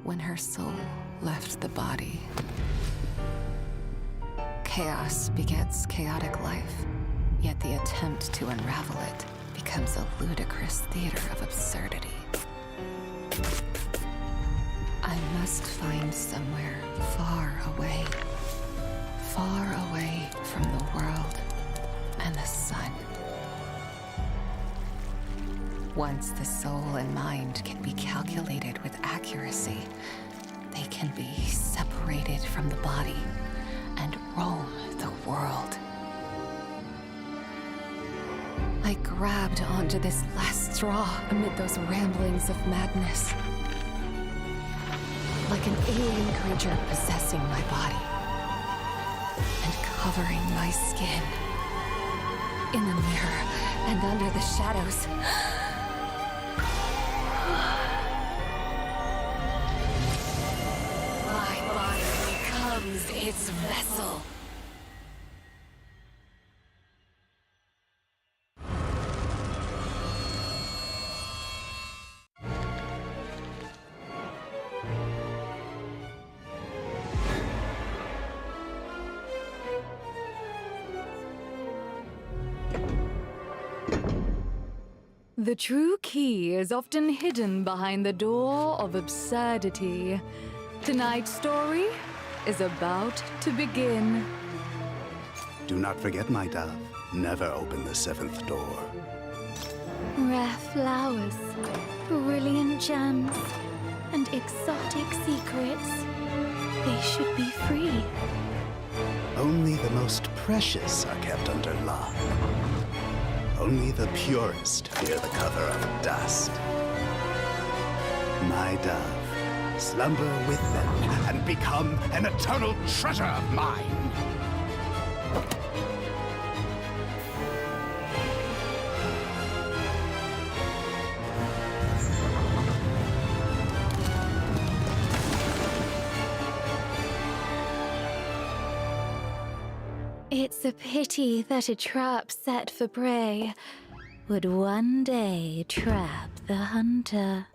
when her soul left the body. Chaos begets chaotic life, yet the attempt to unravel it becomes a ludicrous theater of absurdity. I must find somewhere far away from the world and the sun. Once the soul and mind can be calculated with accuracy, they can be separated from the body and roam the world. I grabbed onto this last straw amid those ramblings of madness. Like an alien creature possessing my body and covering my skin. In the mirror and under the shadows. My body becomes its vessel. The true key is often hidden behind the door of absurdity. Tonight's story is about to begin. Do not forget, my dove. Never open the seventh door. Rare flowers, brilliant gems, and exotic secrets. They should be free. Only the most precious are kept under lock. Only the purest fear the cover of dust. My dove, slumber with them and become an eternal treasure of mine. It's a pity that a trap set for prey would one day trap the hunter.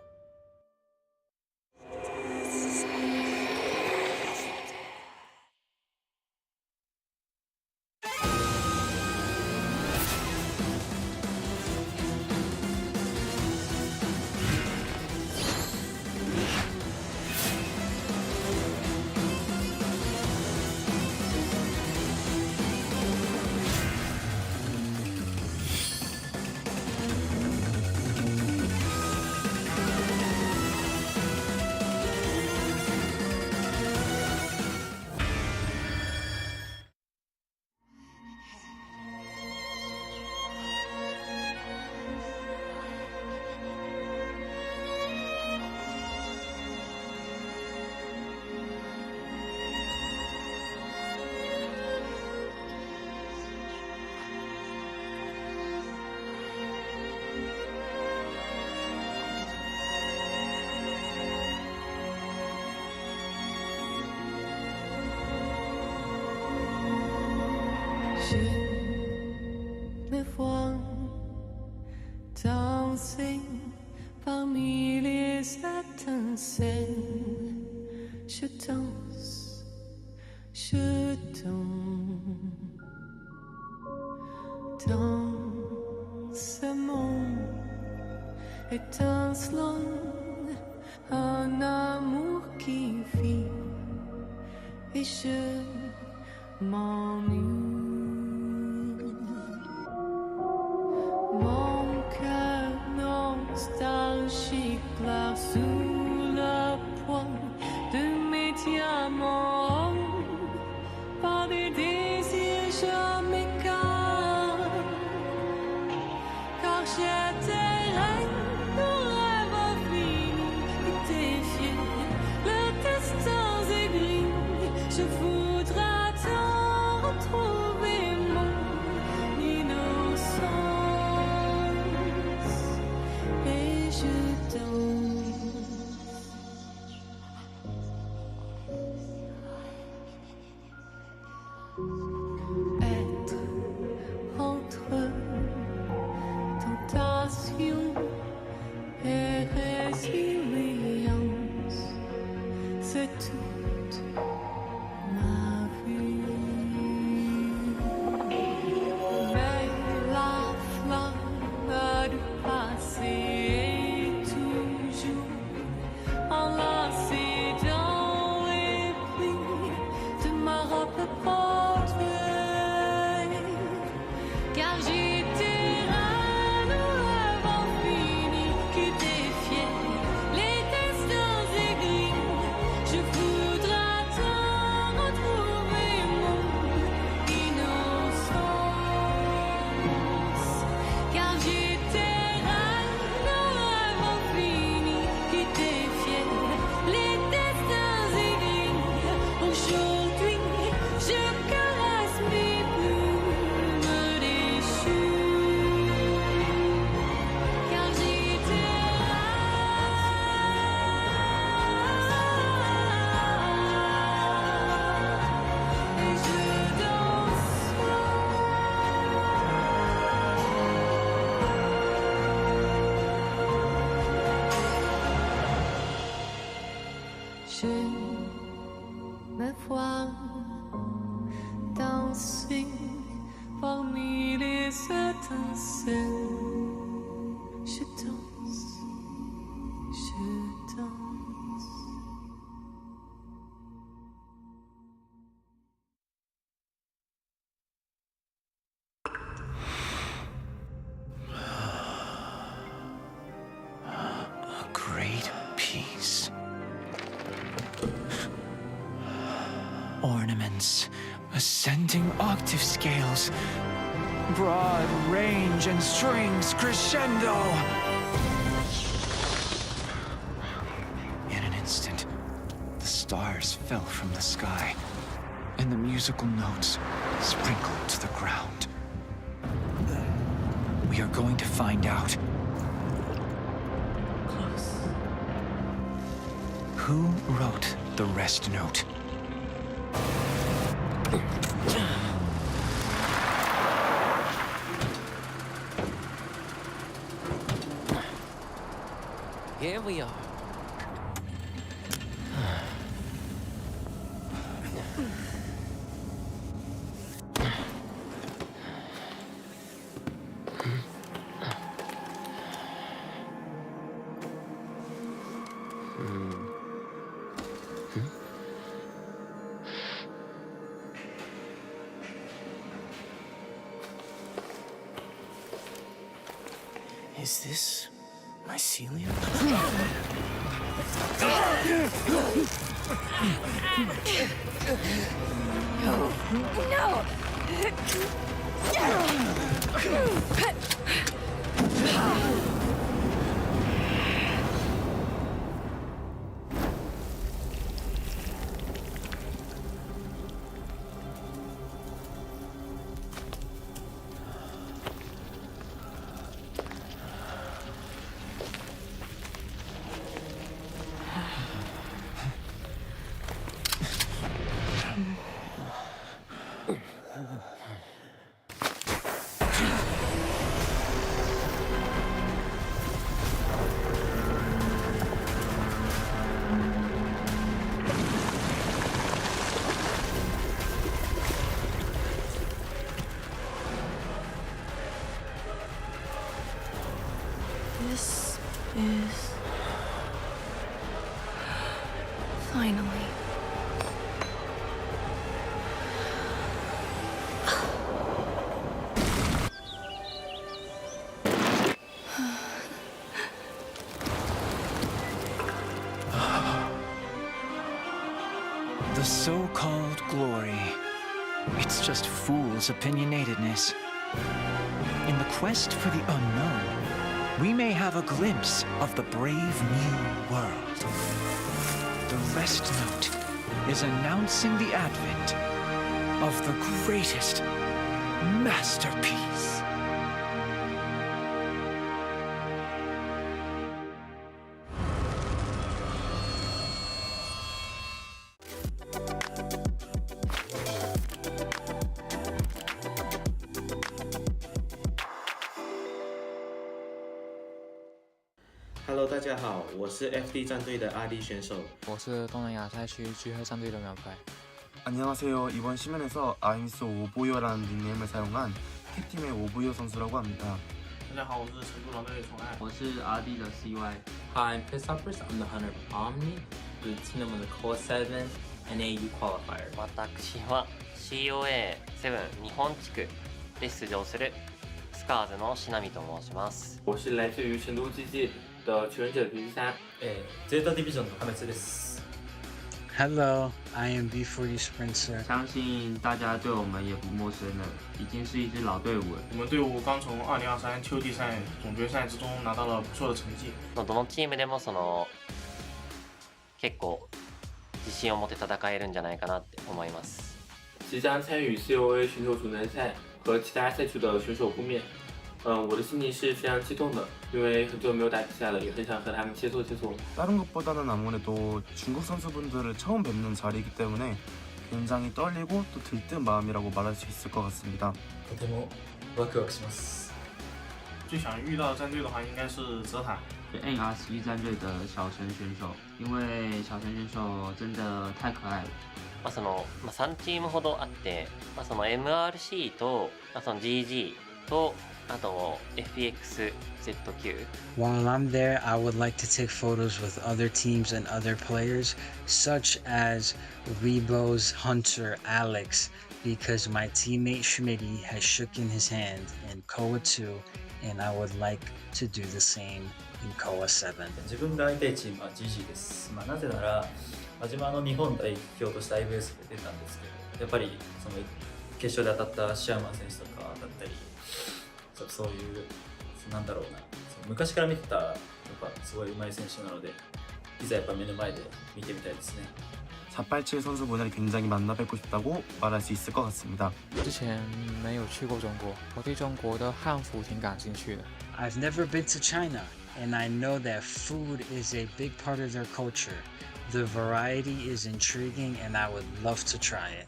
Je me vois danser parmi les étincelles. Je danse, je danse dans ce monde étincelant, un amour qui vit et je m'ennuie. Mon cœur nostalgique pleure sous le poids de mes diamants. Par des désirs je m'écarte, car j'étais reine de rêves finis et défier le destin aigri. Je voudrais te retrouver mon innocence et je danse. Être entre tentation me voir danser parmi les étincelles. Je danse, je danse. A great peace. Ornaments, ascending octave scales, broad range and strings crescendo. In an instant, the stars fell from the sky, and the musical notes sprinkled to the ground. We are going to find out who wrote the rest note. Here we are. Is this mycelium? This is finally. The so-called glory. It's just fool's opinionatedness. In the quest for the unknown, we may have a glimpse of the brave new world. The rest note is announcing the advent of the greatest masterpiece. Hello， 大家好，我是 FD 战队的阿力选手。我是东南亚赛区聚合战队的苗白。 안녕하세요. 이번 시면에서 아임스 오보요라는 닉네임을 사용한 캡팀의 오보요 선수라고 합니다. 大家好，我是成都狼队的宠爱。我是阿弟的 CY。 Hi, I'm Pistoppers. I'm the hunter of Omni, the team of the COAVII NAU qualifier. 私は COA7 日本地区で出場するスカーズのしなみと申します。我是来自于成都基地的求生者03。ZETA Division の破滅です。 Hello, I am B40 Sprinter。 相信大家对我们也不陌生了，已经是一支老队伍了。我们队伍刚从2023秋季赛总决赛之中拿到了不错的成绩。どのチームでも結構自信を持って戦えるんじゃないかなって思います。即将参与 COA 选手主男赛和其他赛区的选手互面。我的心情是非常激动的，因为很久没有打比赛了，也很想和他们切磋切磋。 다른 것보다는 아무래도 중국 선수분들을 처음 뵙는 자리이기 때문에 굉장히 떨리고 또 들뜬 마음이라고 말할 수 있을 것 같습니다. とてもワクワクします。最想遇到的战队的话，应该是ZETA。AR 奇迹战队的小陈选手，因为小陈选手真的太可愛了。3チームほどあって、その MRC と、その GG と、あと FXZQ。 While I'm there, I would like to take photos with other teams and other players, such as Rebo's Hunter Alex, because my teammate Schmitty has shooken his hand in COAVII, and I would like to do the same in COAVII. 自分が会いたいチームは GG です。なぜなら、自分は日本代表として IVS で出たんですけど、やっぱりその決勝で当たったシャーマン選手とかだったり、そういうなんだろうな、昔から見てたやっぱすごい上手い選手なので、いざやっぱ目の前で見てみたいですね。487 선수분을 굉장히 만나 뵙고 싶다고 말할 수 있을 것 같습니다. 之前没有去过中国，我对中国的汉服挺感兴趣的。I've never been to China, and I know that food is a big part of their culture. The variety is intriguing, and I would love to try it.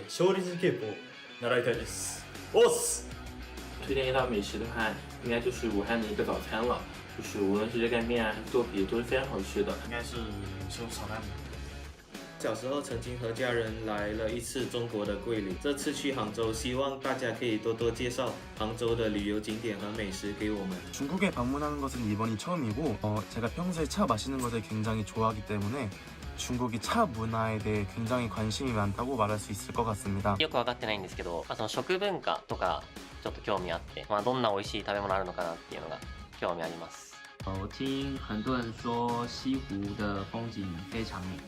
勝利稽古を習いたいです。おっす！推荐一道美食的话，应该就是武汉的一个早餐了，就是无论是热干面还是豆皮，都是非常好吃的。应该是西红柿炒蛋饼。小时候曾经和家人来了一次中国的桂林，这次去杭州，希望大家可以多多介绍杭州的旅游景点和美食给我们。 중국에 방문하는 것은 이번이 처음이고 제가 평소에 차 마시는 것을 굉장히 좋아하기 때문에 중국이 차 문화에 대해 굉장히 관심이 많다고 말할 수 있을 것 같습니다. よく分かってないんですけど、その食文化とかちょっと興味あって、どんな美味しい食べ物あるのかなっていうのが興味あります。我听很多人说西湖的风景非常美，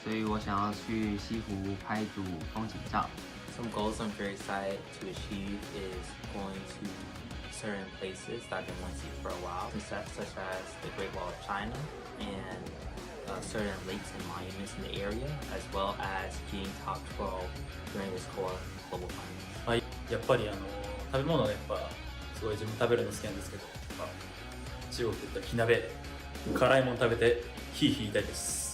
所以我想要去西湖拍组风景照。Some goals I'm very excited to achieve is going to certain places that I've been wanting to see for a while, such as the Great Wall of China and certain lakes and monuments in the area, as well as being top 12 during this core global finals. やっぱり食べ物はやっぱすごい自分食べるの好きなんですけど、中国って言ったら火鍋、辛いもの食べてヒーヒー言いたいです。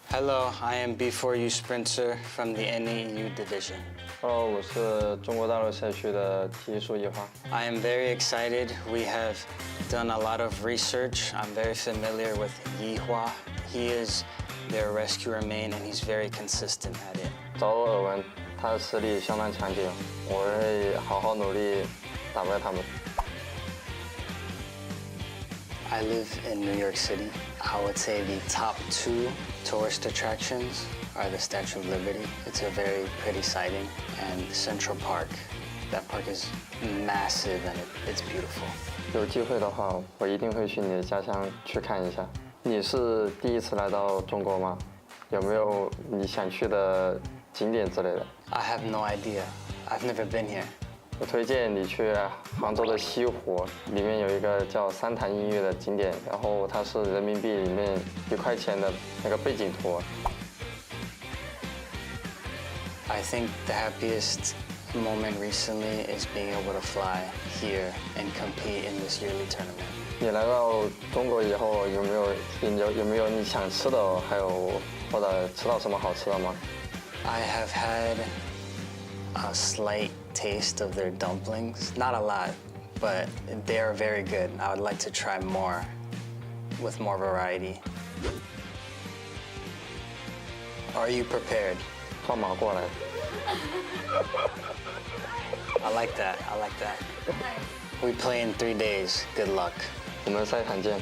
Hello, I am B4U Sprinter from the NAU division. 我是中国大陆赛区的体术一花。 I am very excited. We have done a lot of research. I'm very familiar with Yihua. He is their rescuer main and he's very consistent at it. 早有耳闻，他的实力相当强劲，我会好好努力打败他们。 I live in New York City. I would say the top 2 tourist attractions are the Statue of Liberty. It's a very pretty sighting, and Central Park. That park is massive and it's beautiful. 有机会的话，我一定会去你的家乡去看一下。你是第一次来到中国吗？有没有你想去的景点之类的？ I have no idea. I've never been here. 我推荐你去杭州的西湖，里面有一个叫三潭印月的景点，然后它是人民币里面1块钱的那个背景图。I think the happiest moment recently is being able to fly here and compete in this yearly tournament. 你来到中国以后，有没有你想吃的，还有或者吃到什么好吃的吗？ I have had a slight taste of their dumplings. Not a lot, but they are very good. I would like to try more with more variety. Are you prepared? 放马过来。I like that. I like that. We play in 3 days. Good luck. 我们赛场见。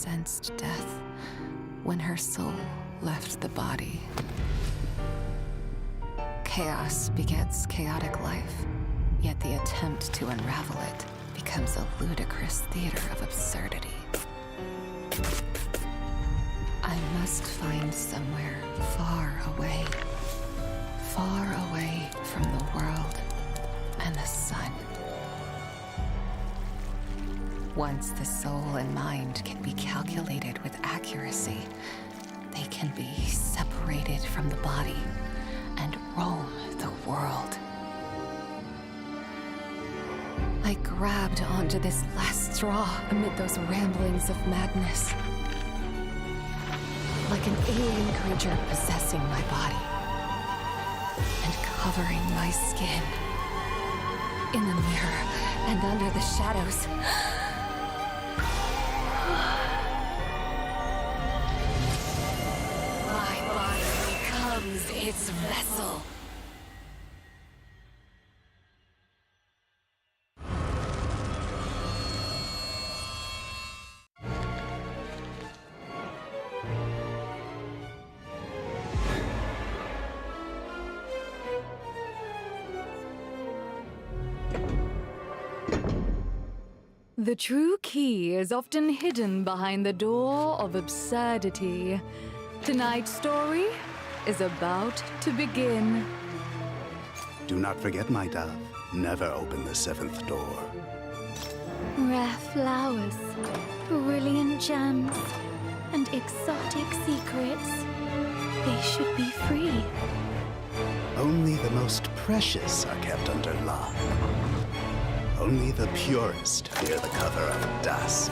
sensed death when her soul left the body. Chaos begets chaotic life, yet the attempt to unravel it becomes a ludicrous theater of absurdity. I must find somewhere far away from the world and the sun. Once the soul and mind can be calculated with accuracy, they can be separated from the body and roam the world. I grabbed onto this last straw amid those ramblings of madness. Like an alien creature possessing my body and covering my skin. In the mirror and under the shadows. My body becomes its vessel. The true key is often hidden behind the door of absurdity. Tonight's story is about to begin. Do not forget, my dove. Never open the seventh door. Rare flowers, brilliant gems, and exotic secrets. They should be free. Only the most precious are kept under lock. Only the purest fear the cover of dust.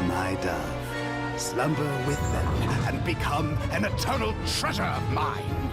My dove, slumber with them and become an eternal treasure of mine.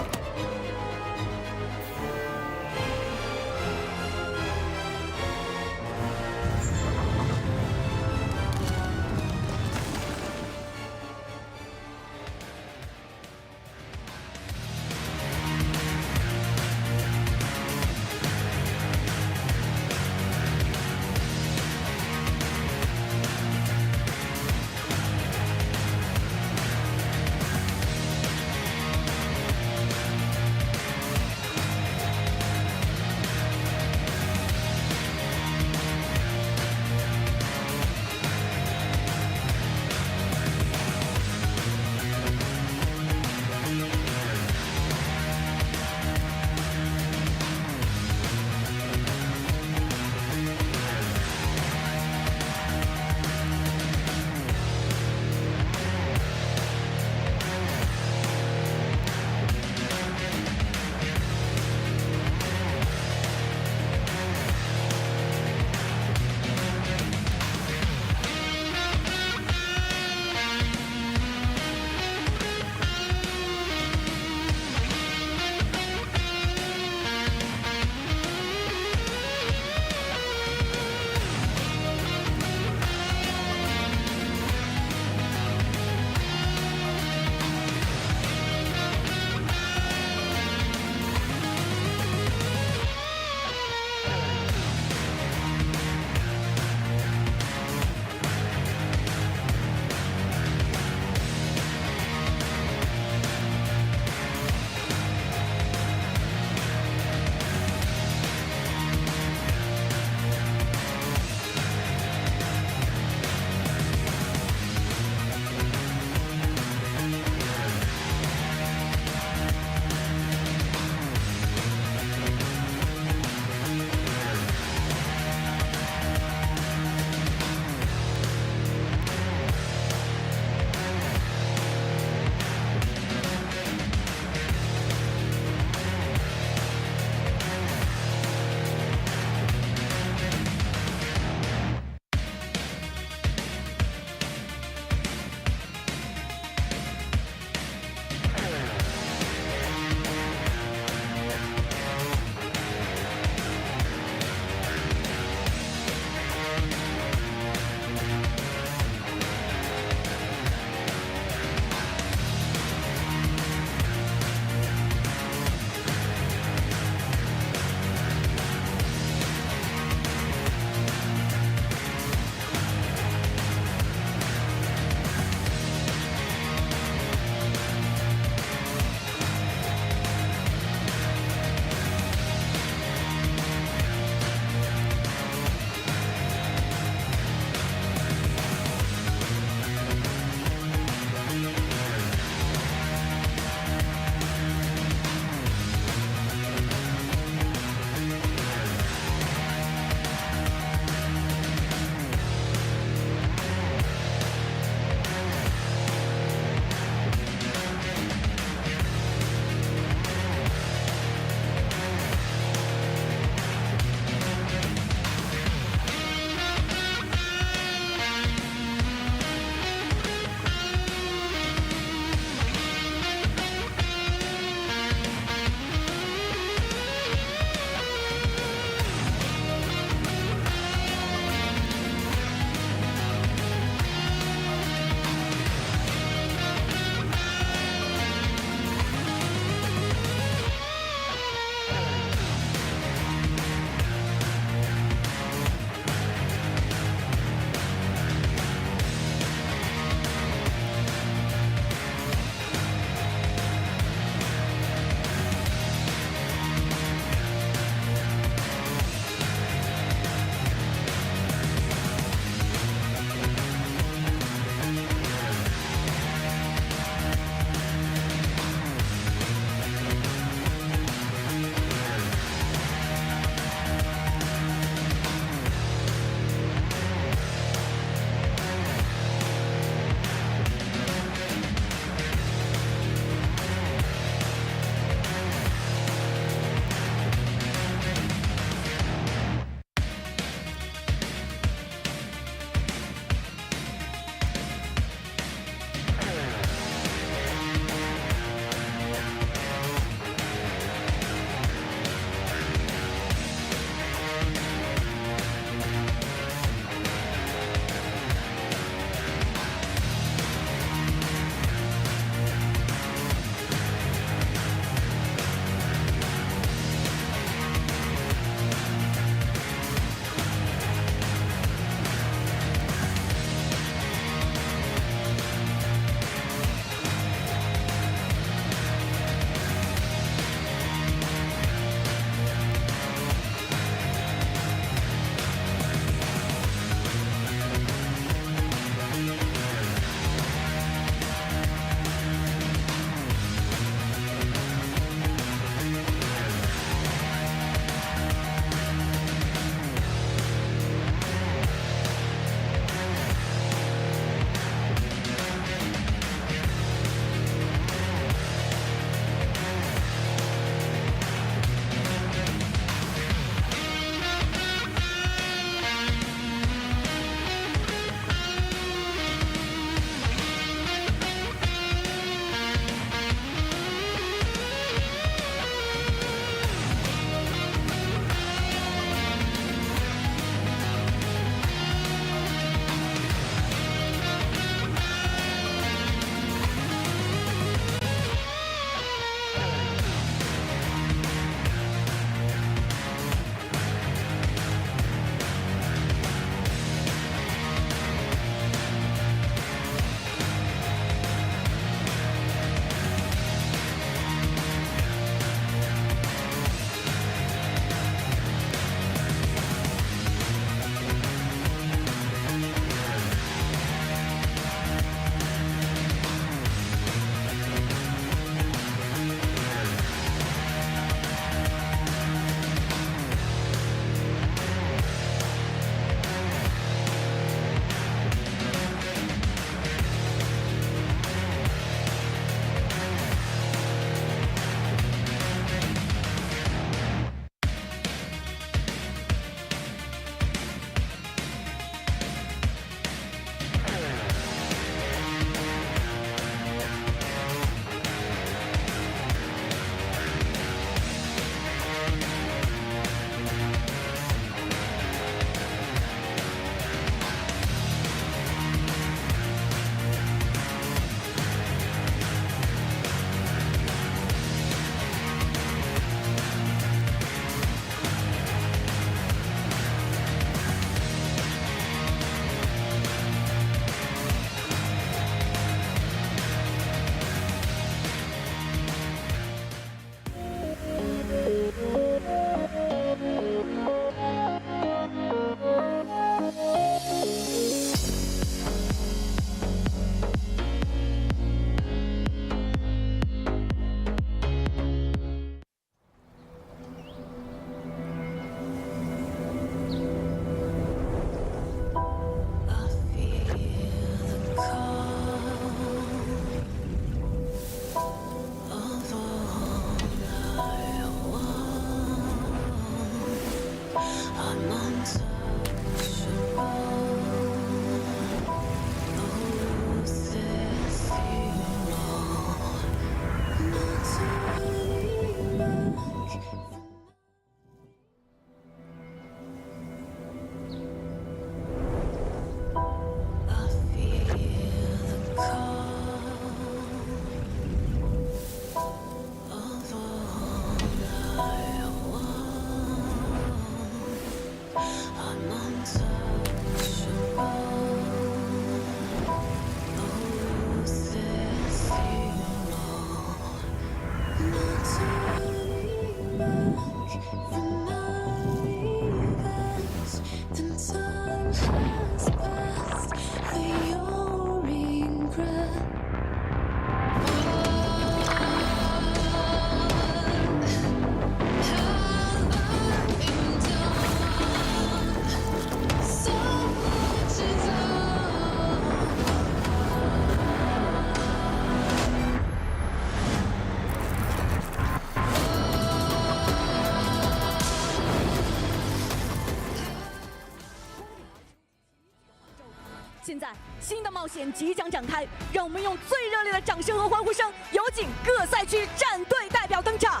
新的冒险即将展开，让我们用最热烈的掌声和欢呼声，有请各赛区战队代表登场。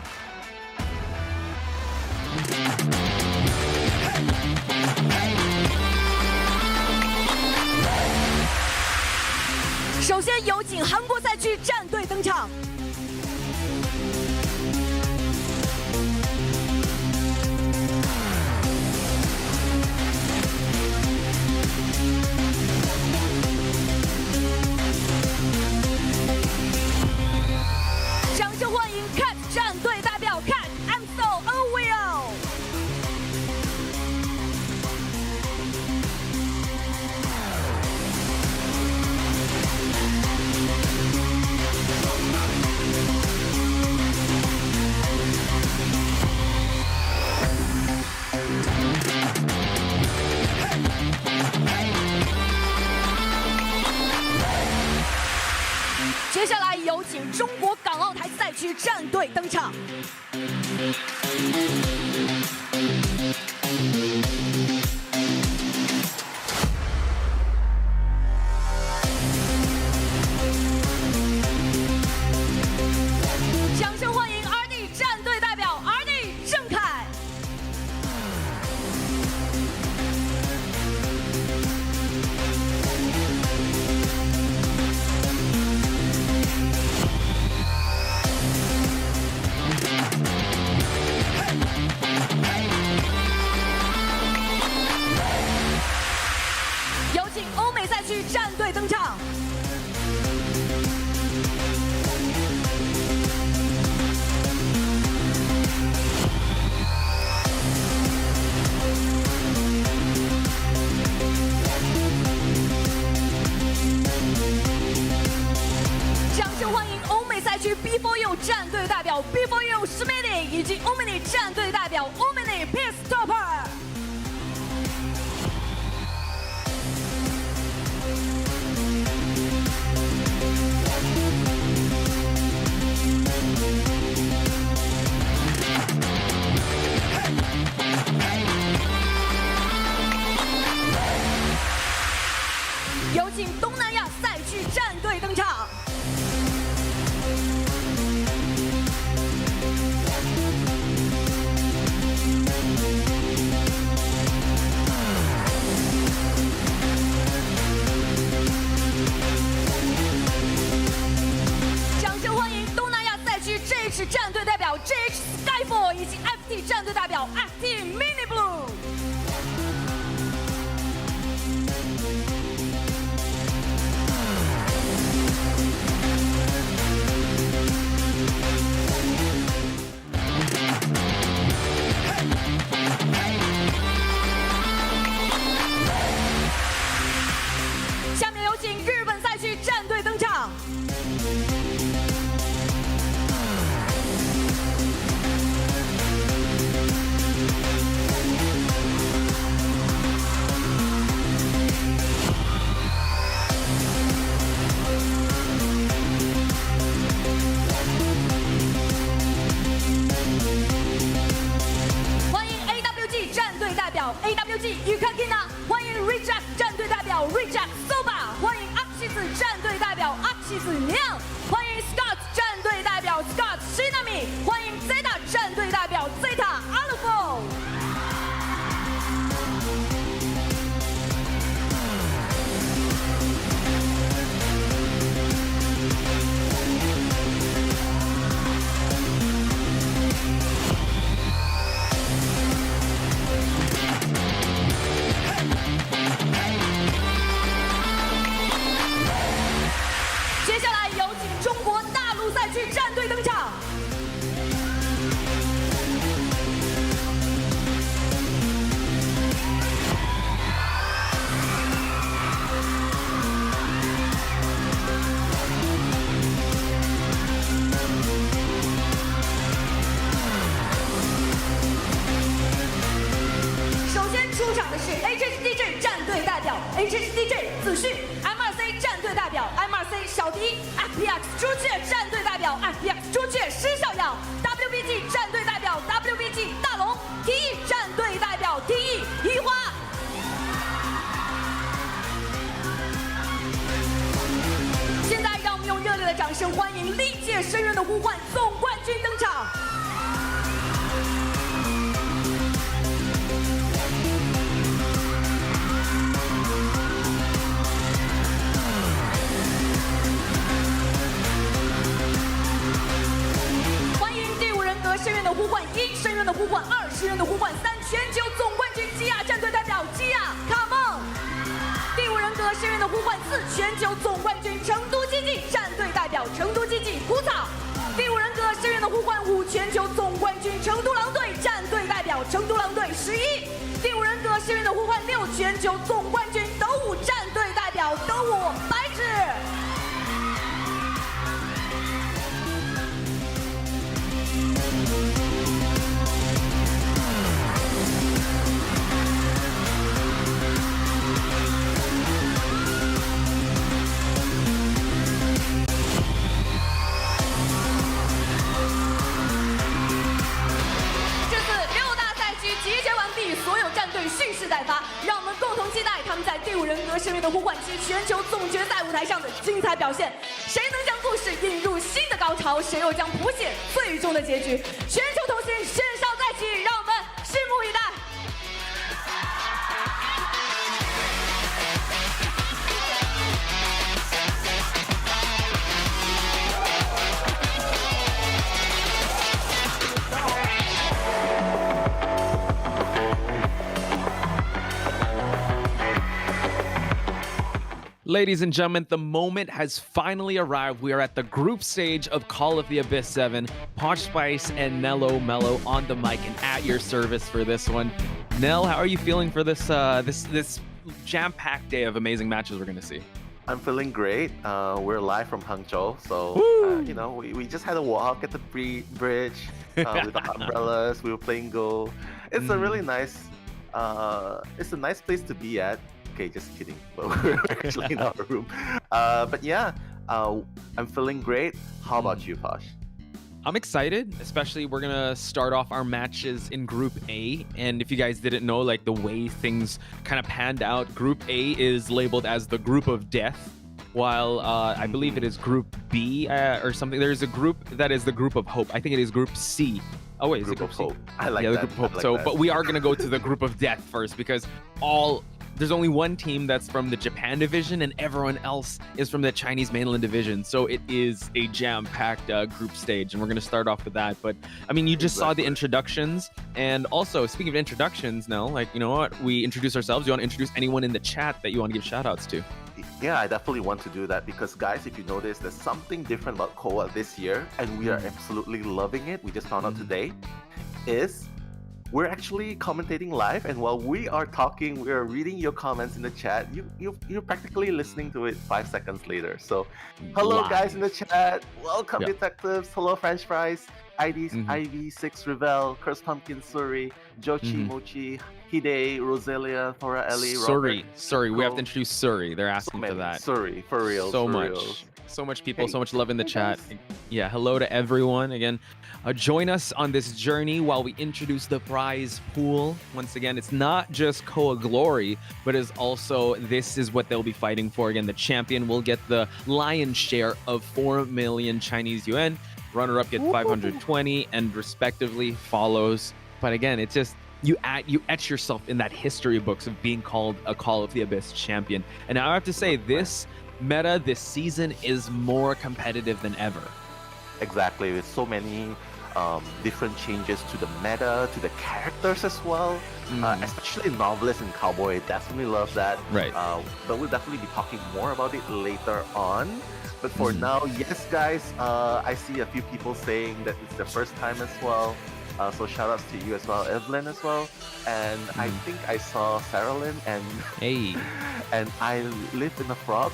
首先有请韩国赛区战队登场。掌声欢迎 CAT 战队代表 CAT，I'm so unreal。接下来有请中国港澳台赛区战队登场。掌声欢迎 RD 战队代表 RD 郑凯。有请欧美赛区战队登场。掌声欢迎欧美赛区 B4U 战队代表 B4U Schmidt 以及欧美女战队代表欧美女 Pistopper。有请东南亚赛区战队登场。掌声欢迎东南亚赛区 GH 战队代表 GH Skyfall 以及 FT 战队代表 FT Mini Blue。下面有请日本赛区战队登场。欢迎 AWG 战队代表 AWG Yukakina， 欢迎 Reject 战队代表 Reject Soba， 欢迎 AXIS 战队代表 AXIS Niang， 欢迎 Scott 战队代表 Scott Shinami， 欢迎 ZETA 战队代表 ZETA Alpha。接下来有请中国大陆赛区战队登场。首先出场的是 HHDJ 战队代表 HHDJ 子旭 ，M2C 战队代表 M2C 小迪 ，FPX 朱雀战队代表 FPX 朱雀施孝耀 ，WBG 战队代表 WBG 大龙 ，TE 战队代表 TE 移花。声欢迎历届深渊的呼唤总冠军登场。欢迎第5人格深渊的呼唤1、深渊的呼唤2、深渊的呼唤3，全球总冠军基亚战队代表基亚 ，Come on！ 第5人格深渊的呼唤4，全球总冠军成都基际战队代表成都基际枯草。第5人格深渊的呼唤5，全球总冠军成都狼队战队代表成都狼队11。第5人格深渊的呼唤6，全球总冠军斗舞战队代表斗舞白纸。集结完毕，所有战队蓄势待发，让我们共同期待他们在第5人格深渊的呼唤期全球总决赛舞台上的精彩表现。谁能将故事引入新的高潮，谁又将谱写最终的结局？全球同心，线上再起，让我们拭目以待。Ladies and gentlemen, the moment has finally arrived. We are at the group stage of Call of the Abyss 7. Posh Spice and Nello Mello on the mic and at your service for this one. Nell, how are you feeling for this this jam-packed day of amazing matches we're going to see? I'm feeling great. We're live from Hangzhou, so you know, we just had a walk at the bridge with the umbrellas. We were playing Go. It's a really nice, it's a nice place to be at. Okay, just kidding. But we're actually in our room. But yeah, I'm feeling great. How about you, Posh? I'm excited, especially we're gonna start off our matches in Group A. And if you guys didn't know, like the way things kind of panned out, Group A is labeled as the Group of Death, while I believe it is Group B or something. There's a group that is the Group of Hope. I think it is Group C. Oh wait, is it Group C? Hope. I like that. The Group of Hope. Like so, that. but we are gonna go to the Group of Death first because there's only one team that's from the Japan division and everyone else is from the Chinese mainland division. So it is a jam-packed group stage and we're going to start off with that. But I mean, you just saw the introductions. And also, speaking of introductions, Nell, like, you know what? We introduce ourselves. You want to introduce anyone in the chat that you want to give shout-outs to? Yeah, I definitely want to do that because, guys, if you notice, there's something different about COAVII this year and we are absolutely loving it. We just found out today is we're actually commentating live, and while we are talking, we are reading your comments in the chat. You're practically listening to it 5 seconds later. So, hello guys in the chat. Welcome detectives. Hello French fries. IDs Ivy 6 Revel, Curse Pumpkin Suri, Jochi Mochi, Hide, Roselia, Thora Ellie. Suri. We have to introduce Suri. They're asking for that. Suri, for real. So much people, so much love in the chat. Yeah, hello to everyone. Again, join us on this journey while we introduce the prize pool. Once again, it's not just Koa Glory, but is also, this is what they'll be fighting for. Again, the champion will get the lion's share of 4 million Chinese yuan. Runner-up get 520 and respectively follows. But again, it's just, you etch yourself in that history books of being called a Call of the Abyss champion. And I have to say, this meta this season is more competitive than ever. Exactly, with so many different changes to the meta, to the characters as well. Especially Novelist and Cowboy, definitely love that. Right. But we'll definitely be talking more about it later on. But for now, yes guys, I see a few people saying that it's their first time as well. So shout outs to you as well, Evelyn as well. And I think I saw Sarah Lynn and and I live in a frog.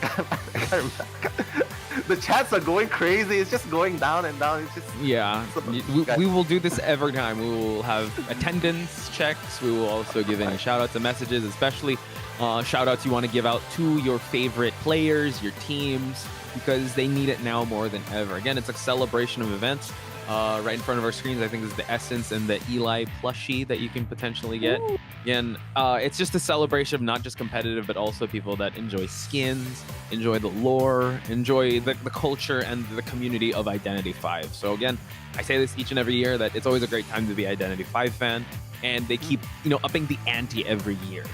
The chats are going crazy. It's just going down and down. It's just we will do this every time. We will have attendance checks. We will also give any shout outs and messages, especially shout outs you want to give out to your favorite players, your teams, because they need it now more than ever. Again, it's a celebration of events. right in front of our screens. I think this is the Essence and the Eli plushie that you can potentially get. Again, it's just a celebration of not just competitive, but also people that enjoy skins, enjoy the lore, enjoy the culture and the community of Identity 5. So again, I say this each and every year that it's always a great time to be Identity 5 fan, and they keep, upping the ante every year.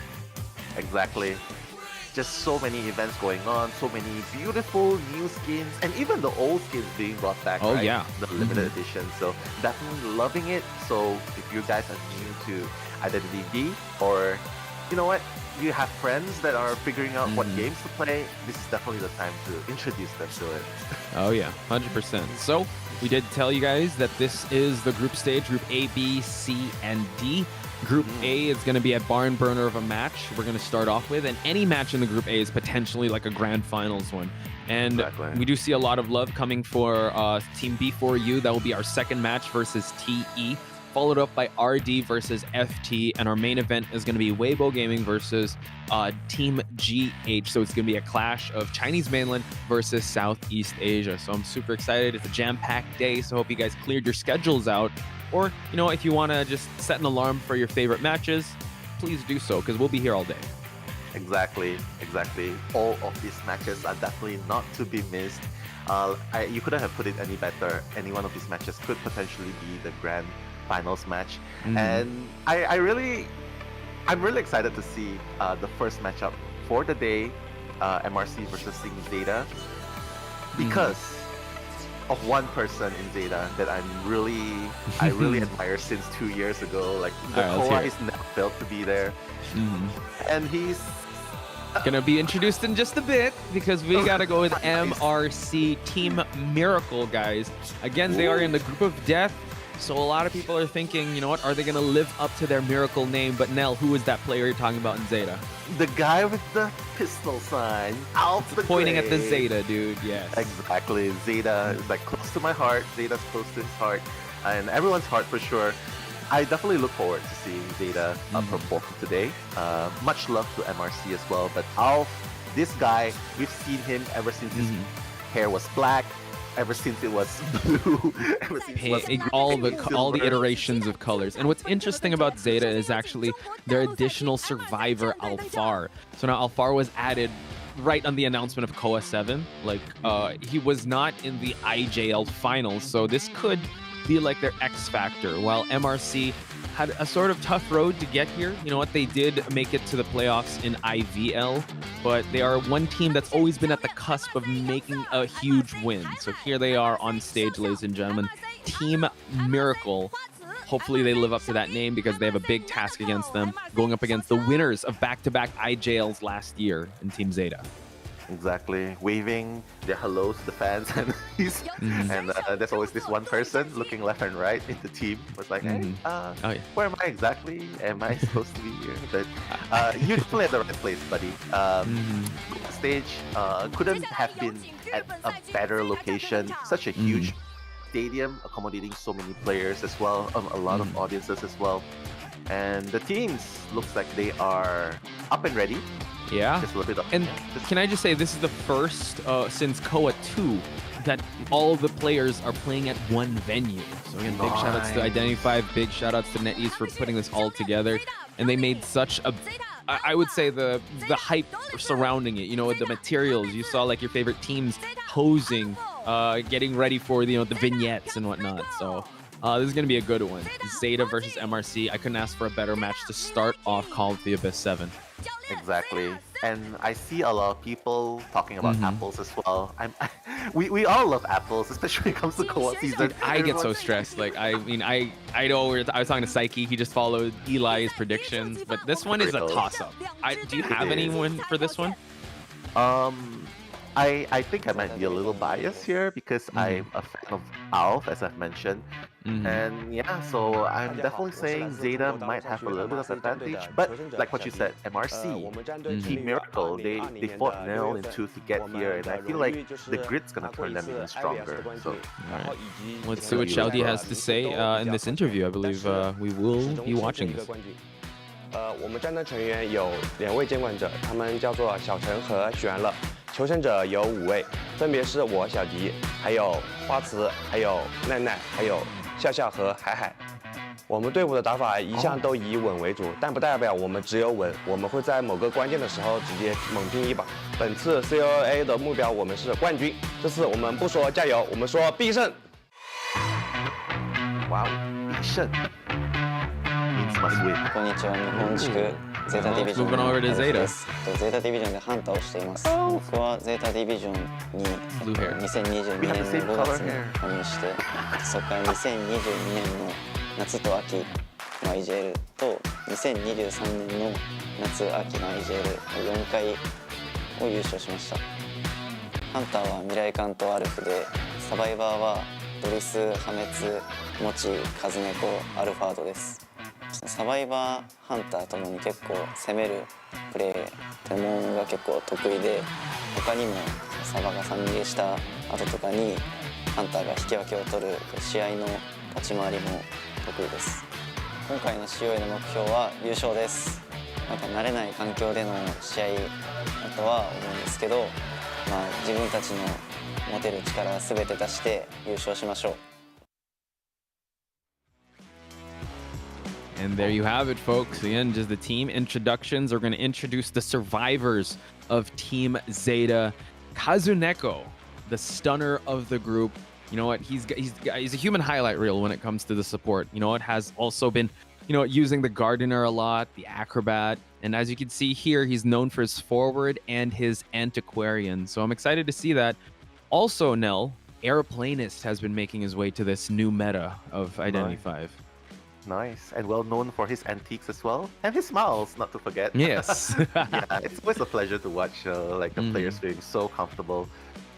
Exactly. Just so many events going on, so many beautiful new skins, and even the old skins being brought back. Oh, right? yeah. The limited edition. So definitely loving it. So if you guys are new to Identity V, or you know what, you have friends that are figuring out what games to play, this is definitely the time to introduce them to it. Oh yeah, 100%. So we did tell you guys that this is the group stage, Group A, B, C, and D. Group A is going to be a barn burner of a match we're going to start off with, and any match in the Group A is potentially like a grand finals one. And we do see a lot of love coming for Team B4U. That will be our second match versus TE, followed up by RD versus FT, and our main event is going to be Weibo Gaming versus Team GH. So it's going to be a clash of Chinese mainland versus Southeast Asia. So I'm super excited. It's a jam-packed day, so hope you guys cleared your schedules out. Or, if you want to just set an alarm for your favorite matches, please do so, because we'll be here all day. Exactly. All of these matches are definitely not to be missed. You couldn't have put it any better. Any one of these matches could potentially be the grand finals match. And I'm really excited to see the first matchup for the day, MRC versus ZETA, because of one person in ZETA that I really admire since 2 years ago. Like the COAVII is never failed to be there, and he's gonna be introduced in just a bit, because we gotta go with MRC Team Miracle, guys. Again, they are in the group of death. So a lot of people are thinking, you know what, are they going to live up to their miracle name? But Nell, who is that player you're talking about in ZETA? The guy with the pistol sign out the pointing grave. at the ZETA, dude, yes. Exactly. ZETA is like close to my heart. ZETA's close to his heart, and everyone's heart for sure. I definitely look forward to seeing ZETA perform today. Much love to MRC as well. But Alf, this guy, we've seen him ever since his hair was black, ever since it was blue, ever since it was all the iterations of colors. And what's interesting about ZETA is actually their additional survivor Alfar. So now Alfar was added right on the announcement of COA 7. Like he was not in the IJL finals, so this could be like their X factor. While MRC had a sort of tough road to get here. You know what? They did make it to the playoffs in IVL, but they are one team that's always been at the cusp of making a huge win. So here they are on stage, ladies and gentlemen. Team Miracle. Hopefully they live up to that name, because they have a big task against them, going up against the winners of back-to-back IJLs last year in Team ZETA. Exactly, waving their hellos to the fans, and and there's always this one person looking left and right in the team. Was like, hey, where am I exactly? Am I supposed to be here? But you're definitely at the right place, buddy. Stage couldn't have been at a better location. Such a huge stadium, accommodating so many players as well, a lot of audiences as well. And the teams looks like they are up and ready. Yeah. Just a little bit of, and can I just say, this is the first since COA 2 that all of the players are playing at one venue. So again, big shout outs to Identity 5, big shout outs to NetEase for putting this all together. And they made such a, I would say, the hype surrounding it, you know, the materials. You saw like your favorite teams posing, getting ready for the vignettes and whatnot. So this is going to be a good one. ZETA versus MRC. I couldn't ask for a better match to start off Call of the Abyss 7. Exactly. And I see a lot of people talking about apples as well. We all love apples, especially when it comes to co-op season. I get so stressed. Like, I mean, I know I was talking to Psyche. He just followed Eli's predictions, but this one is a toss-up. Do you have anyone for this one? I think I might be a little biased here, because I'm a fan of Alf, as I've mentioned. And yeah, so I'm definitely saying ZETA might have a little bit of advantage, but like what you said, MRC, Team Miracle, they fought nail and tooth to get here, and I feel like the grid's gonna turn them even stronger. So let's see what Xiaodi has to say in this interview. I believe we will be watching this. 我们战队成员有2位监管者，他们叫做小陈和许安乐。求生者有5位，分别是我小迪，还有花慈，还有奈奈，还有笑笑和海海。我们队伍的打法一向都以稳为主，但不代表我们只有稳，我们会在某个关键的时候直接猛拼一把。本次 COA 的目标我们是冠军，这次我们不说加油，我们说必胜。哇哦，必胜 means must win。こんにちは、日本地区ゼータディビジョン Moving over to Zeta. ゼータディビジョンでハンターをしています。僕はゼータディビジョンに2022年の5月に加入して、そこから2022年の夏と秋の IGL と2023年の夏秋の IGL 4回を優勝しました。ハンターは未来館とアルフで、サバイバーはドリス、破滅、モチ、カズネコ、アルファードです。サバイバー、ハンターともに結構攻めるプレーというものが結構得意で、他にもサバが3逃げした後とかにハンターが引き分けを取る試合の立ち回りも得意です。今回の COA の目標は優勝です。なんか慣れない環境での試合だとは思うんですけど、自分たちの持てる力を全て出して優勝しましょう。And there you have it, folks. Again, just the team introductions. We're going to introduce the survivors of Team Zeta. Kazuneko, the stunner of the group. You know what? He's a human highlight reel when it comes to the support. You know, it has also been, using the Gardener a lot, the Acrobat. And as you can see here, he's known for his forward and his Antiquarian. So I'm excited to see that. Also, Nell, Aeroplanist has been making his way to this new meta of Identity 5. Nice, and well known for his antiques as well, and his smiles, not to forget. Yes. Yeah, it's always a pleasure to watch the players feeling so comfortable.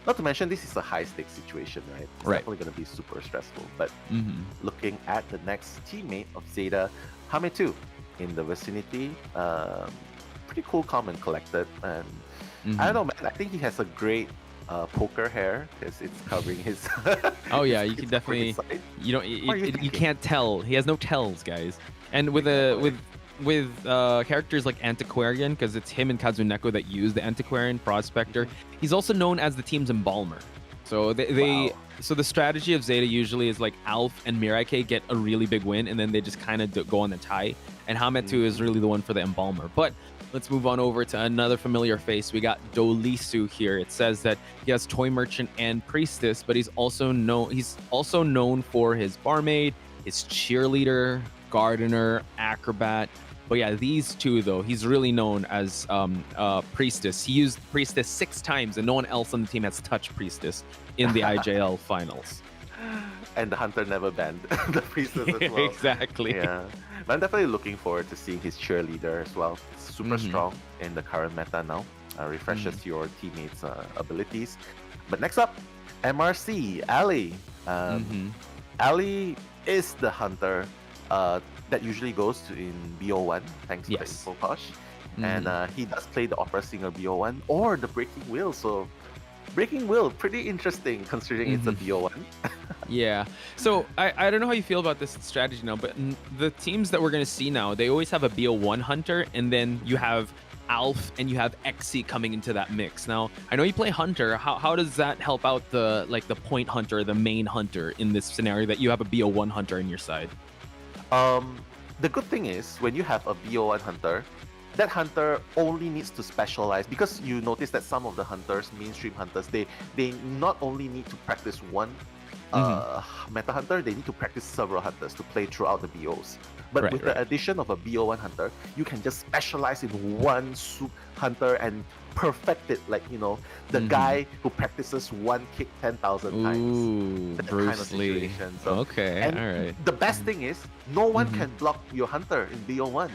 Not to mention, this is a high-stakes situation, right? It's definitely going to be super stressful. But looking at the next teammate of Zeta, Hametu, in the vicinity, pretty cool, calm, and collected. And I don't know, man, I think he has a great poker hair because it's covering his. Oh yeah, you can definitely. You can't tell. He has no tells, guys. And with characters like Antiquarian, because it's him and Kazuneko that use the Antiquarian Prospector. He's also known as the team's Embalmer. So so the strategy of Zeta usually is like Alf and Miraike get a really big win, and then they just kind of go on the tie. And Hametu is really the one for the Embalmer. But let's move on over to another familiar face. We got Dolisu here. It says that he has Toy Merchant and Priestess, but he's also known for his Barmaid, his Cheerleader, Gardener, Acrobat. But yeah, these two though, he's really known as Priestess. He used Priestess 6 times, and no one else on the team has touched Priestess in the IJL finals. And the Hunter never banned the Priestess as well. Exactly. Yeah. But I'm definitely looking forward to seeing his Cheerleader as well. It's super strong in the current meta now. Refreshes your teammates' abilities. But next up, MRC, Ali. Ali is the Hunter that usually goes in BO1, thanks to the info push. And he does play the Opera Singer BO1 or the Breaking Wheel. So Breaking Wheel, pretty interesting considering it's a BO1. Yeah. So I don't know how you feel about this strategy now, but the teams that we're going to see now, they always have a BO1 Hunter, and then you have Alf and you have Xe coming into that mix. Now, I know you play Hunter. How does that help out the point Hunter, the main Hunter in this scenario that you have a BO1 Hunter in your side? The good thing is when you have a BO1 Hunter, that Hunter only needs to specialize, because you notice that some of the Hunters, mainstream Hunters, they not only need to practice one meta Hunter, they need to practice several Hunters to play throughout the BOs. But with the addition of a BO1 Hunter, you can just specialize in one Hunter and perfect it, like, the guy who practices one kick 10,000 times. That Bruce kind of situation. So, okay, and all right. The best thing is, no one can block your Hunter in BO1.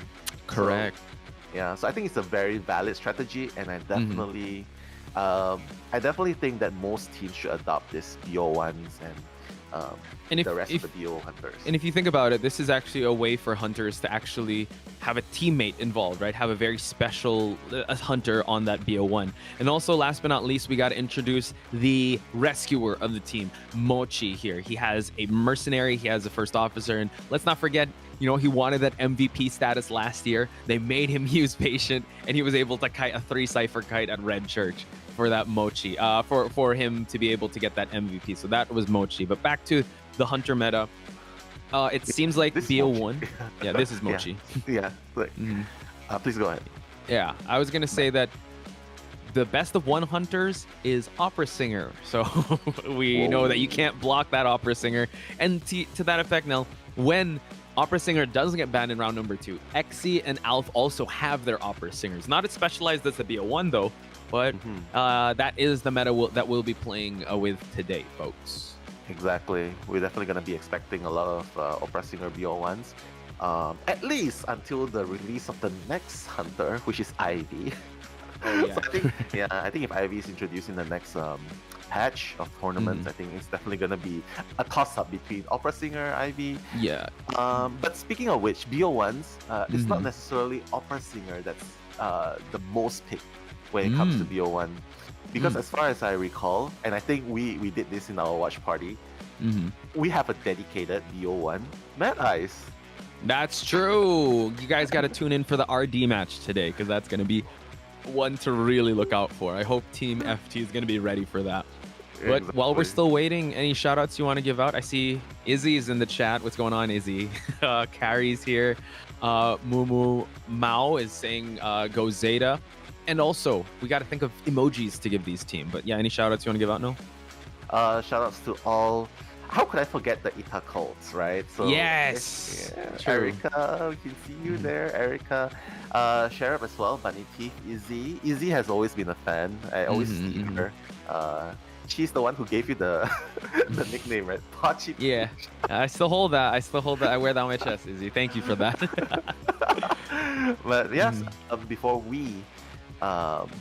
Correct. So I think it's a very valid strategy, and I definitely, think that most teams should adopt this BO1s and the rest of the BO Hunters. And if you think about it, this is actually a way for Hunters to actually have a teammate involved, right? Have a very special Hunter on that BO1. And also, last but not least, we got to introduce the rescuer of the team, Mochi here. He has a mercenary, he has a first officer, and let's not forget, You know, he wanted that MVP status last year. They made him use Patient, and he was able to kite a 3 Cypher kite at Red Church for that Mochi, for him to be able to get that MVP. So that was Mochi. But back to the Hunter meta. It seems like BO1. Yeah, this is Mochi. Yeah. Please go ahead. Yeah, I was going to say that the best of 1 Hunters is Opera Singer. So we know that you can't block that Opera Singer. And to that effect, now, when Opera Singer doesn't get banned in round number 2, Xe and Alf also have their Opera Singers. Not as specialized as the BO1, though, but that is the meta that we'll be playing with today, folks. Exactly. We're definitely going to be expecting a lot of Opera Singer BO1s. At least until the release of the next Hunter, which is Ivy. Oh, yeah. So I think if Ivy is introduced in the next patch of tournaments, I think it's definitely going to be a toss-up between Opera Singer, Ivy. Yeah. But speaking of which, BO1s, it's not necessarily Opera Singer that's the most picked when it comes to BO1. Because as far as I recall, and I think we did this in our watch party, we have a dedicated BO1 Mad Eyes. That's true. You guys got to tune in for the RD match today, because that's going to be one to really look out for. I hope Team FT is going to be ready for that. But while we're still waiting, any shout outs you want to give out? I see Izzy's in the chat. What's going on, Izzy? Carrie's here. Mumu Mao is saying go Zeta. And also, we got to think of emojis to give these teams. But yeah, any shout outs you want to give out, No? Shout outs to all. How could I forget the Ita cults, right? So yes, Erica, we can see you there, Erica. Sheriff as well, Bunny Teeth, Izzy. Izzy has always been a fan. I always see her. She's the one who gave you the the nickname, right? Pachi. Yeah, I still hold that. I wear that on my chest, Izzy. Thank you for that. But yes, before we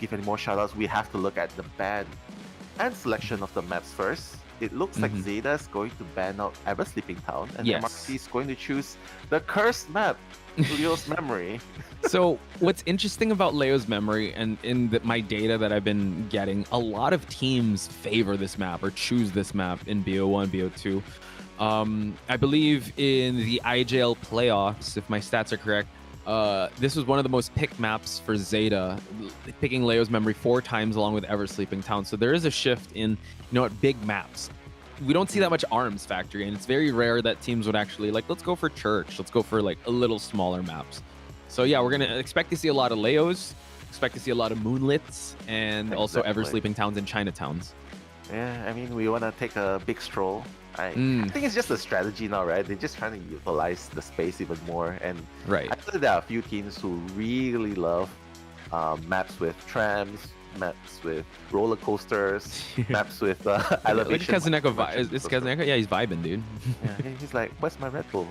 give any more shout outs, we have to look at the ban and selection of the maps first. It looks like Zeta is going to ban out Ever Sleeping Town, and MRC is going to choose the cursed map, Leo's Memory. So what's interesting about Leo's Memory, and in my data that I've been getting, a lot of teams favor this map or choose this map in BO1, BO2. I believe in the IJL playoffs, if my stats are correct, this was one of the most picked maps for Zeta, picking Leo's Memory 4 times along with Ever Sleeping Town. So there is a shift in, big maps. We don't see that much Arms Factory, and it's very rare that teams would actually let's go for Church, let's go for a little smaller maps. So yeah, we're gonna expect to see a lot of Leos, expect to see a lot of Moonlits, and also Ever Sleeping Towns and Chinatowns. Yeah, I mean, we want to take a big stroll. I think it's just a strategy now, right? They're just trying to utilize the space even more. And I know there are a few teams who really love maps with trams, maps with roller coasters, maps with elevation. Look at Kazuneko. Is Kazuneko? Yeah, he's vibing, dude. Yeah, he's like, where's my Red Bull?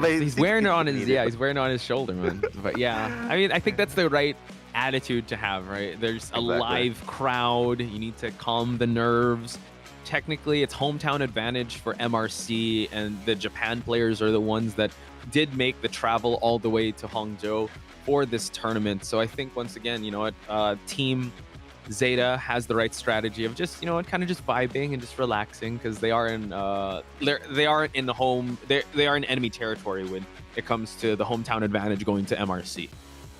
He's wearing it on his he's wearing it on his shoulder, man. But yeah, I mean, I think that's the right attitude to have, right? There's a live crowd. You need to calm the nerves. Technically, it's hometown advantage for MRC, and the Japan players are the ones that did make the travel all the way to Hangzhou for this tournament. So I think once again, Team Zeta has the right strategy of just, kind of just vibing and just relaxing, because they are in they aren't in the home. They are in enemy territory when it comes to the hometown advantage going to MRC.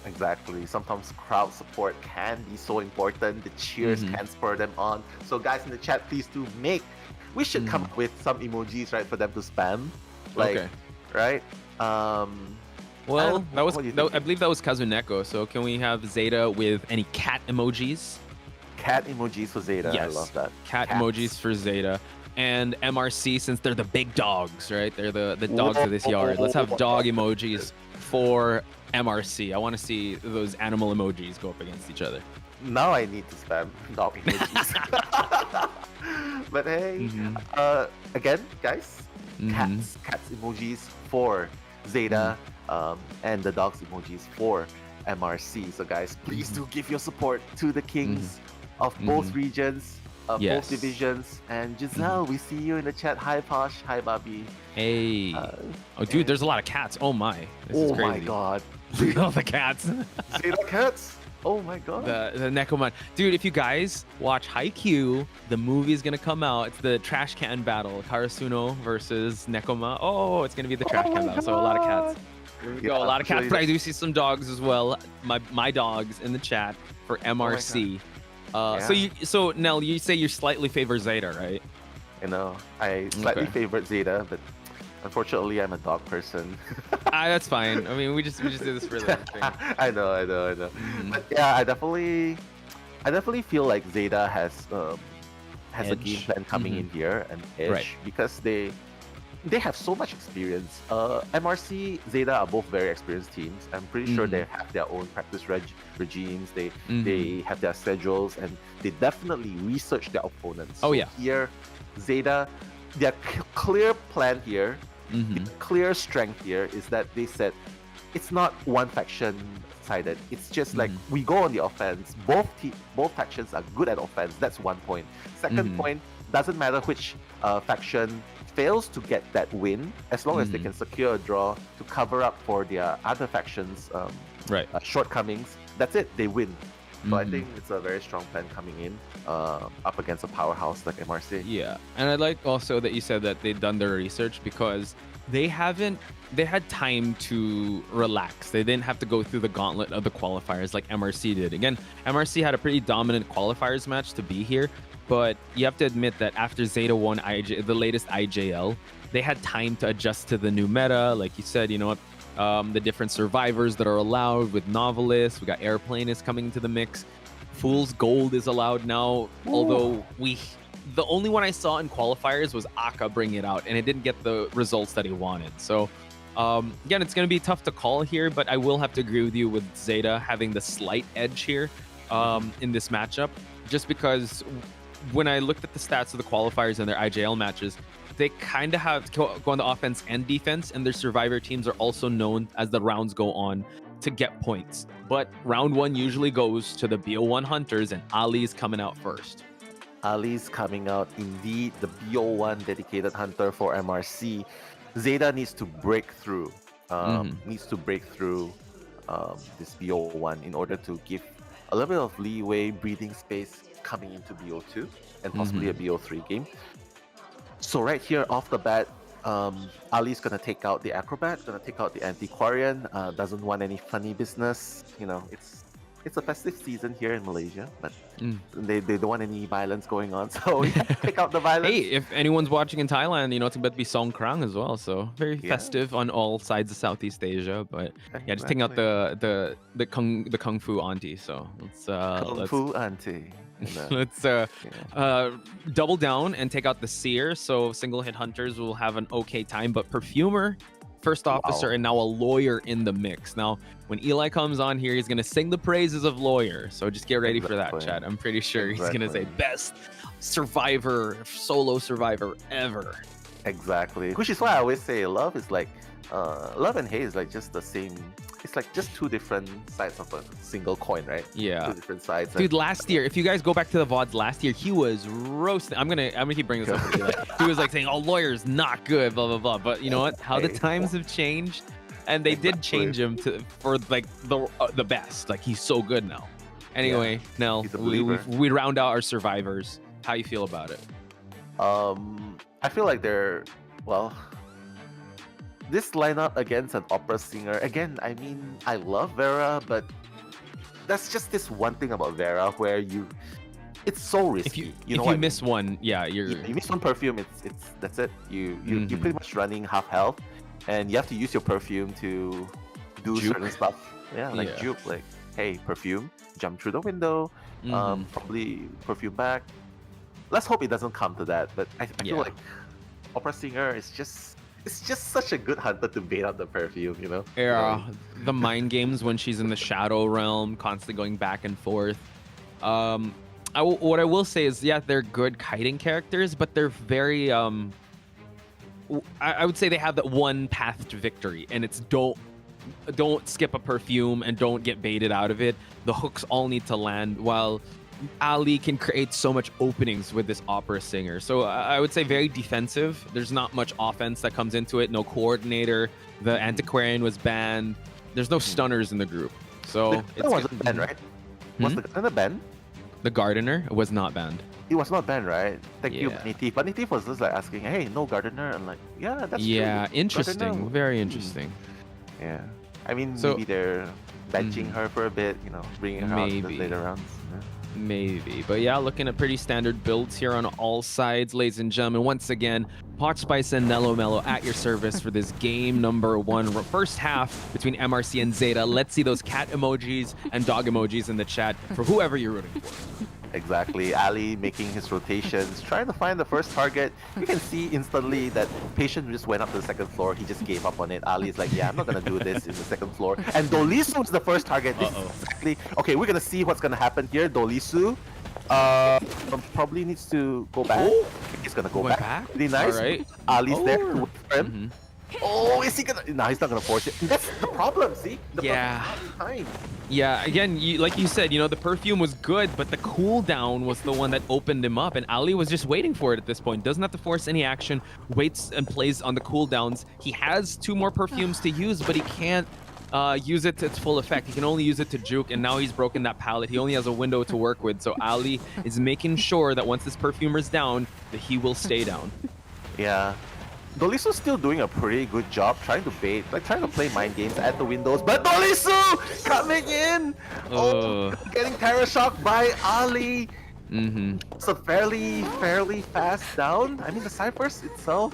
Exactly. Sometimes crowd support can be so important. The cheers can spur them on. So guys in the chat, please do we should come up with some emojis, right, for them to spam. Right? Well, I believe that was Kazuneko. So can we have Zeta with any cat emojis? Cat emojis for Zeta. Yes. I love that. Cat emojis for Zeta. And MRC, since they're the big dogs, right? They're the dogs of this yard. Let's have dog emojis for MRC. I want to see those animal emojis go up against each other. Now I need to spam dog emojis. But hey, again, guys, cats emojis for Zeta, and the dogs emojis for MRC. So guys, please do give your support to the kings of both regions, both divisions. And Giselle, we see you in the chat. Hi Posh, hi Bobby. Hey. Dude, there's a lot of cats. Oh my. This is crazy. My god. All the cats. Zeta cats? Oh my god. The Nekomon. Dude, if you guys watch Haikyuu, the movie's gonna come out. It's the trash can battle. Karasuno versus Nekoma. Oh, it's gonna be the trash can battle. So a lot of cats. Here we go. A lot of cats, but I do see some dogs as well. My dogs in the chat for MRC. So Nell, you say you slightly favor Zeta, right? You know, I slightly favorite Zeta, but unfortunately, I'm a dog person. That's fine. I mean, we just did this for the thing. I know. But yeah, I definitely feel like Zeta has a game plan coming in here, an edge, because they have so much experience. MRC, Zeta are both very experienced teams. I'm pretty sure they have their own practice regimes. They have their schedules, and they definitely research their opponents. So here, Zeta, their clear plan here, the clear strength here is that they said it's not one faction sided. It's just like we go on the offense. Both factions are good at offense. That's one point. Second point, doesn't matter which faction fails to get that win, as long as they can secure a draw to cover up for their other factions' shortcomings. That's it. They win. So I think it's a very strong plan coming in up against a powerhouse like MRC. Yeah, and I like also that you said that they've done their research, because they had time to relax. They didn't have to go through the gauntlet of the qualifiers like MRC did. Again, MRC had a pretty dominant qualifiers match to be here, but you have to admit that after Zeta won the latest IJL, they had time to adjust to the new meta. Like you said, you know what? The different survivors that are allowed with novelists. We got airplanists coming into the mix. Fool's Gold is allowed now. Ooh. Although the only one I saw in qualifiers was Aka bring it out, and it didn't get the results that he wanted. So again, it's going to be tough to call here, but I will have to agree with you with Zeta having the slight edge here in this matchup, just because when I looked at the stats of the qualifiers and their IJL matches, they kind of have to go on the offense and defense, and their survivor teams are also known as the rounds go on to get points. But round one usually goes to the BO1 Hunters, and Ali's coming out first. Ali's coming out, indeed, the BO1 dedicated hunter for MRC. Zeta needs to break through, this BO1 in order to give a little bit of leeway, breathing space coming into BO2 and possibly a BO3 game. So right here off the bat, Ali's gonna take out the Acrobat, gonna take out the Antiquarian, doesn't want any funny business. You know, it's a festive season here in Malaysia, but they don't want any violence going on, so take out the violence. Hey, if anyone's watching in Thailand, you know, it's about to be Songkran as well, so very festive on all sides of Southeast Asia. But yeah, just taking out the kung fu auntie. So let's fu auntie. Let's double down and take out the Seer. So single hit hunters will have an okay time, but Perfumer, first officer, and now a lawyer in the mix. Now, when Eli comes on here, he's gonna sing the praises of lawyer. So just get ready for that, chat. I'm pretty sure he's gonna say best solo survivor ever. Exactly. Which is why I always say love is like love and hate is like just the same. It's like just two different sides of a single coin, right? Yeah. Two different sides. Dude, last year, if you guys go back to the VODs last year, he was roasting. I'm gonna keep bringing this up. Eli. He was like saying, "Oh, lawyer's not good," blah blah blah. But you know what? How the times have changed, and they did change him for like the best. Like he's so good now. Anyway, Nell, we round out our survivors. How you feel about it? I feel like they're this lineup against an opera singer, again, I mean, I love Vera, but that's just this one thing about Vera where it's so risky. If you miss one, you miss one perfume, that's it. You're pretty much running half health, and you have to use your perfume to do certain stuff. Like juke, like hey, perfume, jump through the window, probably perfume back. Let's hope it doesn't come to that, but I feel like opera singer is just. It's just such a good hunter to bait out the perfume, you know? Yeah, the mind games when she's in the shadow realm, constantly going back and forth. What I will say is, they're good kiting characters, but they're very, I would say they have that one path to victory, and it's don't skip a perfume and don't get baited out of it. The hooks all need to land, while Ali can create so much openings with this opera singer. So I would say very defensive. There's not much offense that comes into it. No coordinator. The Antiquarian was banned. There's no stunners in the group. So it wasn't banned, right? Was the gardener banned? The gardener was not banned. He was not banned, right? Thank you, Yeah. Bunny Thief. Bunny Thief was just like asking, hey, no gardener? I'm like, yeah, that's Yeah, true. interesting. Gardener- Very interesting. Yeah. I mean, So- maybe they're benching her for a bit, you know, bringing her out in the Maybe. later rounds. Yeah. Maybe. But yeah, looking at pretty standard builds here on all sides, ladies and gentlemen. Once again, Pot Spice and Nello Mello at your service for this game number 1. First half between MRC and Zeta. Let's see those cat emojis and dog emojis in the chat for whoever you're rooting for. Exactly. Ali making his rotations, trying to find the first target. You can see instantly that Patient just went up to the second floor. He just gave up on it. Ali is like, yeah, I'm not going to do this in the second floor. And Dolisu is the first target. This is exactly... Okay, we're going to see what's going to happen here. Dolisu probably needs to go back. He's going to go back. Really nice. All right. Ali's there to wait for him. Oh, is he going to... No, he's not going to force it. That's the problem, see? The Yeah. time. Yeah, again, like you said, you know, the perfume was good, but the cooldown was the one that opened him up, and Ali was just waiting for it at this point. Doesn't have to force any action, waits and plays on the cooldowns. He has 2 more perfumes to use, but he can't use it to its full effect. He can only use it to juke, and now he's broken that palette. He only has a window to work with, so Ali is making sure that once this perfumer's down, that he will stay down. Yeah. Dolisu's still doing a pretty good job trying to bait, like trying to play mind games at the windows, but Dolisu coming in! Oh, getting Terror Shock by Ali! It's a fairly fast down. I mean, the Cyphers itself...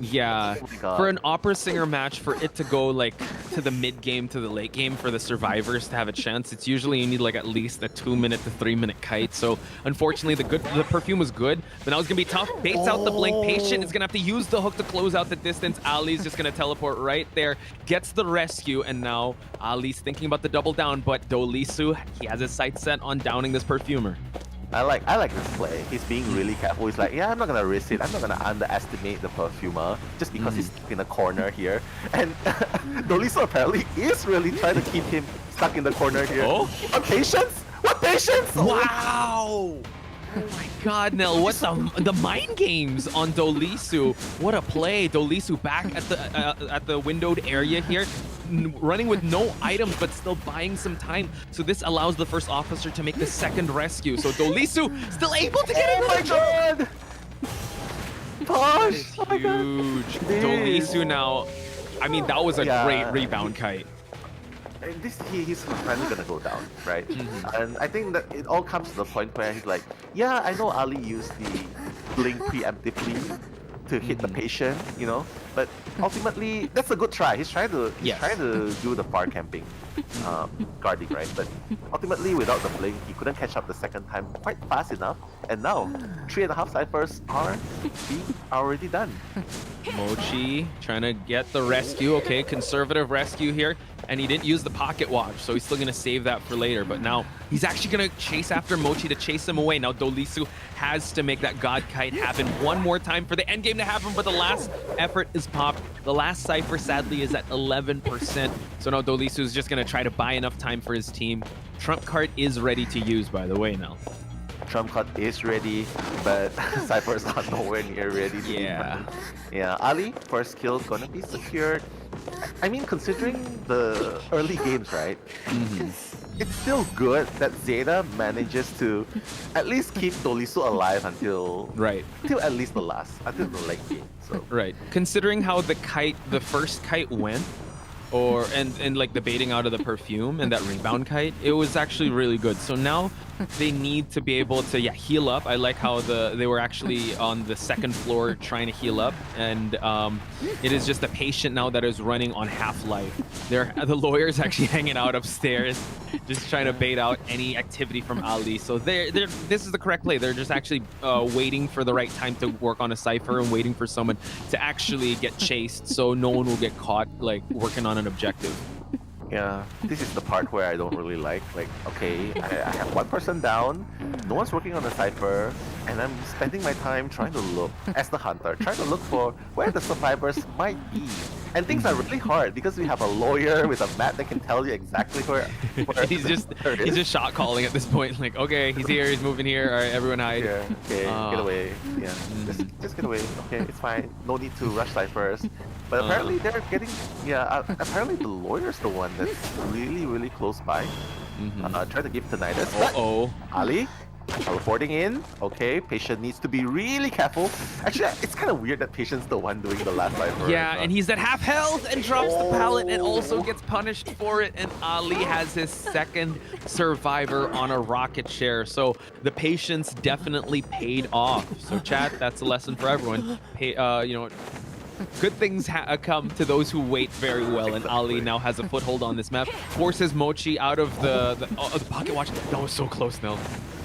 Yeah, Oh my God. for an opera singer match, for it to go like to the mid game to the late game for the survivors to have a chance, it's usually you need like at least a 2-minute to 3-minute kite. So unfortunately, the perfume was good, but now it's gonna be tough. Baits out the blink. Patient is gonna have to use the hook to close out the distance. Ali's just gonna teleport right there, gets the rescue, and now Ali's thinking about the double down. But Dolisu, he has his sights set on downing this perfumer. I like this play. He's being really careful. He's like, yeah, I'm not gonna risk it. I'm not gonna underestimate the perfumer just because he's stuck in a corner here. And Dolisu apparently is really trying to keep him stuck in the corner here. Oh, what patience? What patience? Wow! Oh my God, Nell! What the mind games on Dolisu? What a play! Dolisu back at the windowed area here, running with no items but still buying some time. So this allows the first officer to make the second rescue. So Dolisu still able to get Oh my God! Posh! Oh my God. huge. Dolisu now. I mean, that was a great rebound kite. And he's finally gonna go down, right? And I think that it all comes to the point where he's like, yeah, I know Ali used the blink preemptively to hit the patient, you know, but ultimately that's a good try. He's trying to do the far camping, guarding, right? But ultimately without the blink, he couldn't catch up the second time quite fast enough. And now 3.5 ciphers are already done. Mochi trying to get the rescue. Okay, conservative rescue here. And he didn't use the pocket watch, so he's still going to save that for later. But now he's actually going to chase after Mochi to chase him away. Now Dolisu has to make that God Kite happen one more time for the end game to happen, but the last effort is popped. The last cipher, sadly, is at 11%. So now Dolisu is just going to try to buy enough time for his team. Trump card is ready to use, by the way, now. Trump card is ready, but Cypher's not nowhere near ready. Yeah, Ali, first kill gonna be secured. I mean, considering the early games, right? It's still good that Zeta manages to at least keep Dolisu alive until at least until the late game. So right, considering how the first kite went, and like the baiting out of the perfume and that rebound kite, it was actually really good. So now they need to be able to heal up. I like how they were actually on the second floor trying to heal up, and it is just a patient now that is running on half-life. The lawyer's actually hanging out upstairs, just trying to bait out any activity from Ali. So this is the correct play. They're just actually waiting for the right time to work on a cipher and waiting for someone to actually get chased, so no one will get caught like working on an objective. Yeah, this is the part where I don't really like. Like, okay, I have one person down, no one's working on the cipher, and I'm spending my time trying to look, as the hunter, trying to look for where the survivors might be. And things are really hard because we have a lawyer with a map that can tell you exactly where he's just shot calling at this point. Like, okay, he's here, he's moving here. All right, everyone hide. Yeah, okay, get away. Yeah, just get away. Okay, it's fine. No need to rush ciphers. But apparently they're getting, apparently the lawyer's the one that's really close by. Trying to give tinnitus. Uh-oh. Ali, teleporting in. Okay, Patient needs to be really careful. Actually, it's kind of weird that Patient's the one doing the last cipher. Yeah, and he's at half health and drops the pallet and also gets punished for it. And Ali has his second survivor on a rocket share. So the patience definitely paid off. So chat, that's a lesson for everyone. Good things come to those who wait very well, and Ali now has a foothold on this map. Forces Mochi out of the pocket watch. That was so close, Nell.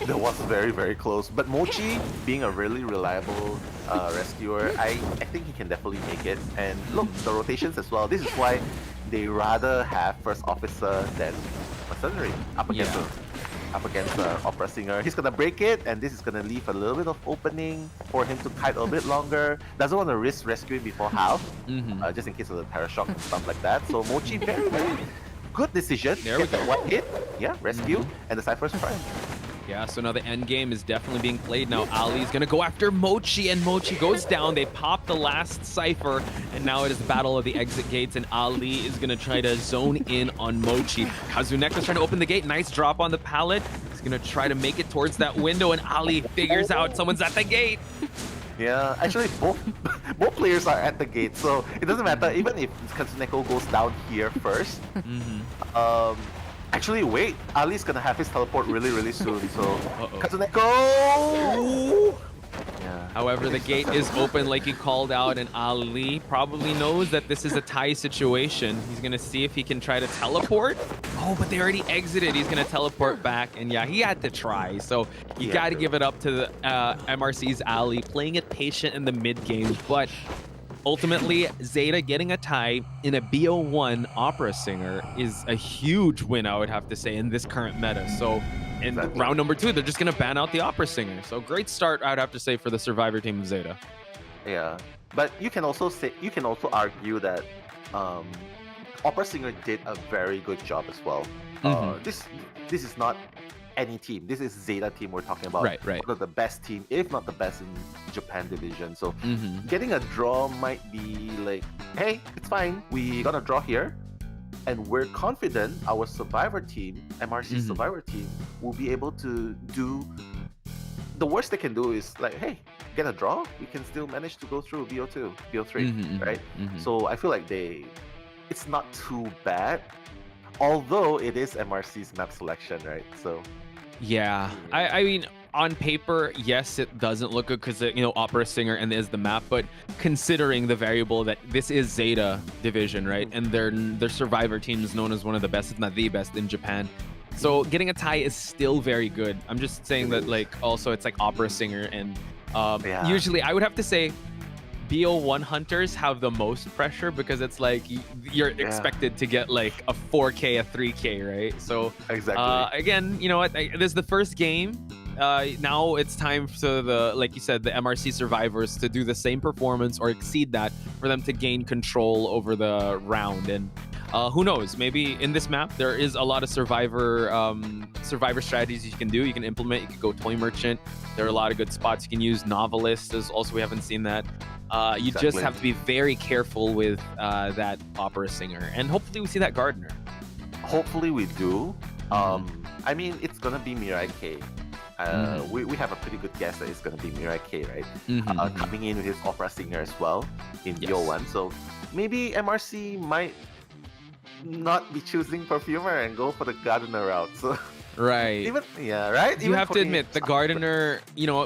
That was very close. But Mochi, being a really reliable rescuer, I think he can definitely make it. And look, the rotations as well. This is why they rather have first officer than mercenary up against the opera singer. He's gonna break it, and this is gonna leave a little bit of opening for him to kite a bit longer. Doesn't want to risk rescuing before half, just in case of the parashock and stuff like that. So Mochi, very good decision. There we go. One hit, rescue, and the cipher's prime. Yeah, so now the end game is definitely being played. Now Ali's gonna go after Mochi, and Mochi goes down. They pop the last cipher, and now it is the battle of the exit gates, and Ali is gonna try to zone in on Mochi. Kazuneko's trying to open the gate. Nice drop on the pallet. He's gonna try to make it towards that window, and Ali figures out someone's at the gate. Yeah, actually both players are at the gate, so it doesn't matter. Even if Kazuneko goes down here first. Actually, wait. Ali's gonna have his teleport really soon. So, Kazuneko! Yeah. However, the gate is open like he called out, and Ali probably knows that this is a tie situation. He's gonna see if he can try to teleport. Oh, but they already exited. He's gonna teleport back, and yeah, he had to try. So you gotta give it up to the MRC's Ali, playing it patient in the mid game, but ultimately, Zeta getting a tie in a BO1 opera singer is a huge win, I would have to say, in this current meta. So in round number 2, they're just going to ban out the opera singer. So great start, I would have to say, for the survivor team of Zeta. Yeah, but you can also argue that opera singer did a very good job as well. This is not any team. This is Zeta team we're talking about. Right. One of the best team, if not the best in Japan division. So getting a draw might be like, hey, it's fine. We got a draw here. And we're confident our survivor team, MRC survivor team, will be able to do... The worst they can do is like, hey, get a draw. We can still manage to go through BO2, BO3, right? So I feel like it's not too bad. Although it is MRC's map selection, right? So... Yeah, I mean, on paper, yes, it doesn't look good because, opera singer and is the map, but considering the variable that this is Zeta division, right? And their survivor team is known as one of the best, if not the best, in Japan. So getting a tie is still very good. I'm just saying that, also it's like opera singer, and usually I would have to say BO1 hunters have the most pressure because it's like you're expected to get like a 4K, a 3K, right? So again, you know what? This is the first game. Now it's time for like you said, the MRC survivors to do the same performance or exceed that for them to gain control over the round. And who knows? Maybe in this map there is a lot of survivor strategies you can do. You can implement. You can go toy merchant. There are a lot of good spots you can use. Novelist is also, we haven't seen that. You just have to be very careful with that opera singer, and hopefully we see that gardener. Hopefully we do. I mean, it's gonna be Mirai K. We have a pretty good guess that it's gonna be Mirai K, right? Coming in with his opera singer as well in BO1. So maybe MRC might not be choosing perfumer and go for the gardener route. So right. Right. You have to admit, the gardener,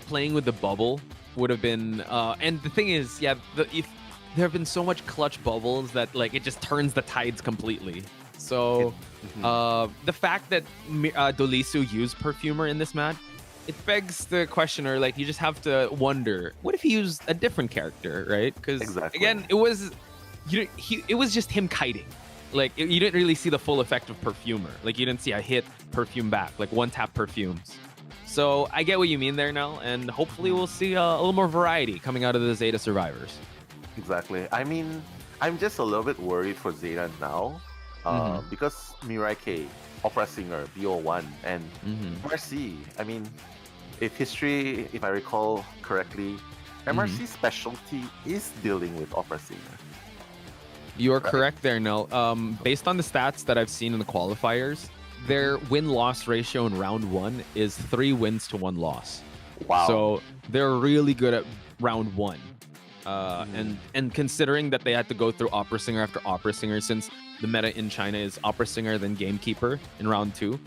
playing with the bubble would have been, and the thing is, if there have been so much clutch bubbles that it just turns the tides completely. So the fact that Dolisu used perfumer in this match, it begs the question, or you just have to wonder, what if he used a different character, right? Because again, it was just him kiting. You didn't really see the full effect of perfumer. You didn't see a hit perfume back, one tap perfumes. So I get what you mean there now, and hopefully we'll see a little more variety coming out of the Zeta survivors. Exactly. I mean, I'm just a little bit worried for ZETA now, because Mirai K, opera singer, BO1, and MRC. I mean, if I recall correctly, MRC's specialty is dealing with opera singer. You are correct there, Nell. Based on the stats that I've seen in the qualifiers, their win-loss ratio in round 1 is 3 wins to 1 loss. Wow. So they're really good at round 1. And considering that they had to go through opera singer after opera singer, since the meta in China is opera singer then gamekeeper in round 2,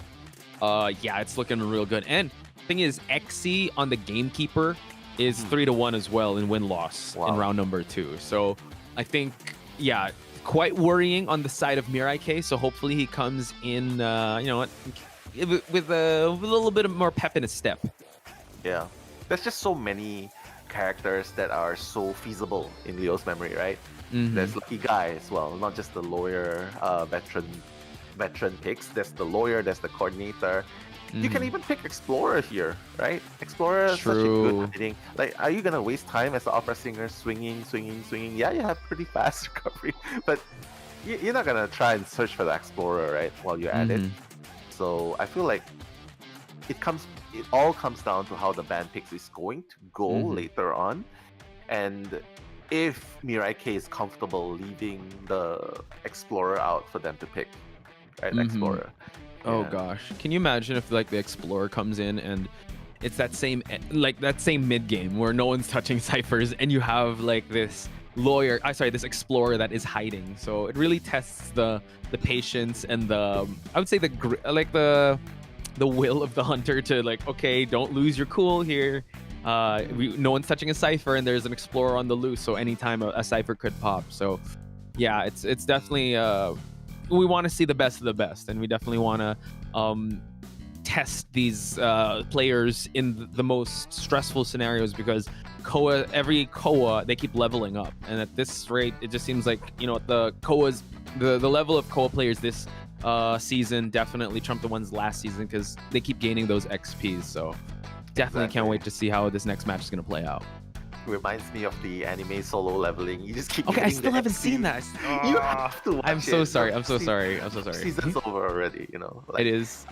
yeah, it's looking real good. And thing is, XC on the gamekeeper is 3-1 as well in win-loss in round number 2. So I think, yeah, quite worrying on the side of Mirai K. So hopefully he comes in, you know, with a little bit more pep in his step. Yeah, there's just so many characters that are so feasible in Leo's memory, right? There's Lucky Guy as well, not just the lawyer, veteran picks. There's the lawyer, there's the coordinator. You can even pick Explorer here, right? Explorer is such a good hitting. Like, are you gonna waste time as the opera singer swinging? Yeah, you have pretty fast recovery, but you're not gonna try and search for the Explorer, right? While you're at it. So I feel like it all comes down to how the band picks is going to go later on, and if Mirai K is comfortable leaving the Explorer out for them to pick, right? Explorer. Oh gosh, can you imagine if like the Explorer comes in and it's that same mid game where no one's touching ciphers and you have like this this Explorer that is hiding. So it really tests the patience and I would say the will of the hunter to like, okay, don't lose your cool here. No one's touching a cipher and there's an Explorer on the loose, so anytime a cipher could pop. So yeah, it's definitely we want to see the best of the best, and we definitely want to test these players in the most stressful scenarios, because every COA they keep leveling up, and at this rate it just seems like, you know, the level of COA players this season definitely trumped the ones last season, because they keep gaining those XPs. So definitely can't wait to see how this next match is going to play out. Reminds me of the anime solo leveling. You just keep. Okay, I still haven't seen that. You have to watch I'm so sorry. I'm so sorry. Season's over already. You know. Like, it is.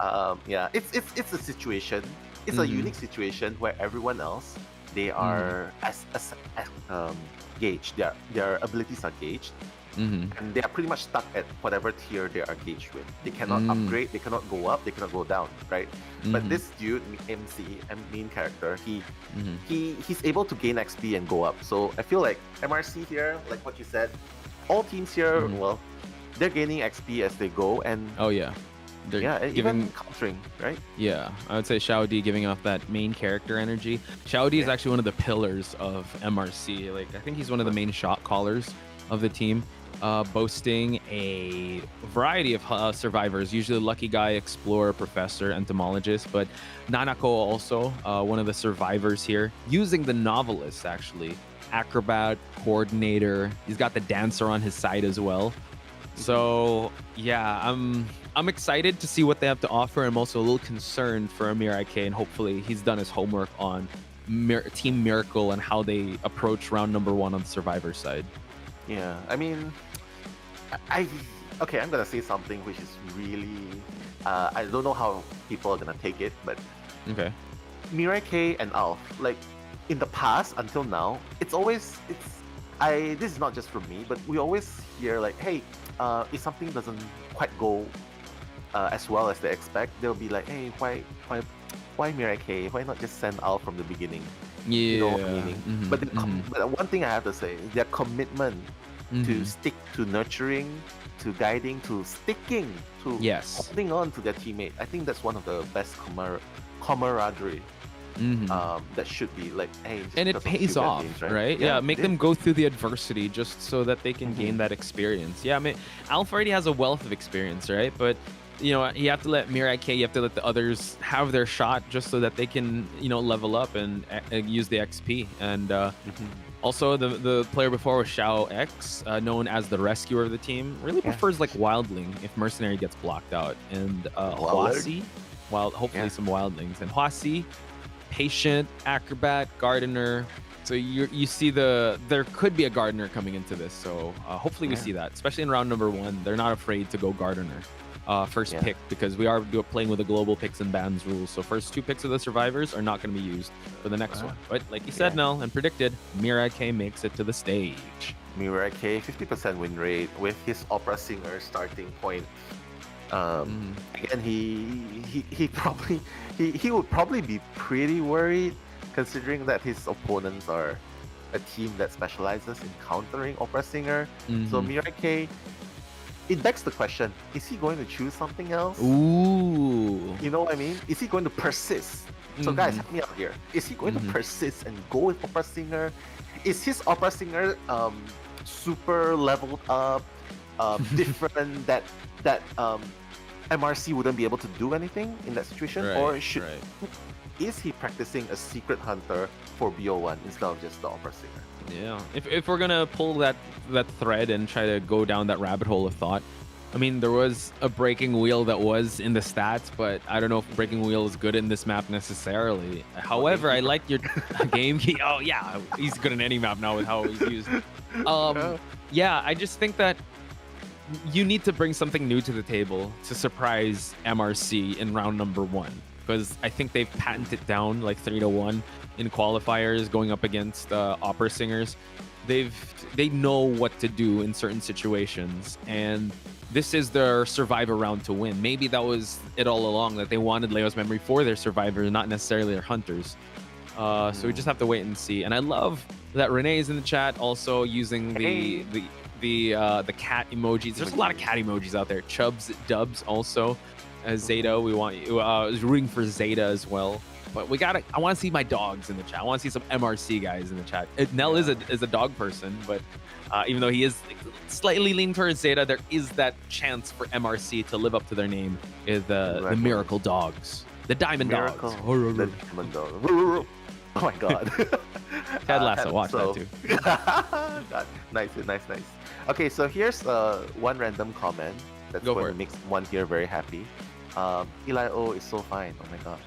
Yeah. It's a situation. It's a unique situation where everyone else, they are gauged. Their abilities are gauged. And they are pretty much stuck at whatever tier they are gauged with. They cannot upgrade, they cannot go up, they cannot go down, right? But this dude, main character, he's able to gain XP and go up. So I feel like MRC here, like what you said, all teams here, well, they're gaining XP as they go, and they're even countering, right? Yeah, I would say Xiao D giving off that main character energy. Xiao D is actually one of the pillars of MRC. Like, I think he's one of the main shot callers of the team, boasting a variety of survivors, usually Lucky Guy, Explorer, Professor, Entomologist, but Nanako also one of the survivors here, using the Novelist, actually. Acrobat, Coordinator, he's got the Dancer on his side as well. So yeah, I'm excited to see what they have to offer. I'm also a little concerned for Mirai K, and hopefully he's done his homework on Team Miracle and how they approach round number 1 on the survivor side. Yeah, I mean, I'm gonna say something which is really, I don't know how people are gonna take it, but okay, Mirai K and Alf, like in the past until now, this is not just from me, but we always hear like, hey, if something doesn't quite go as well as they expect, they'll be like, hey, why Mirai K? Why not just send Alf from the beginning? Yeah. You know what I mean? But one thing I have to say, their commitment to stick to nurturing, to guiding, to sticking, to holding on to their teammate. I think that's one of the best camaraderie that should be like, hey, and it pays off, games, right? Yeah, make them go through the adversity just so that they can gain that experience. Yeah, I mean, Alf already has a wealth of experience, right? But you know, you have to let Mirai K, you have to let the others have their shot just so that they can, you know, level up and use the XP. And also the player before was Xiao X, known as the rescuer of the team, really prefers like Wildling if Mercenary gets blocked out. And Huasi, hopefully some Wildlings. And Huasi, Patient, Acrobat, Gardener, So you see there could be a gardener coming into this. So hopefully we Yeah. see that, especially in round number 1. They're not afraid to go gardener. First Yeah. pick, because we are playing with the global picks and bans rules. So first 2 picks of the survivors are not going to be used for the next one. But like you said, Yeah. Nell, and predicted, Mirai K makes it to the stage. Mirai K, 50% win rate with his opera singer starting point. Again, he would probably be pretty worried, considering that his opponents are a team that specializes in countering opera singer. So Mhm. Mirai K, it begs the question: is he going to choose something else? Ooh. You know what I mean? Is he going to persist? So guys, Mhm. help me out here. Is he going Mhm. to persist and go with opera singer? Is his opera singer super leveled up, different that MRC wouldn't be able to do anything in that situation, or is he practicing a secret hunter for BO1 instead of just the opera singer? Yeah, if we're gonna pull that thread and try to go down that rabbit hole of thought, I mean, there was a breaking wheel that was in the stats, but I don't know if breaking wheel is good in this map necessarily. However, I like your game key. Oh yeah, he's good in any map now with how he's used. Yeah, I just think that you need to bring something new to the table to surprise MRC in round number 1, because I think they've patented down like 3-1 in qualifiers going up against opera singers. They know what to do in certain situations, and this is their survivor round to win. Maybe that was it all along, that they wanted Leo's memory for their survivors, not necessarily their hunters. So we just have to wait and see. And I love that Renee is in the chat, also using the cat emojis. There's a lot of cat emojis out there. Chubs, Dubs, also. Zeta, we want you. I was rooting for Zeta as well. But I want to see my dogs in the chat. I want to see some MRC guys in the chat. Nell is a dog person, but even though he is slightly leaning towards Zeta, there is that chance for MRC to live up to their name, the Miracle Dogs. The Diamond Miracle, Dogs. the Diamond Dogs. Oh my god. Ted Lasso, watch that too. God, nice. Okay, so here's one random comment that's going to make one here very happy. Eli O is so fine. Oh my god.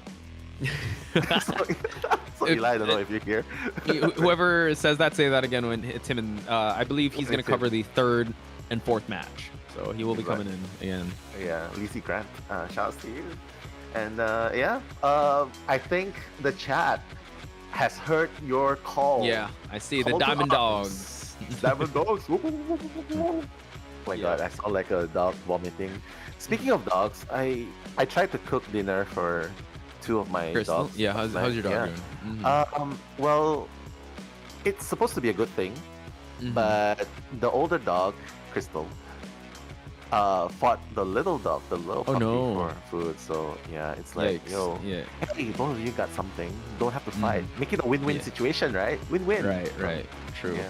so Eli, I don't know if you're here. Whoever says that, say that again when it's him. And I believe he's going to cover the 3rd and 4th match. So he will be coming in again. Yeah, Lizzie Grant, shout out to you. And I think the chat has heard your call. Yeah, I see the Call to Diamond arms. Dogs. Diamond Dogs. Oh my god, I sound like a dog vomiting. Speaking of dogs, I tried to cook dinner for 2 of my Crystal? dogs. Yeah, how's your dog doing? Well, it's supposed to be a good thing, but the older dog, Crystal, fought the little dog, the little puppy for food. So yeah, it's like, Yikes. hey, both of you got something. Don't have to fight. Make it a win-win situation, right? Win-win. Right. True. Yeah.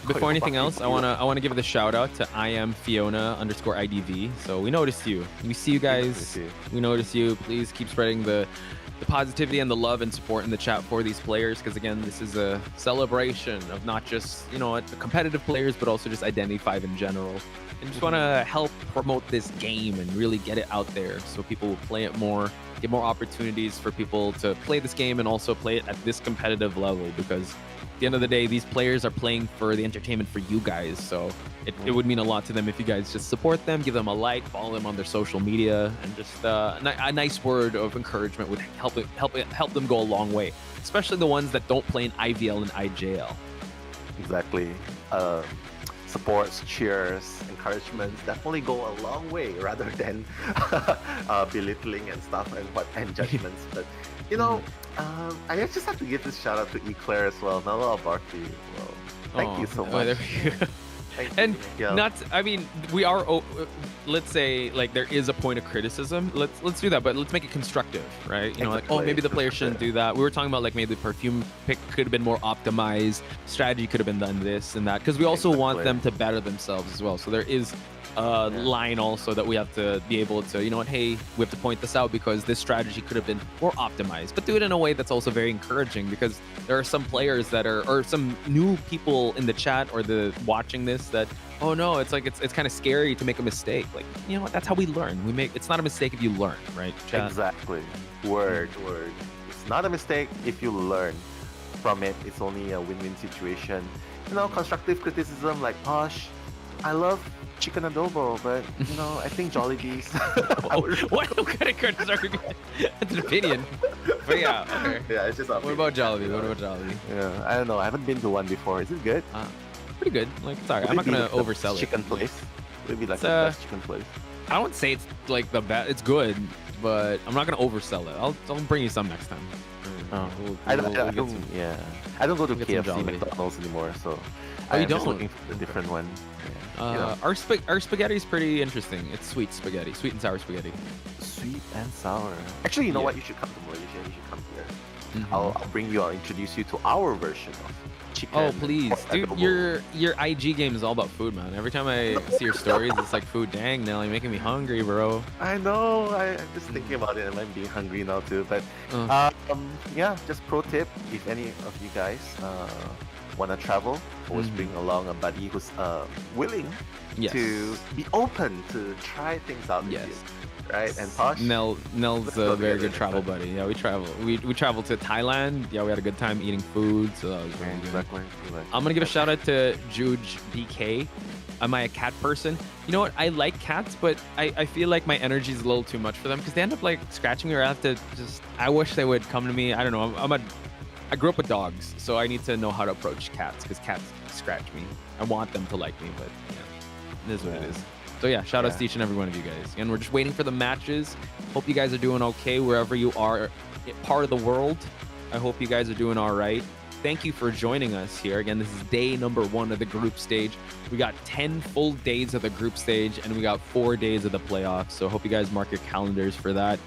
Before anything else, I wanna give the shout out to IamFiona_IDV. So we noticed you. We see you guys. We notice you. Please keep spreading the positivity and the love and support in the chat for these players, because again, this is a celebration of not just the competitive players, but also just Identity 5 in general. And just want to help promote this game and really get it out there so people will play it more, get more opportunities for people to play this game and also play it at this competitive level, because at the end of the day, these players are playing for the entertainment for you guys. So it would mean a lot to them if you guys just support them, give them a like, follow them on their social media, and just a nice word of encouragement would help them go a long way, especially the ones that don't play in IVL and IJL. Exactly. Supports, cheers, encouragements definitely go a long way, rather than belittling and stuff and judgments. But I just have to give this shout out to Eclair as well. Nala Barkley. Well, thank you so much. There we go. And we are, let's say, like, there is a point of criticism. Let's do that, but let's make it constructive, right? Maybe the player shouldn't do that. We were talking about, like, maybe the perfume pick could have been more optimized, strategy could have been done this and that, because we also want them to better themselves as well. So there is a line also that we have to be able to, hey, we have to point this out because this strategy could have been more optimized, but do it in a way that's also very encouraging, because there are some players that are, or some new people in the chat or watching this that, oh no, it's like it's kind of scary to make a mistake. Like, that's how we learn. It's not a mistake if you learn, right, chat? Exactly. Word. It's not a mistake if you learn. from it. It's only a win-win situation. You know, constructive criticism like, Posh, I love chicken adobo, but you know, I think Jollibee's. What kind of constructive? That's an opinion. But yeah, okay. Yeah, it's just. What about Jollibee? What about Jollibee? Yeah, I don't know. I haven't been to one before. Is it good? Pretty good. Like, sorry, I'm not gonna oversell it. Chicken place. Maybe like It's, the best chicken place. I wouldn't say it's like the best. It's good, but I'm not gonna oversell it. I'll bring you some next time. I don't go to get some KFC, Jollibee. McDonald's anymore, so Oh, you I'm just don't? looking for a different one. Yeah, you know. Our spaghetti is pretty interesting. It's sweet spaghetti, sweet and sour spaghetti. Sweet and sour. Actually, you know what? You should come to Malaysia. You should come here. I'll bring you. I'll introduce you to our version of chicken. Oh please, dude! adobo. Your IG game is all about food, man. Every time I see your stories, it's like food. Dang, Nelly, making me hungry, bro. I know. I'm just thinking about it, and I'm being hungry now too. But yeah, just pro tip: if any of you guys want to travel, always bring along a buddy who's willing Yes. to be open to try things out with you. Right? And Posh? Nell's a very good travel buddy. Yeah, we travel. We traveled to Thailand. Yeah, we had a good time eating food. So that was very good. Exactly. I'm gonna give a shout out to Juge BK. Am I a cat person? You know what? I like cats, but I feel like my energy is a little too much for them because they end up like scratching me, or I have to just. I wish they would come to me. I don't know. I grew up with dogs, so I need to know how to approach cats because cats scratch me. I want them to like me, but yeah, it is what it is. So yeah, shout outs to each and every one of you guys. And we're just waiting for the matches. Hope you guys are doing okay wherever you are, part of the world. I hope you guys are doing all right. Thank you for joining us here. Again, this is day number 1 of the group stage. We got 10 full days of the group stage, and we got 4 days of the playoffs. So I hope you guys mark your calendars for that.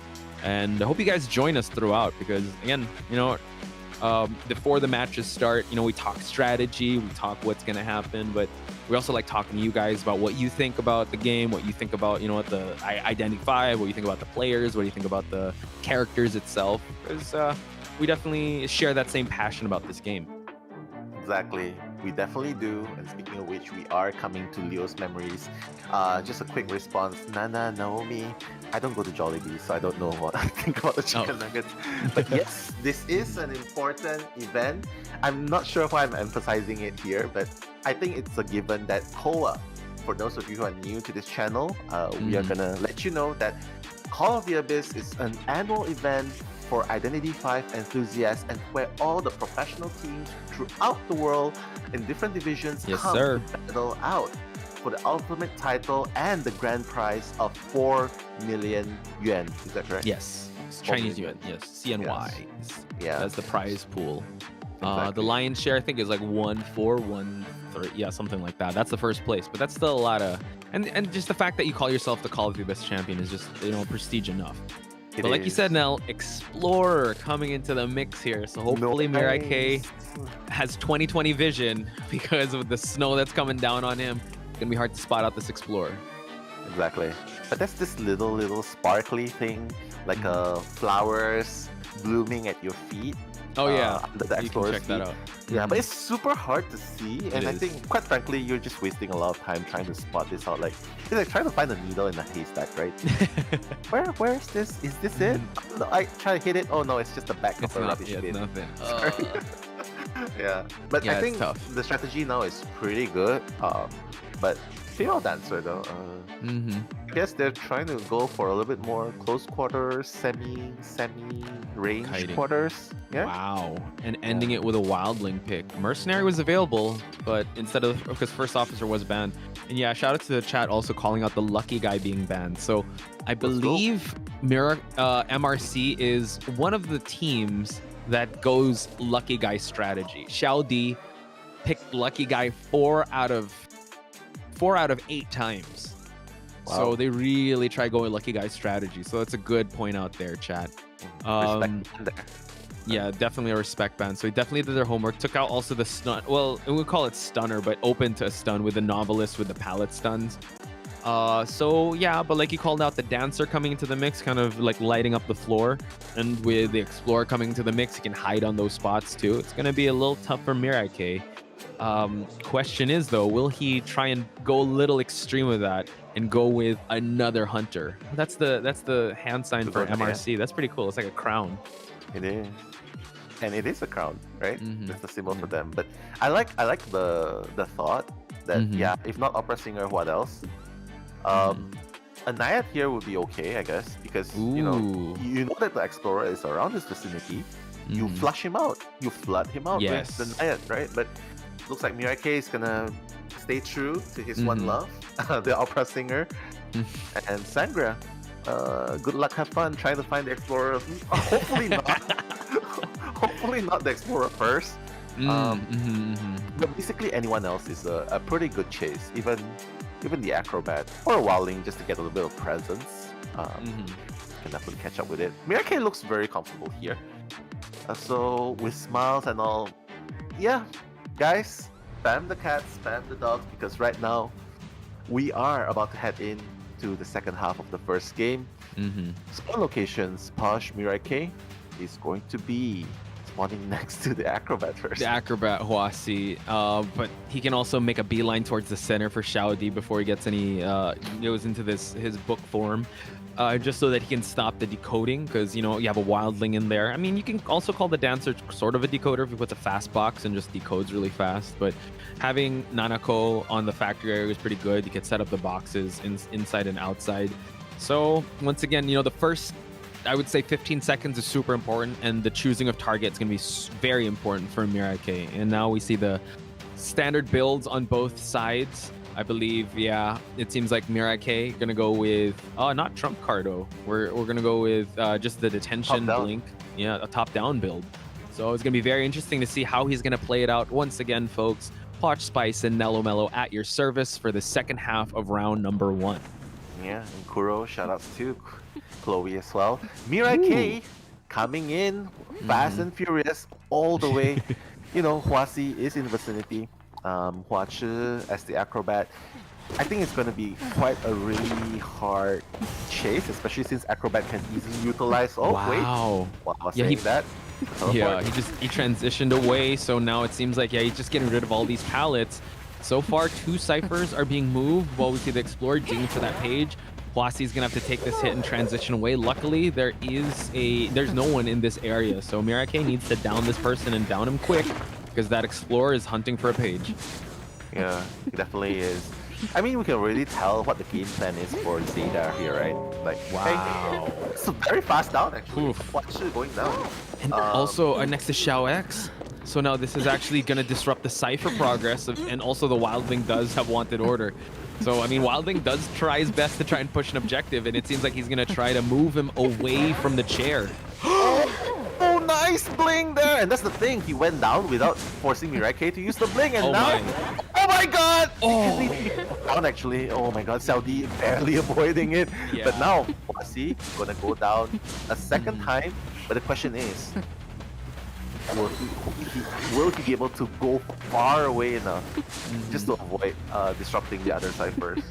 And I hope you guys join us throughout because, again, you know, before the matches start, you know, we talk strategy, we talk what's going to happen, but we also like talking to you guys about what you think about the game, what you think about, you know, what the Identity 5, what you think about the players, what do you think about the characters itself, because we definitely share that same passion about this game. Exactly. We definitely do. And speaking of which, we are coming to Leo's memories. Just a quick response. Nana, Naomi, I don't go to Jollibee, so I don't know what I think about the chicken nuggets. But yes, this is an important event. I'm not sure why I'm emphasizing it here, but I think it's a given that COA, for those of you who are new to this channel, we are gonna let you know that Call of the Abyss is an annual event for Identity 5 enthusiasts and where all the professional teams throughout the world in different divisions come to battle out for the ultimate title and the grand prize of 4 million yuan. Is that correct? Yes. It's Chinese yuan. Yes. CNY. Yeah. That's the prize pool. The lion's share, I think, is like 1-4-1-3. Yeah, something like that. That's the first place, but that's still a lot of. And just the fact that you call yourself the Call of the Abyss champion is just, you know, prestige enough. But like you said, Nell, Explorer coming into the mix here. So hopefully Mirai K has 20/20 vision because of the snow that's coming down on him. It's gonna be hard to spot out this Explorer. Exactly. But that's this little sparkly thing, like flowers blooming at your feet. Oh yeah, under the you can Explorer's check that feet. out. Yeah, but it's super hard to see, and I is. think, quite frankly, you're just wasting a lot of time trying to spot this out. Like, it's like trying to find a needle in a haystack, right? Where is this? Is this it? No, I try to hit it. Oh no, it's just the back of a rubbish bin. Nothing. Sorry. Yeah, but Yeah, I it's think tough. the strategy now is pretty good. But female dancer though, I guess they're trying to go for a little bit more close quarters, semi range Kiting. quarters. Yeah. Wow. And ending it with a wildling pick. Mercenary was available, but instead of, because First Officer was banned. And yeah, shout out to the chat also calling out the Lucky Guy being banned. So I believe MRC is one of the teams that goes Lucky Guy strategy. Xiao Di picked Lucky Guy 4 out of 8 times. Wow. So they really try going Lucky Guy strategy. So that's a good point out there, chat. Yeah, definitely a respect ban. So he definitely did their homework. Took out also the stun. Well, we would call it stunner, but open to a stun with the novelist with the pallet stuns. So yeah, but like you called out the dancer coming into the mix, kind of like lighting up the floor. And with the explorer coming into the mix, he can hide on those spots too. It's gonna be a little tough for Mirai K. Question is though, will he try and go a little extreme with that and go with another hunter? That's the hand sign for MRC. That's pretty cool. It's like a crown. It is. and it is a crown, right? It's a symbol for them. But I like the thought that yeah, if not opera singer, what else? A naiad here would be okay, I guess, because you know that the explorer is around this vicinity. You flush him out, you flood him out with the naiad, right? But looks like Mirai K is gonna stay true to his one love, the opera singer, and Sangria. Good luck, have fun trying to find the explorer. Hopefully not. Hopefully not the explorer first. But basically anyone else is a pretty good chase. Even the acrobat or a wildling, just to get a little bit of presence. Can definitely catch up with it. Mirai K looks very comfortable here. So with smiles and all, yeah, guys, spam the cats, spam the dogs, because right now we are about to head in to the second half of the first game. Spawn locations, Posh Mirai K is going to be spawning next to the acrobat first. The acrobat Huasi, but he can also make a beeline towards the center for Xiaodi before he gets any goes into his book form. Just so that he can stop the decoding, because you know you have a wildling in there. I mean, you can also call the dancer sort of a decoder if you put the fast box and just decodes really fast. But having Nanako on the factory area is pretty good. You can set up the boxes inside and outside. So once again, you know, the first, I would say 15 seconds is super important, and the choosing of target is going to be very important for Mirai K. And now we see the standard builds on both sides. I believe, yeah, it seems like Mirai K gonna go with not Trump Cardo. We're gonna go with just the detention blink. Yeah, a top-down build. So it's gonna be very interesting to see how he's gonna play it out. Once again, folks, Poch Spice and Nello Mello at your service for the second half of round number 1. Yeah, and Kuro, shout outs to Chloe as well. Mirai K coming in fast and furious all the way. You know, Huasi is in the vicinity. Hua Chi as the acrobat. I think it's going to be quite a really hard chase, especially since acrobat can easily utilize. Oh, wow. Wait. While I was saying that. Yeah, he transitioned away, so now it seems like he's just getting rid of all these pallets. So far, 2 ciphers are being moved while we see the explorer digging for that page. Huasi's gonna have to take this hit and transition away. Luckily, there's no one in this area, so Mirai K needs to down this person and down him quick, because that explorer is hunting for a page. Yeah, he definitely is. I mean, we can really tell what the game plan is for ZETA here, right? Like, wow. Hey, it's very fast down, actually. What's going down? And also next to Xiao X. So now this is actually going to disrupt the cipher progress, and also the Wildling does have wanted order. So, I mean, Wildling does try his best to try and push an objective, and it seems like he's going to try to move him away from the chair. Oh, nice bling there! And that's the thing, he went down without forcing Mirai K to use the bling, and oh my god! Down actually, oh my god, Saudi barely avoiding it. Yeah. But now, Huasi gonna go down a second time, but the question is, will he be able to go far away enough just to avoid disrupting the other ciphers?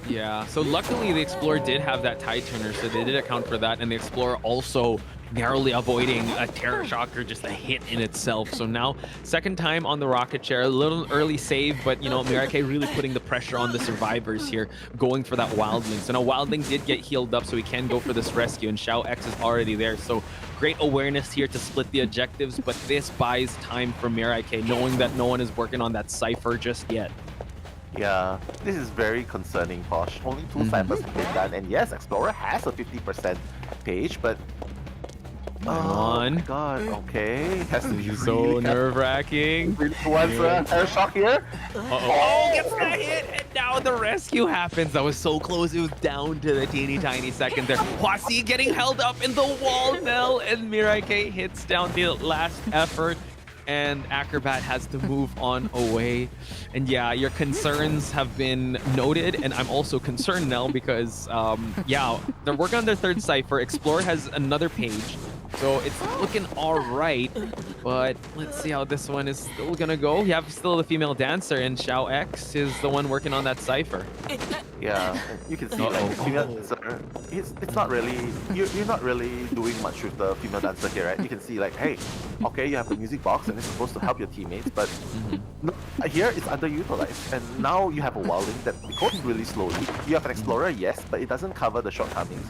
Yeah, so luckily the Explorer did have that Tide Turner, so they did account for that, and the Explorer also narrowly avoiding a Terror Shocker, just a hit in itself. So now, second time on the rocket chair, a little early save, but you know, Mirai K really putting the pressure on the survivors here, going for that Wildling. So now Wildling did get healed up, so he can go for this rescue, and Xiao X is already there. So great awareness here to split the objectives, but this buys time for Mirai K, knowing that no one is working on that cipher just yet. Yeah, this is very concerning, Posh. Only 2 ciphers have been done, and yes, Explorer has a 50% page, but oh my god, okay. Has to be so nerve-wracking. What's Terror Shock here? Oh, gets that hit, and now the rescue happens. That was so close, it was down to the teeny tiny second there. Huasi getting held up in the wall now, and Mirai K hits down the last effort, and Acrobat has to move on away. And yeah, your concerns have been noted, and I'm also concerned now because, yeah, they're working on their third cipher. Explorer has another page, so it's looking all right, but let's see how this one is still gonna go. You have still the female dancer, and Xiao X is the one working on that cipher. Yeah, you can see like female dancer. It's not really, you're not really doing much with the female dancer here, right? You can see like, hey, okay, you have the music box and it's supposed to help your teammates, but no, here it's underutilized. And now you have a Wildling that goes really slowly. You have an Explorer, yes, but it doesn't cover the shortcomings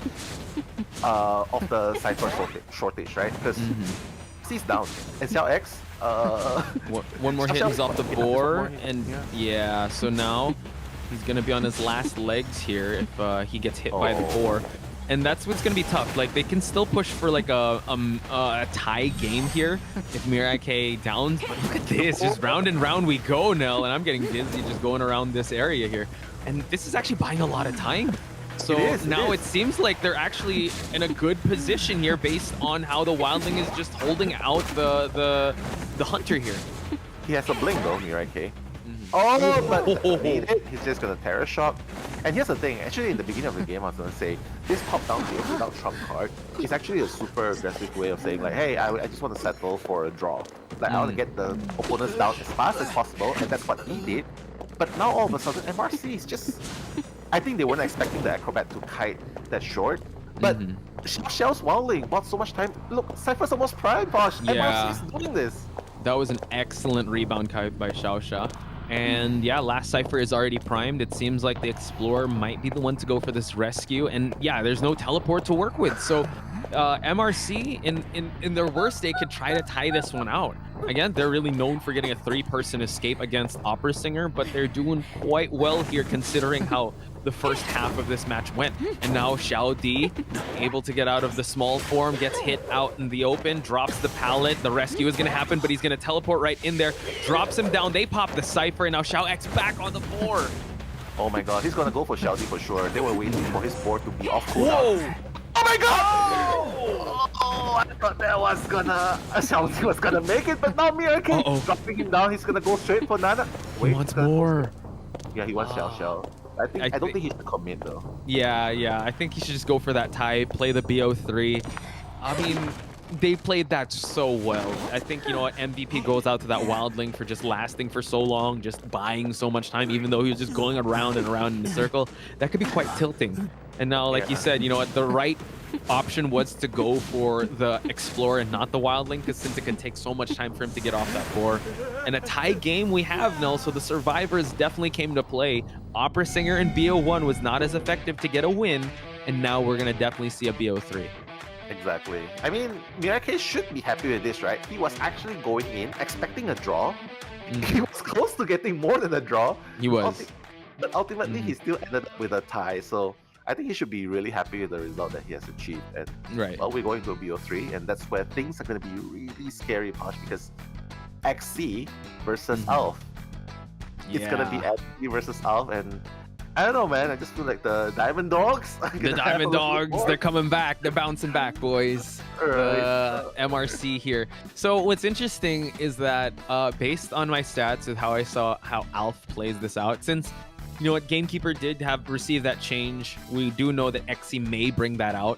of the cipher shortage, right? Because C's down. And Xiao X, one more hit, he's off the boar, and yeah, so now he's gonna be on his last legs here if he gets hit by the boar. And that's what's gonna be tough. Like, they can still push for like a tie game here if Mirai downs. But look at this, just round and round we go, Nell, and I'm getting dizzy just going around this area here. And this is actually buying a lot of time. So now it seems like they're actually in a good position here based on how the Wildling is just holding out the hunter here. He has a blink though, Mirai. Oh, but he's just gonna Terror Shock. And here's the thing, actually in the beginning of the game I was gonna say, this top-down game without trump card is actually a super aggressive way of saying like, hey, I just want to settle for a draw. Like, I want to get the opponents down as fast as possible, and that's what he did. But now all of a sudden, MRC is just... I think they weren't expecting the Acrobat to kite that short. But Xiao's Wildling bought so much time. Look, Cypher's almost prime, Posh. MRC is doing this. That was an excellent rebound kite by Xiao. And yeah, last Cypher is already primed. It seems like the Explorer might be the one to go for this rescue. And yeah, there's no teleport to work with. So MRC, in their worst day, could try to tie this one out. Again, they're really known for getting a 3-person escape against Opera Singer, but they're doing quite well here considering how the first half of this match went. And now Xiao D, able to get out of the small form, gets hit out in the open, drops the pallet. The rescue is going to happen, but he's going to teleport right in there, drops him down. They pop the Cypher, and now Xiao X back on the board. Oh my god, he's going to go for Xiao D for sure. They were waiting for his board to be off cooldown. Whoa! Oh my god! Oh, I thought that was gonna... Xiao D was gonna make it, but now Mirai dropping him down. He's gonna go straight for Nana. Wait, he wants more. Yeah, he wants Xiao. I don't think he should commit though. Yeah, I think he should just go for that tie, play the BO3. I mean, they played that so well. I think, you know what, MVP goes out to that Wildling for just lasting for so long, just buying so much time, even though he was just going around and around in a circle. That could be quite tilting. And now, like you said, you know what, the right option was to go for the Explorer and not the Wildling, because since it could take so much time for him to get off that board. And a tie game we have now, so the survivors definitely came to play. Opera Singer and BO1 was not as effective to get a win, and now we're going to definitely see a BO3. Exactly. I mean, Mirai should be happy with this, right? He was actually going in, expecting a draw. He was close to getting more than a draw. He was. But ultimately, he still ended up with a tie, so... I think he should be really happy with the result that he has achieved. And well, we're going to a BO3, and that's where things are going to be really scary, Posh, because XC versus Alf. It's going to be XC versus Alf, and I don't know, man. I just feel like the Diamond Dogs. The Diamond Dogs, they're coming back. They're bouncing back, boys. MRC here. So what's interesting is that based on my stats with how I saw how Alf plays this out, since you know what, Gamekeeper did have received that change. We do know that XC may bring that out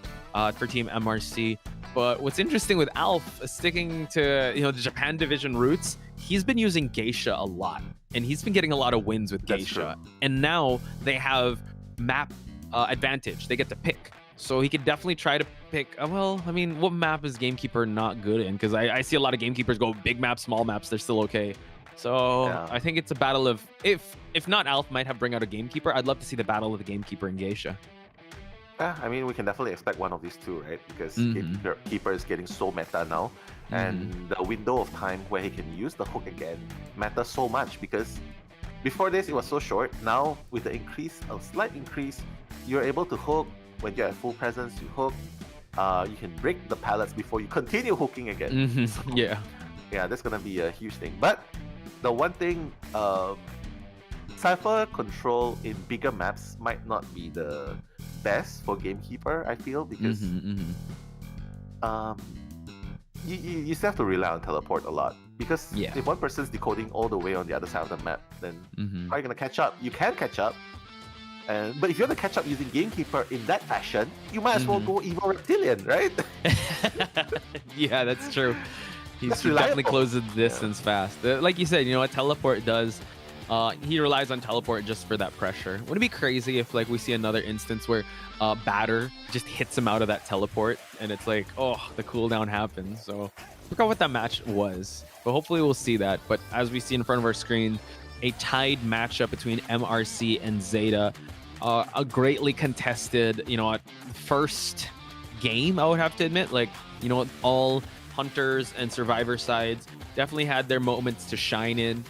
for Team MRC. But what's interesting with Alf, sticking to the Japan division roots, he's been using Geisha a lot, and he's been getting a lot of wins with Geisha. And now they have map advantage. They get to pick. So he could definitely try to pick. Well, I mean, what map is Gamekeeper not good in? Because I see a lot of Gamekeepers go big maps, small maps. They're still okay. So I think it's a battle of, if not Alf might have bring out a Gamekeeper, I'd love to see the battle of the Gamekeeper and Geisha. Yeah, I mean, we can definitely expect one of these two, right? Because Gamekeeper is getting so meta now, and the window of time where he can use the hook again matters so much, because before this it was so short. Now with the increase, a slight increase, you're able to hook when you're at full presence. You hook, you can break the pallets before you continue hooking again. So, yeah, that's gonna be a huge thing. But the one thing, Cypher control in bigger maps might not be the best for Gamekeeper, I feel, because you still have to rely on teleport a lot. Because if one person's decoding all the way on the other side of the map, then how are you gonna catch up? You can catch up, but if you want to catch up using Gamekeeper in that fashion, you might as well go Evil Reptilian, right? Yeah, that's true. He's definitely closes the distance fast. Like you said, you know what teleport does? He relies on teleport just for that pressure. Wouldn't it be crazy if like we see another instance where Batter just hits him out of that teleport, and it's like, oh, the cooldown happens. So I forgot what that match was, but hopefully we'll see that. But as we see in front of our screen, a tied matchup between MRC and ZETA, a greatly contested, first game. I would have to admit, like, all hunters and survivor sides definitely had their moments to shine in.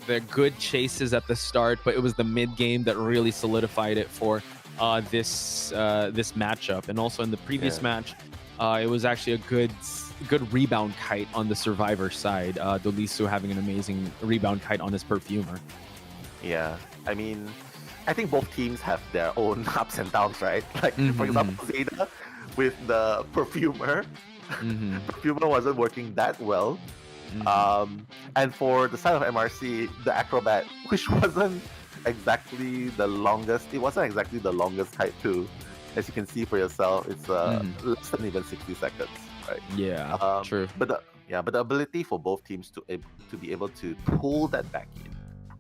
The good chases at the start, but it was the mid game that really solidified it for this matchup. And also in the previous match, it was actually a good rebound kite on the survivor side. Dolisu having an amazing rebound kite on his perfumer. Yeah, I mean, I think both teams have their own ups and downs, right? Like, for example, ZETA with the perfumer. Perfumer wasn't working that well. And for the side of MRC, the acrobat, which wasn't exactly the longest, it wasn't exactly the longest kite too. As you can see for yourself, it's less than even 60 seconds, right? Yeah, true. But the ability for both teams to be able to pull that back in,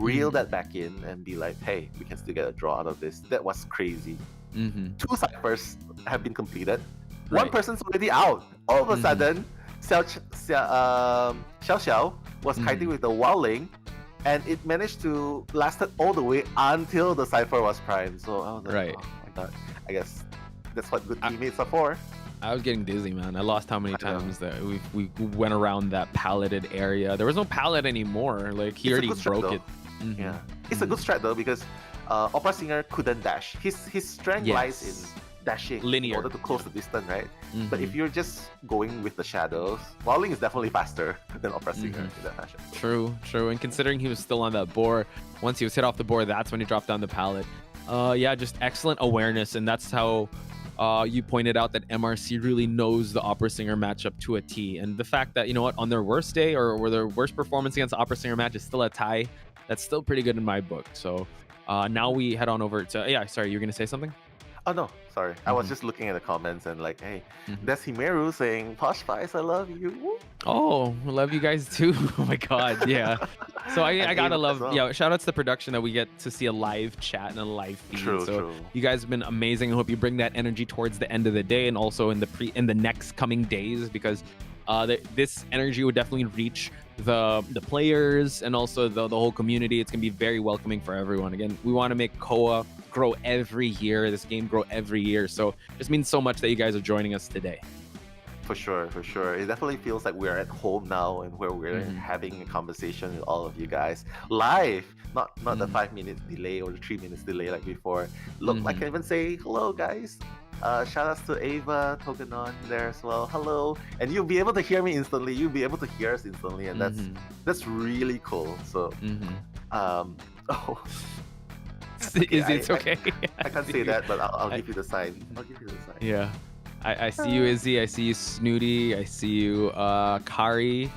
reel that back in, and be like, hey, we can still get a draw out of this. That was crazy. 2 ciphers have been completed. One person's already out. All of a sudden, Xiao Xiao was kiting with the Wowling, and it managed to last it all the way until the cipher was primed. So I was like, oh my god, I guess that's what good teammates are for. I was getting dizzy, man. I lost how many times that we went around that palleted area. There was no pallet anymore. Like, he already broke it. Yeah, it's a good strat though, because Opera Singer couldn't dash. His strength lies in dashing linear in order to close the distance, right? But if you're just going with the shadows, Wowling is definitely faster than Opera Singer in that fashion. True. And considering he was still on that board, once he was hit off the board, that's when he dropped down the pallet. Yeah, just excellent awareness, and that's how you pointed out that MRC really knows the Opera Singer matchup to a T. And the fact that, you know what, on their worst day or their worst performance against the Opera Singer match is still a tie, that's still pretty good in my book. So now we head on over to, yeah, sorry, you were going to say something? Oh no, sorry. I was just looking at the comments and like, hey, that's Himeru saying, Posh Spice, I love you. Oh, I love you guys too. Oh my god, yeah. So I gotta love, yeah, shout out to the production that we get to see a live chat and a live feed. True. You guys have been amazing. I hope you bring that energy towards the end of the day and also in the next coming days, because this energy would definitely reach the players and also the whole community. It's gonna be very welcoming for everyone. Again, we want to make Koa grow every year, this game grow every year. So it just means so much that you guys are joining us today. For sure. It definitely feels like we're at home now, and where we're having a conversation with all of you guys live, not the 5 minutes delay or the 3 minutes delay like before. Look, I can even say hello, guys. Shout outs to Ava, Togenon there as well. Hello, and you'll be able to hear me instantly. You'll be able to hear us instantly, and that's really cool. So, It's okay. I can't say that, but I'll give you the sign. Yeah. I see you, Izzy. I see you, Snooty. I see you, Kari.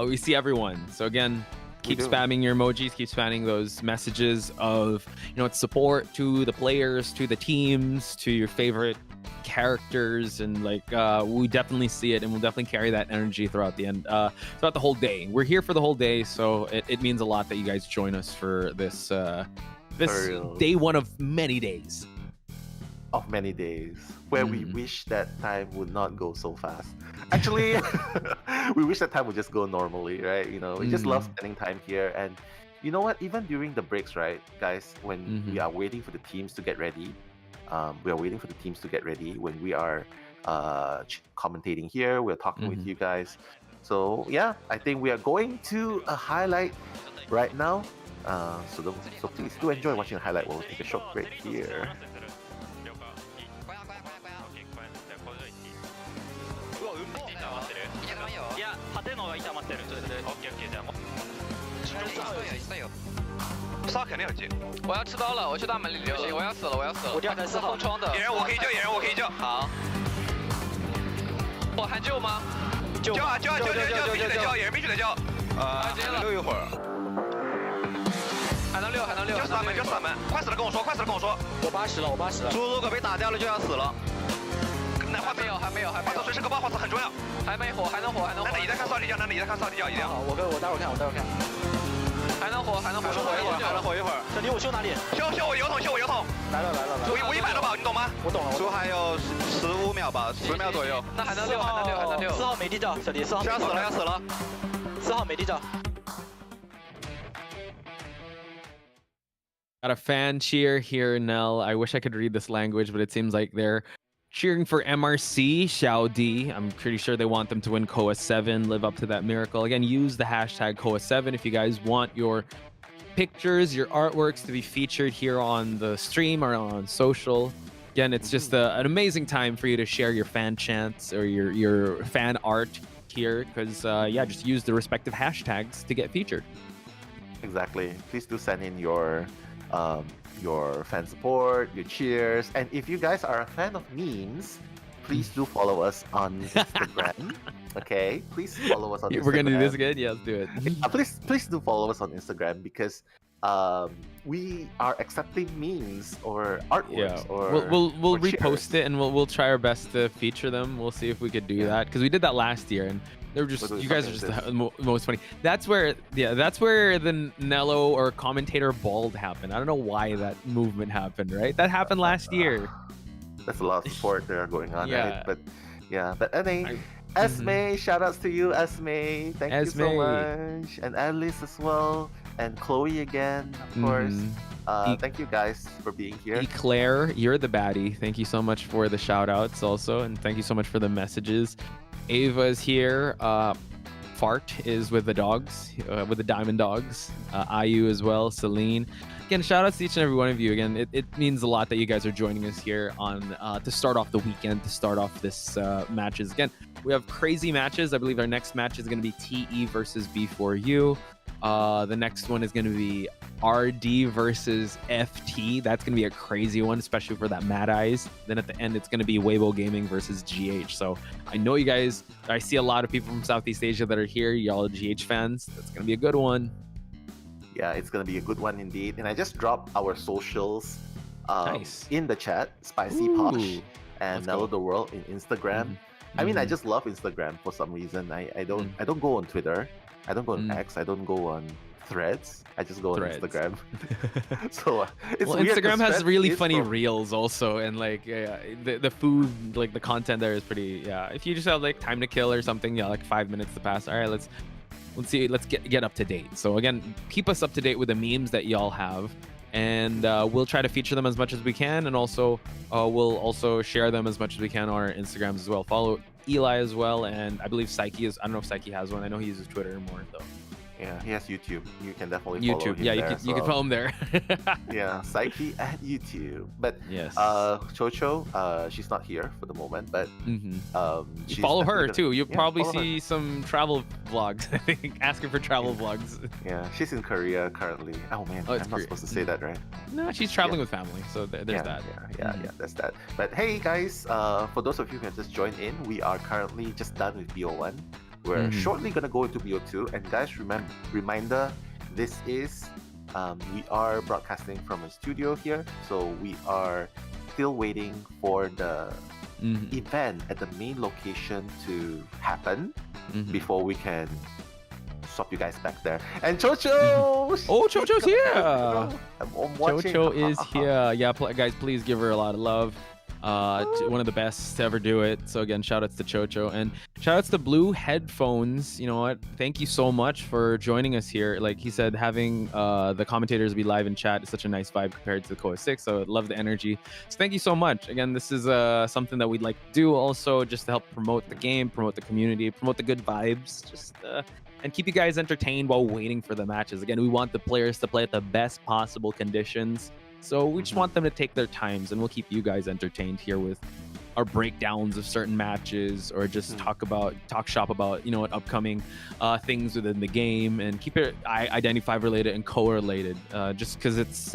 We see everyone. So again, keep spamming your emojis. Keep spamming those messages of, it's support to the players, to the teams, to your favorite characters, and like we definitely see it, and we'll definitely carry that energy throughout the whole day. We're here for the whole day, so it means a lot that you guys join us for this day one of many days. Where we wish that time would not go so fast. Actually, we wish that time would just go normally, right? We just love spending time here. And you know what? Even during the breaks, right, guys, when we are waiting for the teams to get ready, when we are commentating here, we're talking with you guys. So yeah, I think we are going to a highlight right now. So please do enjoy watching the highlight while we take a short break here.杀肯定有救。我要吃刀了，我去大门里留。我要死了。我掉在4号窗的。野人我可以救。好。我还救吗？救啊！必须得救，野人必须得救。留一会儿。还能六。就是他们。快死了跟我说。我80了。猪如果被打掉了就要死了。还没有。花子随时可爆，花子很重要。还没火，还能火。那你在看扫地教，一定。好，我待会儿看。还能火一会儿。小迪，我修哪里？修我油桶。来了。我100多把，你懂吗？我懂了。修还有15秒吧，10秒左右。那还能六。4号没地照，小迪4号。要死了。4号没地照。Got a fan cheer here, Nell. I wish I could read this language, but it seems like they're cheering for MRC, Xiao D. I'm pretty sure they want them to win COA 7, live up to that miracle. Again, use the hashtag COA 7 if you guys want your pictures, your artworks to be featured here on the stream or on social. Again, it's just an amazing time for you to share your fan chants or your fan art here because, yeah, just use the respective hashtags to get featured. Exactly. Please do send in your fan support, your cheers, and if you guys are a fan of memes, please do follow us on Instagram. Okay, please follow us on Instagram. We're gonna do this again. Yeah, let's do it. Please do follow us on Instagram because we are accepting memes or artworks. Or we'll repost cheers. it and we'll try our best to feature them. We'll see if we could do that because we did that last year and they were just you guys are just the most funny. That's where the Nello or commentator bald happened. I don't know why that movement happened. Right, that happened last year. That's a lot of support there going on. Yeah. Right? But anyway. Esme, shout outs to you, Esme. Thank you so much. And Alice as well. And Chloe again, of course. Thank you guys for being here. Claire, you're the baddie. Thank you so much for the shout outs also. And thank you so much for the messages. Ava is here. Fart is with the dogs, with the Diamond Dogs. Ayu as well. Celine. Again, shout outs to each and every one of you. Again, it means a lot that you guys are joining us here on to start off the weekend, to start off this matches. Again, we have crazy matches. I believe our next match is going to be TE versus B4U. The next one is going to be RD versus FT. That's going to be a crazy one, especially for that Mad Eyes. Then at the end, it's going to be Weibo Gaming versus GH. So I know you guys, I see a lot of people from Southeast Asia that are here. Y'all are GH fans. That's going to be a good one. Yeah, it's going to be a good one indeed. And I just dropped our socials in the chat. Spicy Posh and Nello the World in Instagram. I mean, I just love Instagram for some reason. I don't go on Twitter. I don't go on X. I don't go on Threads. I just go on Instagram. So it's weird. Instagram has really funny reels also, and like the food, like the content there is pretty. Yeah, if you just have like time to kill or something, yeah, like 5 minutes to pass. All right, let's see. Let's get up to date. So again, keep us up to date with the memes that y'all have. And we'll try to feature them as much as we can, and also we'll also share them as much as we can on our Instagrams as well. Follow Eli as well, and I believe Psyche is. I don't know if Psyche has one. I know he uses Twitter more though. Yeah, he has YouTube. You can definitely follow YouTube. him Yeah, there, you can follow him there. Yeah, Psyche at YouTube. But yes, Chocho, she's not here for the moment, but you follow her too. You'll probably see some travel vlogs. I think asking for travel vlogs. Yeah, she's in Korea currently. Oh man, I'm not supposed to say that, right? No, she's traveling with family, so there's that. Yeah, that's that. But hey guys, for those of you who have just joined in, we are currently just done with BO1. We're shortly gonna go into BO2, and guys, reminder, this is we are broadcasting from a studio here, so we are still waiting for the event at the main location to happen before we can swap you guys back there. And Chocho! Oh, Chocho's here! I'm watching. Chocho is here. Yeah, guys, please give her a lot of love. One of the best to ever do it. So again, shout outs to Chocho and shout outs to Blue Headphones. You know what? Thank you so much for joining us here. Like he said, having the commentators be live in chat is such a nice vibe compared to the COA 6. So I love the energy. So thank you so much. Again, this is something that we'd like to do also just to help promote the game, promote the community, promote the good vibes. Just and keep you guys entertained while waiting for the matches. Again, we want the players to play at the best possible conditions. So we just want them to take their times, and we'll keep you guys entertained here with our breakdowns of certain matches, or just talk shop about upcoming things within the game, and keep it I-25 related and COA related, just because it's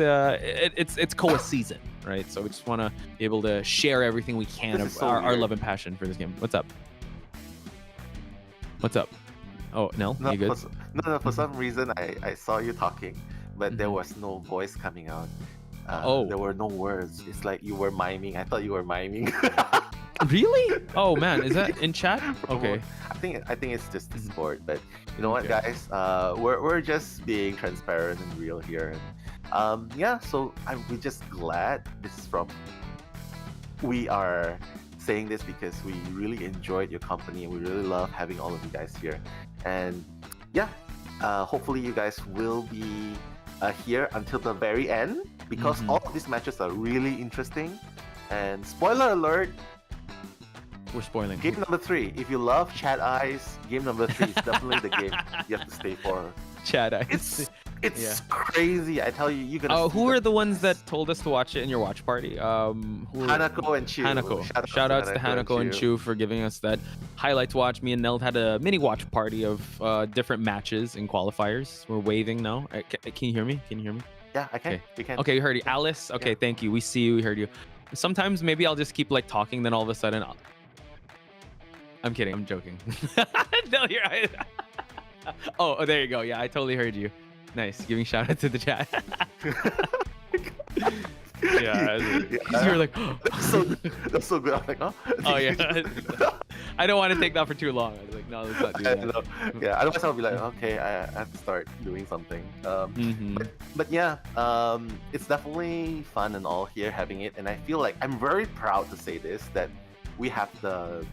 COA season, right? So we just want to be able to share everything we can of our love and passion for this game. What's up? Oh, Nell, you good? For some reason I saw you talking, but there was no voice coming out. There were no words. It's like you were miming. I thought you were miming. Really? Oh man, is that in chat? Okay. I think it's just Discord, but you know what, guys? We're just being transparent and real here. And so we're just glad this is from. We are saying this because we really enjoyed your company and we really love having all of you guys here. And hopefully you guys will be here until the very end, because all of these matches are really interesting. And spoiler alert, We're spoiling. Game number 3. If you love Chat Eyes, game number 3 is definitely the game you have to stay for. Chat Eyes. It's crazy. I tell you, you're gonna. Oh, who are the ones that told us to watch it in your watch party? Hanako and Chu. Hanako. Shout outs to Hanako and Chu for giving us that highlight to watch. Me and Neld had a mini watch party of different matches in qualifiers. We're waving now. Can you hear me? Can you hear me? Yeah, I can. Okay. We can. Okay, you heard you. Alice. Okay, thank you. We see you. We heard you. Sometimes maybe I'll just keep like talking, then all of a sudden I'm kidding. I'm joking. No, you're right. Oh, there you go. Yeah, I totally heard you. Nice. Giving shout out to the chat. Yeah. You're like, that's so good. I'm like, huh? Oh yeah. I don't want to take that for too long. I was like, no, let's not do that. Yeah, otherwise I'll be like, okay, I have to start doing something. But yeah, it's definitely fun and all here having it, and I feel like I'm very proud to say this, that we have the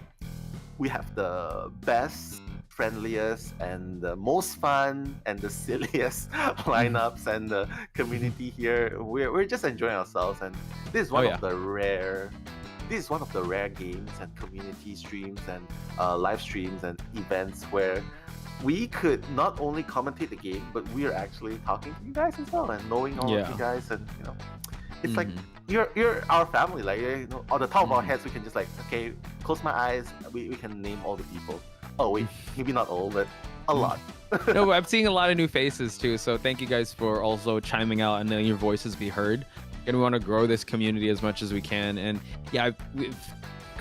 best, friendliest, and the most fun and the silliest lineups and the community here. We're just enjoying ourselves, and this is one of the rare games and community streams and live streams and events where we could not only commentate the game, but we are actually talking to you guys as well and knowing all of you guys, and it's like you're our family. Like, on the top of our heads, we can just like, okay, close my eyes, we can name all the people. Oh wait, maybe not all, but a lot. No, I'm seeing a lot of new faces too, so thank you guys for also chiming out and letting your voices be heard. And we want to grow this community as much as we can. And yeah,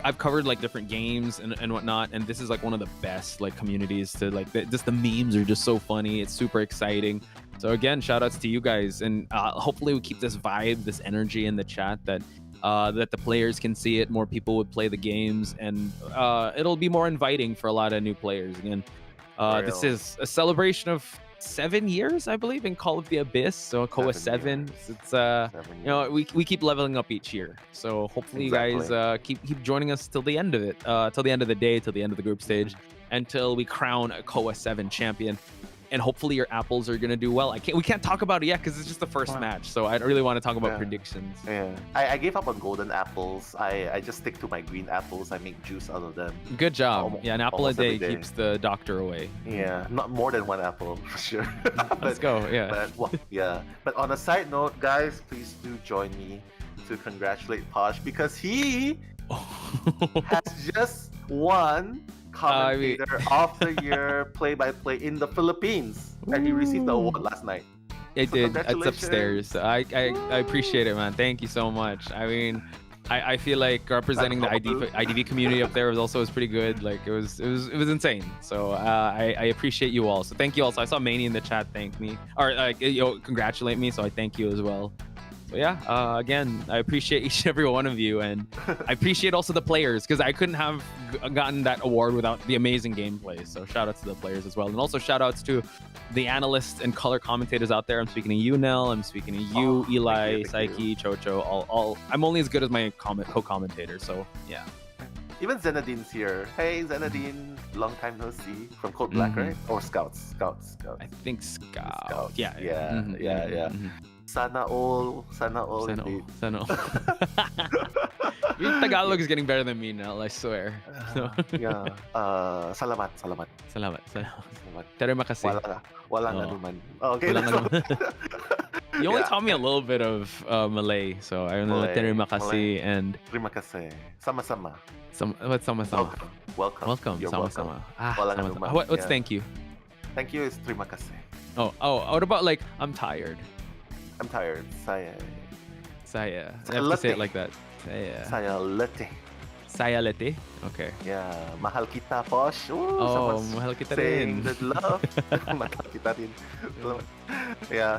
I've covered like different games and whatnot, and this is like one of the best like communities to like, just the memes are just so funny. It's super exciting. So again, shout outs to you guys, and hopefully we keep this vibe, this energy in the chat, that the players can see it, more people would play the games, and it'll be more inviting for a lot of new players. Again, this is a celebration of 7 years, I believe, in Call of the Abyss. So COAVII 7. It's we keep leveling up each year. So hopefully you guys keep joining us till the end of it, till the end of the day, till the end of the group stage, until we crown a COAVII 7 champion. And hopefully your apples are gonna do well. We can't talk about it yet because it's just the first match, so I don't really want to talk about predictions. Yeah, I gave up on golden apples. I just stick to my green apples. I make juice out of them. Good job. Yeah, an apple a day keeps the doctor away. Yeah, not more than one apple for sure. Let's go. Yeah. But on a side note, guys, please do join me to congratulate Posh, because he has just won Commentator of the Year play-by-play in the Philippines, and he received the award last night. It did. It's upstairs. I appreciate it, man. Thank you so much. I mean, I feel like representing the IDV community up there was pretty good. Like it was insane. So I appreciate you all. So thank you all. So I saw Manny in the chat thank me, or congratulate me. So I thank you as well. So yeah, again, I appreciate each and every one of you, and I appreciate also the players, because I couldn't have gotten that award without the amazing gameplay. So shout outs to the players as well, and also shout outs to the analysts and color commentators out there. I'm speaking to you, Nell. I'm speaking to you, Eli, Saiki, Chocho. All I'm only as good as my co-commentator. So yeah. Even Zenadine's here. Hey, Zenadine, long time no see. From Code Black, right? Or Scouts. I think Scouts. Yeah. Yeah. Sana all. Sana all. Your Tagalog is getting better than me now, I swear. Yeah. Salamat. Terima kasih. Walang anuman. Okay. You only taught me a little bit of Malay, so I know terima kasih and terima kasih. Sama-sama. What's sama-sama? Welcome. You're sama-sama. Welcome. What's thank you? Thank you is terima kasih. Oh, what about like I'm tired? I'm tired. Saya. I have to say it like that. Saya letih. Saya letih? Okay. Yeah. Mahal kita, Posh. Mahal kita rin. Saying love. Mahal kita rin. Yeah.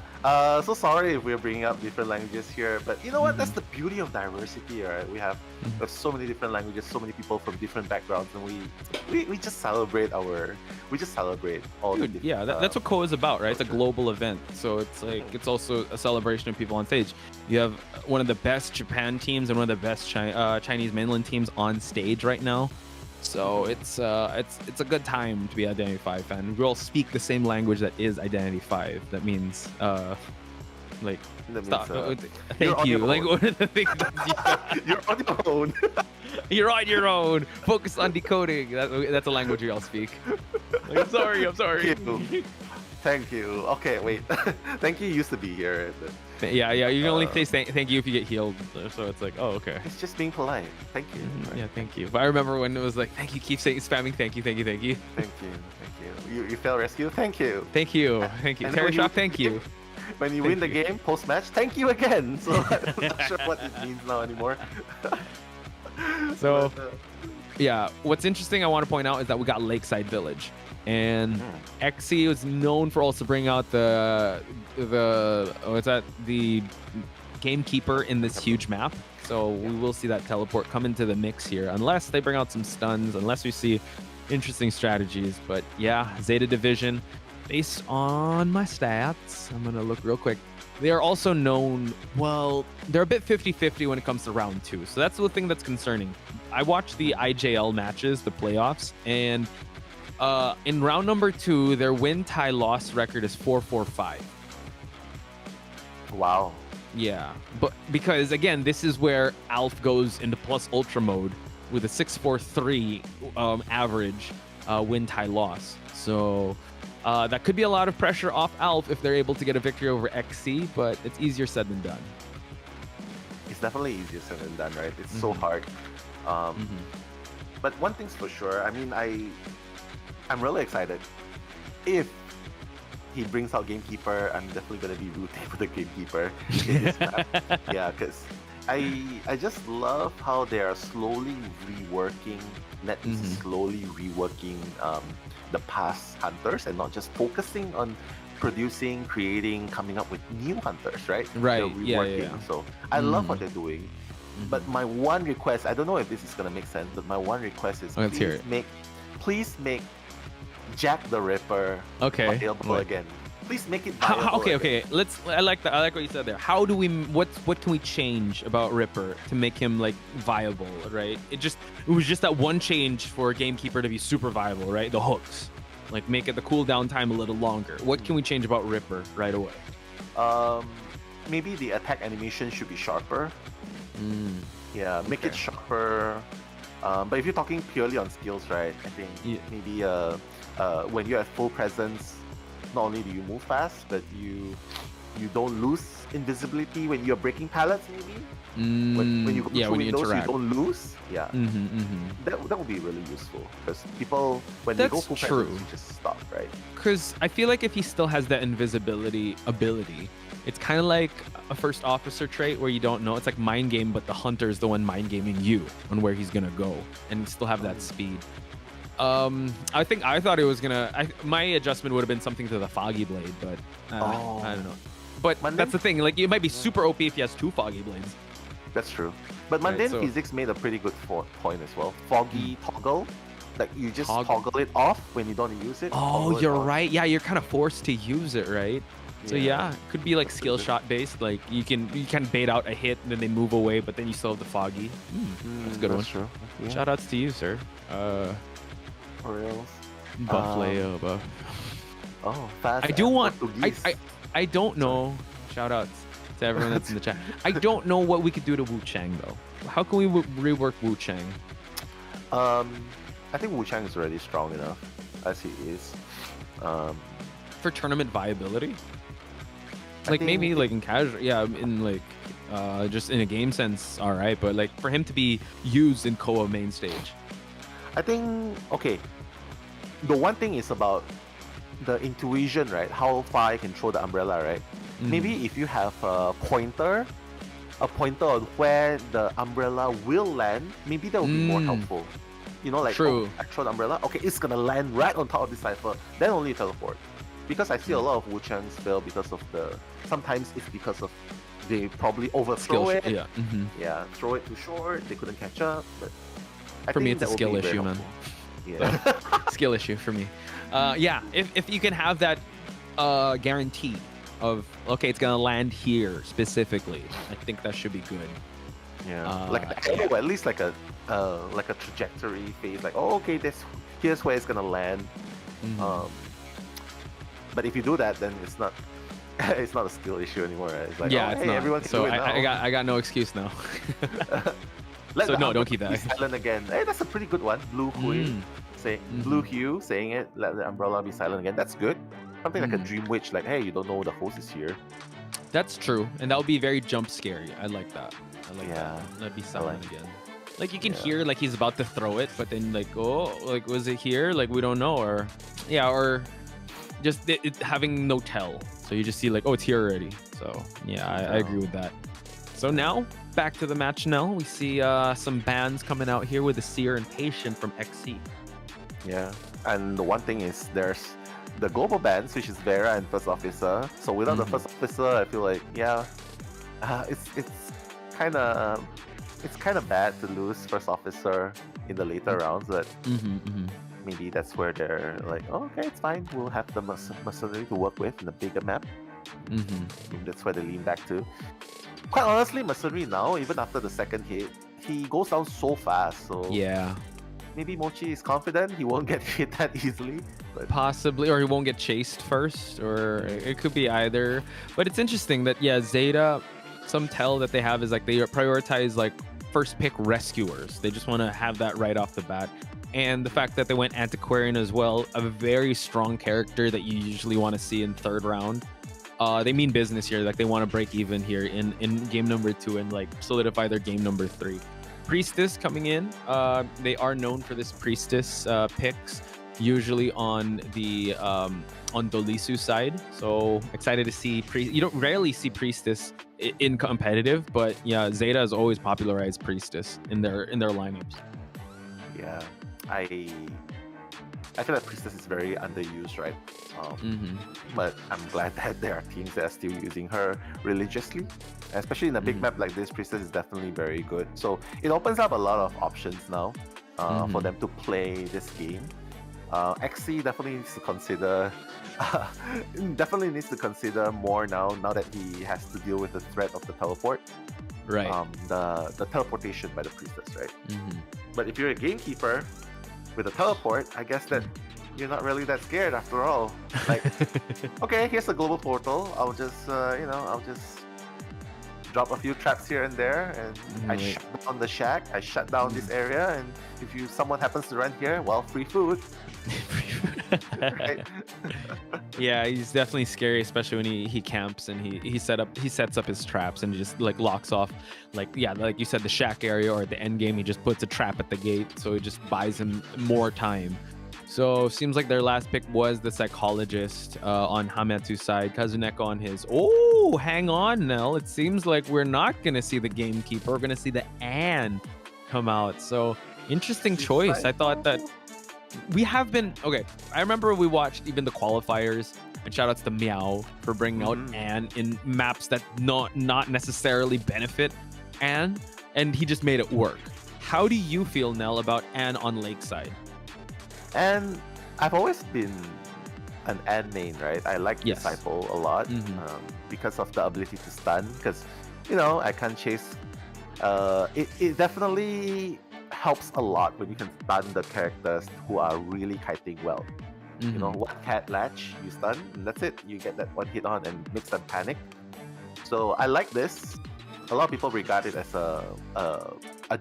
So sorry if we're bringing up different languages here, but you know what? That's the beauty of diversity, right? We have so many different languages, so many people from different backgrounds, and we just celebrate all the different. Yeah, that's what COAVII is about, right? It's a global event, so it's like it's also a celebration of people on stage. You have one of the best Japan teams and one of the best Chinese mainland teams on stage right now. So it's a good time to be Identity 5 fan. We all speak the same language that is Identity 5. That means Like, That stop. means, Thank you. Like, what are the things you're on your own. You're on your own. Focus on decoding. That's a language we all speak. Like, I'm sorry. Thank you. Okay, wait. Thank you used to be here. Yeah. You can only say thank you if you get healed. So it's like, oh, okay. It's just being polite. Thank you. Yeah, thank you. But I remember when it was like, thank you, keep spamming thank you. Thank you. You fail rescue. Thank you. Thank you. And Terror when Shock, thank you. When you win the game post match, thank you again. So I'm not sure what it means now anymore. So, yeah, what's interesting I want to point out is that we got Lakeside Village, and XE was known for also bringing out the gamekeeper in this huge map. So we will see that teleport come into the mix here, unless they bring out some stuns, unless we see interesting strategies. But yeah, Zeta Division, based on my stats, I'm gonna look real quick. They are also known, well, they're a bit 50-50 when it comes to round 2. So that's the thing that's concerning. I watched the IJL matches, the playoffs, and in round number 2, their win-tie-loss record is 4-4-5. Wow. Yeah, but because, again, this is where Alf goes into plus ultra mode with a 6-4-3 average win-tie-loss. So that could be a lot of pressure off Alf if they're able to get a victory over XC, but it's easier said than done. It's definitely easier said than done, right? It's so hard. But one thing's for sure, I mean, I'm really excited. If he brings out Gamekeeper, I'm definitely going to be rooting for the Gamekeeper in this map. Yeah, because I just love how they are slowly reworking, slowly reworking the past hunters and not just focusing on producing, creating, coming up with new hunters, right? Right. They're reworking. Yeah. So I love what they're doing. But my one request, I don't know if this is gonna make sense, but my one request is please make Jack the Ripper available again. Please make it viable. Okay. I like that. I like what you said there. How do we? What can we change about Ripper to make him like viable? Right. It was just that one change for Gamekeeper to be super viable. Right. The hooks, like make it the cooldown time a little longer. What can we change about Ripper right away? Maybe the attack animation should be sharper. Yeah, make it sharper. But if you're talking purely on skills, right? I think maybe when you're at full presence, not only do you move fast, but you don't lose invisibility when you're breaking pallets. Maybe when you go through windows, you don't lose. Yeah, that would be really useful because people when they go full presence, you just stop, right? Because I feel like if he still has that invisibility ability, it's kind of like a first officer trait where you don't know. It's like mind game, but the hunter is the one mind gaming you on where he's gonna go, and you still have that speed. I thought it was gonna. My adjustment would have been something to the Foggy Blade, but I don't know. But that's the thing. Like, it might be super OP if he has 2 Foggy Blades. That's true. But Mundane Physics made a pretty good point as well. Foggy toggle. Like, you just toggle it off when you don't use it. Oh, you're right. Yeah, you're kind of forced to use it, right? So yeah, it could be like skill shot based. Like you can bait out a hit and then they move away, but then you still have the Foggy. That's a good one. True. Yeah. Shout outs to you, sir. Orioles. Buff Leo, buff. Oh, fast. I do want. I don't know. Shout outs to everyone that's in the chat. I don't know what we could do to Wu Chang though. How can we rework Wu Chang? I think Wu Chang is already strong enough as he is. For tournament viability. Like maybe like in casual, in like just in a game sense, all right. But like for him to be used in COA main stage, I think the one thing is about the intuition, right? How far I can throw the umbrella, right? Maybe if you have a pointer on where the umbrella will land, maybe that would be more helpful. You know, like I throw the umbrella, okay, it's gonna land right on top of the cipher, then only teleport. Because I see a lot of Wu Changs fail because of sometimes it's because of they probably overthrow it. Yeah, throw it too short, they couldn't catch up. But for me, it's a skill issue, man. Yeah, skill issue for me. If you can have that guarantee of it's gonna land here specifically, I think that should be good. Yeah, at least like a trajectory phase, like here's where it's gonna land. But if you do that, then it's not it's not a skill issue anymore. Right? It's like, Yeah, oh, it's hey, not. everyone can So do it now. I got no excuse now. Let So the no, umbrella don't keep be that. silent again. Hey, that's a pretty good one. Blue Hue, Blue Hue saying it. Let the umbrella be silent again. That's good. Something like a dream witch. Like, hey, you don't know the host is here. That's true, and that would be very jump scary. I like that. I like Yeah, that. That'd be silent like again. Like you can hear like he's about to throw it, but then like, oh, like was it here? Like we don't know, or yeah, or just it having no tell. So you just see like, oh, it's here already. So yeah, I agree with that. So now back to the match. Now we see some bands coming out here with the Seer and Patient from XC. Yeah, and the one thing is there's the global bands, which is Vera and First Officer. So without the First Officer, I feel like it's kind of bad to lose First Officer in the later rounds, but maybe that's where they're like, oh, okay, it's fine. We'll have the mercenary to work with in the bigger map. Maybe that's where they lean back to. Quite honestly, mercenary now, even after the second hit, he goes down so fast. So yeah, maybe Mochi is confident he won't get hit that easily. But possibly, or he won't get chased first, or it could be either. But it's interesting that ZETA, some tell that they have is like they prioritize like first pick rescuers. They just want to have that right off the bat. And the fact that they went Antiquarian as well, a very strong character that you usually want to see in third round. They mean business here. Like they want to break even here in game number 2 and like solidify their game number 3. Priestess coming in. They are known for this Priestess picks, usually on the on Dolisu side. So excited to see you don't rarely see Priestess in competitive, but yeah, ZETA has always popularized Priestess in their lineups. Yeah, I feel like Priestess is very underused, right? But I'm glad that there are teams that are still using her religiously. Especially in a big map like this, Priestess is definitely very good. So it opens up a lot of options now for them to play this game. XC definitely needs to consider more now that he has to deal with the threat of the teleport. Right. The teleportation by the Priestess, right? But if you're a gamekeeper with a teleport, I guess that you're not really that scared after all. Like, okay, here's a global portal. I'll just drop a few traps here and there, and I shut down the shack. I shut down this area, and if someone happens to run here, well, free food. Right? Yeah, he's definitely scary, especially when he camps and he sets up his traps and just like locks off, like you said, the shack area, or at the end game he just puts a trap at the gate, so it just buys him more time. So seems like their last pick was the Psychologist on Hametsu's side, Kazuneko on his. Oh, hang on, Nell. It seems like we're not gonna see the Gamekeeper. We're gonna see the Anne come out. So interesting choice. I thought that we have been okay. I remember we watched even the qualifiers, and shout outs to Meow for bringing out Anne in maps that not necessarily benefit Anne, and he just made it work. How do you feel, Nell, about Anne on Lakeside? And I've always been an Anne main, right? I like Disciple a lot because of the ability to stun. Because I can't chase. It definitely helps a lot when you can stun the characters who are really kiting well. One cat latch, you stun, and that's it. You get that one hit on and makes them panic. So I like this. A lot of people regard it as a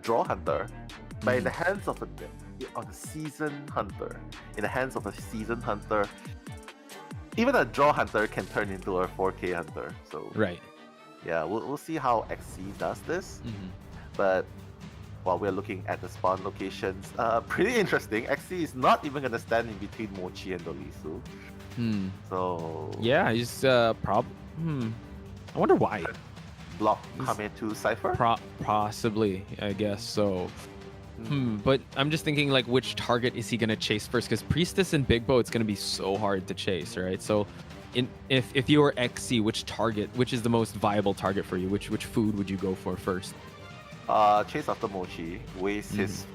draw hunter, but in the hands of a seasoned hunter, even a draw hunter can turn into a 4K hunter. So yeah, we'll see how XC does this. But while we're looking at the spawn locations, pretty interesting. XC is not even gonna stand in between Mochi and Dolisu. So yeah, he's I wonder why. Block Hametu Cypher? Possibly, I guess so. But I'm just thinking, like, which target is he gonna chase first? Because Priestess and Big Bow, it's gonna be so hard to chase, right? So, if you were XC, which is the most viable target for you? Which food would you go for first? Chase after Mochi, waste his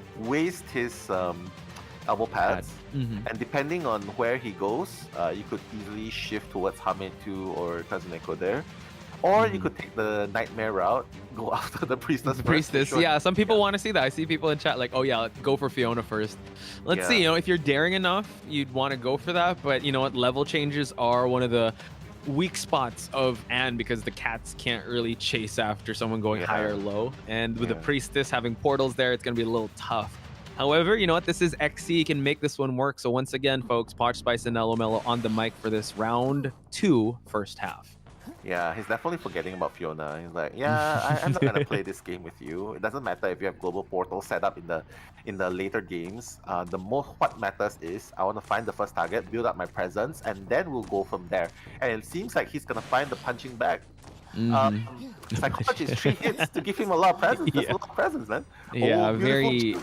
elbow pads, and depending on where he goes, you could easily shift towards Hametu or Kazuneko there. Or you could take the Nightmare route, go after the Priestess. Yeah. Some people want to see that. I see people in chat like, oh yeah, go for Fiona first. Let's see. If you're daring enough, you'd want to go for that. But you know what? Level changes are one of the weak spots of Anne because the cats can't really chase after someone going high or low. And with the priestess having portals there, it's going to be a little tough. However, you know what? This is XC, can make this one work. So once again, folks, Poch Spice and Mellow on the mic for this round 2 first half. Yeah, he's definitely forgetting about Fiona. He's like, yeah, I'm not gonna play this game with you. It doesn't matter if you have global portal set up in the later games. What matters is I want to find the first target, build up my presence, and then we'll go from there. And it seems like he's gonna find the punching bag. Psychologist 3 hits to give him a lot of presence. That's a lot of presence, man. Yeah, Oh, very.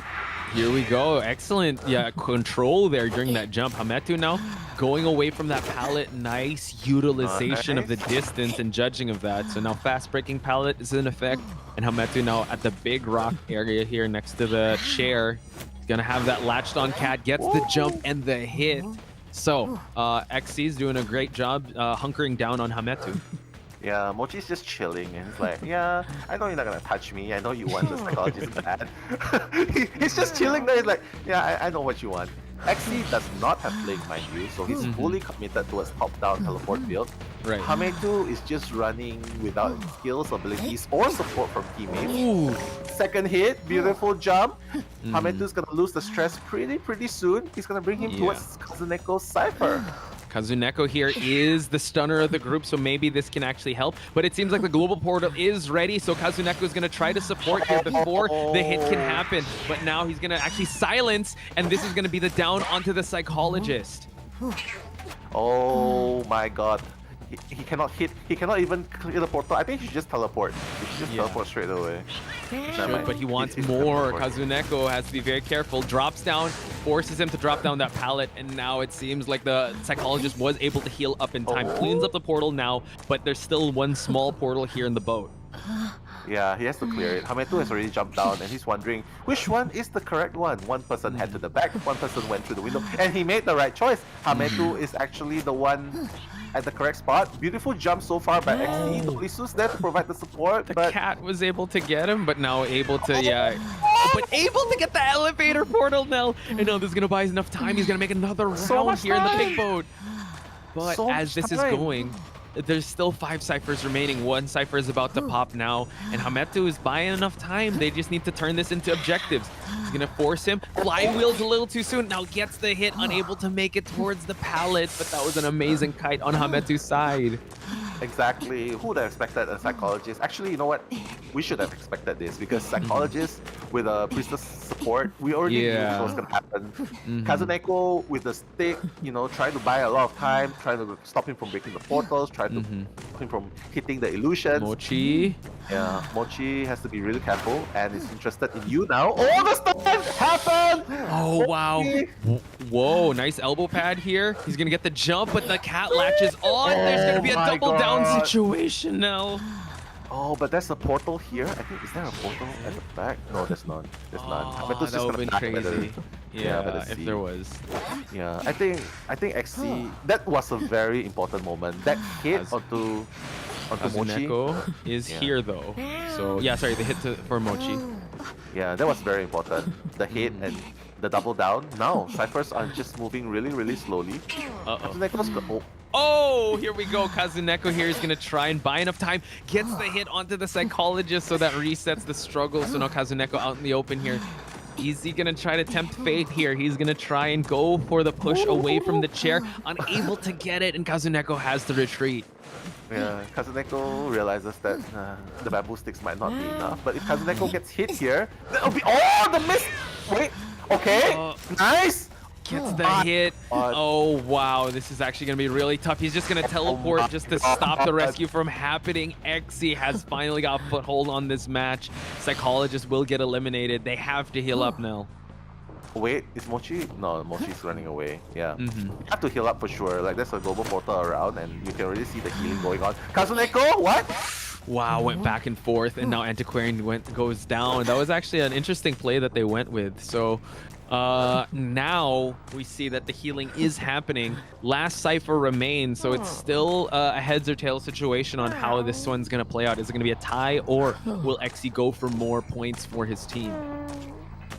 Here we go. Excellent. Yeah, control there during that jump. Hametu now going away from that pallet. Nice utilization of the distance and judging of that. So now fast breaking pallet is in effect. And Hametu now at the big rock area here next to the chair. He's going to have that latched on cat. Gets the jump and the hit. So XC's doing a great job hunkering down on Hametu. Yeah, Mochi's just chilling and he's like, yeah, I know you're not gonna touch me. I know you want the psychologist bad. He's just chilling there. He's like, yeah, I know what you want. XC does not have Blink, mind you, so he's fully committed towards top-down teleport build. Right. Hametu is just running without skills, abilities, or support from teammates. Second hit, beautiful jump. Hametu's gonna lose the stress pretty soon. He's gonna bring him towards Kazuneko's Cypher. Kazuneko here is the stunner of the group, so maybe this can actually help. But it seems like the global portal is ready, so Kazuneko is going to try to support here before the hit can happen. But now he's going to actually silence, and this is going to be the down onto the psychologist. Oh my god. He cannot hit. He cannot even clear the portal. I think he should just teleport. He should just teleport straight away. Should, but he wants more. Kazuneko has to be very careful. Drops down, forces him to drop down that pallet, and now it seems like the psychologist was able to heal up in time. Cleans up the portal now, but there's still one small portal here in the boat. Yeah, he has to clear it. Hametu has already jumped down and he's wondering which one is the correct one. One person head to the back, one person went through the window, and he made the right choice. Hametu is actually the one at the correct spot. Beautiful jump so far by XD. Lisu's there to provide the support. The cat was able to get him, but now able to, but able to get the elevator portal now. And now this is going to buy us enough time. He's going to make another round here in the big boat. But as this is going, there's still 5 ciphers remaining. 1 cipher is about to pop now, and Hametu is buying enough time. They just need to turn this into objectives. He's gonna force him. Flywheels a little too soon. Now gets the hit, unable to make it towards the pallet, but that was an amazing kite on Hametu's side. Exactly. Who would have expected a psychologist? Actually, you know what? We should have expected this because psychologist with a priestess support, we already knew what was going to happen. Kazuneko with the stick, trying to buy a lot of time, trying to stop him from breaking the portals, trying to stop him from hitting the illusions. Mochi. Yeah, Mochi has to be really careful and is interested in you now. Oh, the stuff happened! Oh, wow. Whoa, nice elbow pad here. He's going to get the jump, but the cat latches on. There's going to be a double down situation now. Oh, but there's a portal here. I think, is there a portal at the back? No, there's none. There's none. That would have been crazy. Yeah, if there was. Yeah, I think XC, that was a very important moment. That hit onto Mochi is here though. So yeah, sorry, the hit for Mochi. Yeah, that was very important. The hit and the double down. Now ciphers are just moving really slowly. Oh, here we go. Kazuneko here is going to try and buy enough time. Gets the hit onto the psychologist, so that resets the struggle. So now Kazuneko out in the open here. Is he going to try to tempt fate here? He's going to try and go for the push away from the chair. Unable to get it, and Kazuneko has to retreat. Yeah, Kazuneko realizes that the bamboo sticks might not be enough. But if Kazuneko gets hit here, that'll be... Oh, the miss! Wait, okay, nice! Gets the hit. Oh, wow. This is actually going to be really tough. He's just going to teleport just to stop the rescue from happening. XC has finally got a foothold on this match. Psychologist will get eliminated. They have to heal up now. Wait, is Mochi? No, Mochi's running away. Yeah. You have to heal up for sure. Like, there's a global portal around and you can already see the healing going on. Kazuneko, what? Wow, went back and forth, and now Antiquarian goes down. That was actually an interesting play that they went with. So now we see that the healing is happening. Last cipher remains, so it's still a heads or tails situation on how this one's going to play out. Is it going to be a tie, or will XC go for more points for his team?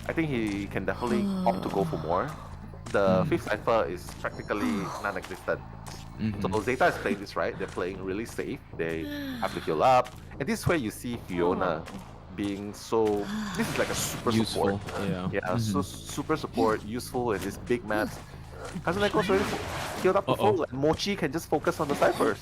I think he can definitely opt to go for more. The 5th cipher is practically non-existent. So Zeta is playing this right. They're playing really safe. They have to heal up, and this is where you see Fiona being so. This is like a super useful. support. Yeah. So super support, useful in this big maps. Kazuneko's already healed up to full, and Mochi can just focus on the ciphers.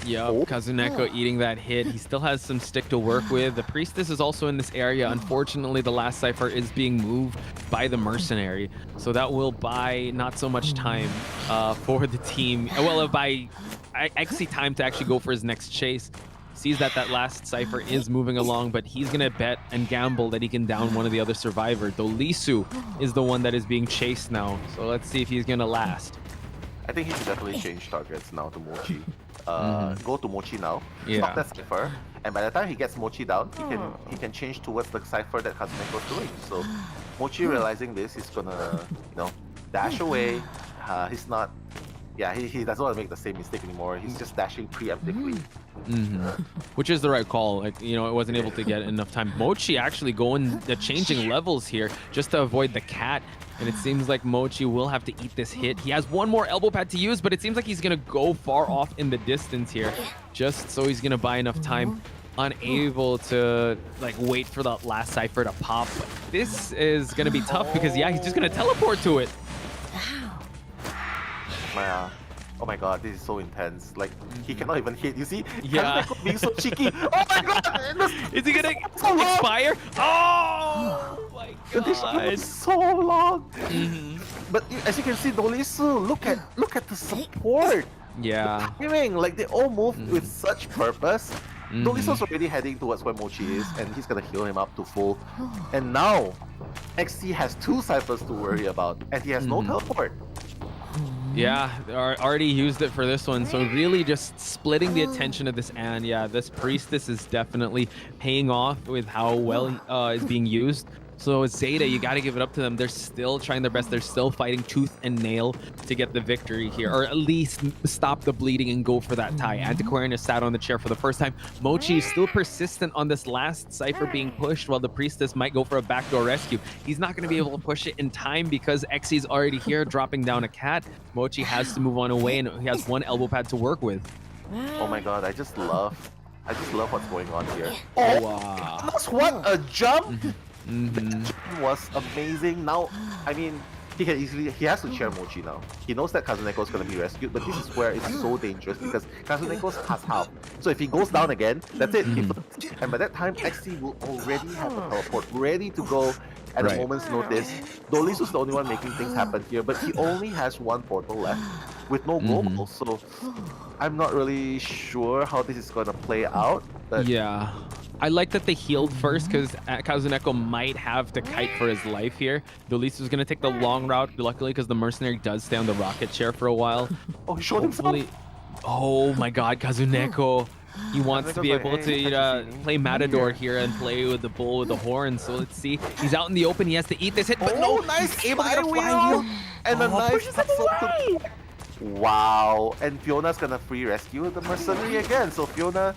Yep, Kazuneko eating that hit. He still has some stick to work with. The Priestess is also in this area. Unfortunately, the last cipher is being moved by the Mercenary. So that will buy not so much time for the team. Well, it'll buy Xe time to actually go for his next chase. Sees that last cipher is moving along, but he's going to bet and gamble that he can down one of the other survivors. Dolisu is the one that is being chased now. So let's see if he's going to last. I think he should definitely change targets now to Mochi. Go to Mochi now. Stop that cipher, and by the time he gets Mochi down, he can change towards the cipher that Kazuneko's doing. So Mochi realizing this, he's gonna dash away. He's not. Yeah, he doesn't want to make the same mistake anymore. He's just dashing preemptively. Which is the right call. Like, it wasn't able to get enough time. Mochi actually going changing levels here just to avoid the cat. And it seems like Mochi will have to eat this hit. He has one more elbow pad to use, but it seems like he's going to go far off in the distance here, just so he's going to buy enough time. Unable to wait for the last cipher to pop. But this is going to be tough because, he's just going to teleport to it. Oh my god, this is so intense. Like, he cannot even hit. You see? Kazuneko being so cheeky. Oh my god! Is he gonna expire? Oh my god! This is so long. But as you can see, Dolisu, look at the support. Yeah. Like, they all move with such purpose. Dolisu's already heading towards where Mochi is, and he's gonna heal him up to full. And now, Xe has 2 ciphers to worry about, and he has no teleport. Yeah, already used it for this one. So really just splitting the attention of this. And yeah, this Priestess is definitely paying off with how well is being used. So Zeta, you got to give it up to them. They're still trying their best. They're still fighting tooth and nail to get the victory here, or at least stop the bleeding and go for that tie. Antiquarian is sat on the chair for the first time. Mochi is still persistent on this last cipher being pushed, while the Priestess might go for a backdoor rescue. He's not going to be able to push it in time because Xe's already here, dropping down a cat. Mochi has to move on away, and he has one elbow pad to work with. Oh my god, I just love what's going on here. Oh wow! What a jump! The jump was amazing. Now, I mean, he has to chair Mochi now. He knows that Kazuneko is going to be rescued, but this is where it's so dangerous because Kazuneko's past half. So if he goes down again, that's it. And by that time, Xe will already have a teleport ready to go at a moment's notice. Dolisu's the only one making things happen here, but he only has 1 portal left with no global. So I'm not really sure how this is going to play out. But yeah. I like that they healed first because Kazuneko might have to kite for his life here. Dolisu's going to take the long route, luckily, because the Mercenary does stay on the rocket chair for a while. Oh, he showed himself. Oh my god, Kazuneko. He wants to be able to play Matador here and play with the bull with the horn. So let's see. He's out in the open. He has to eat this hit, but no, nice able to get a flywheel. And a nice hustle to... Wow. And Fiona's going to free rescue the Mercenary again. So Fiona...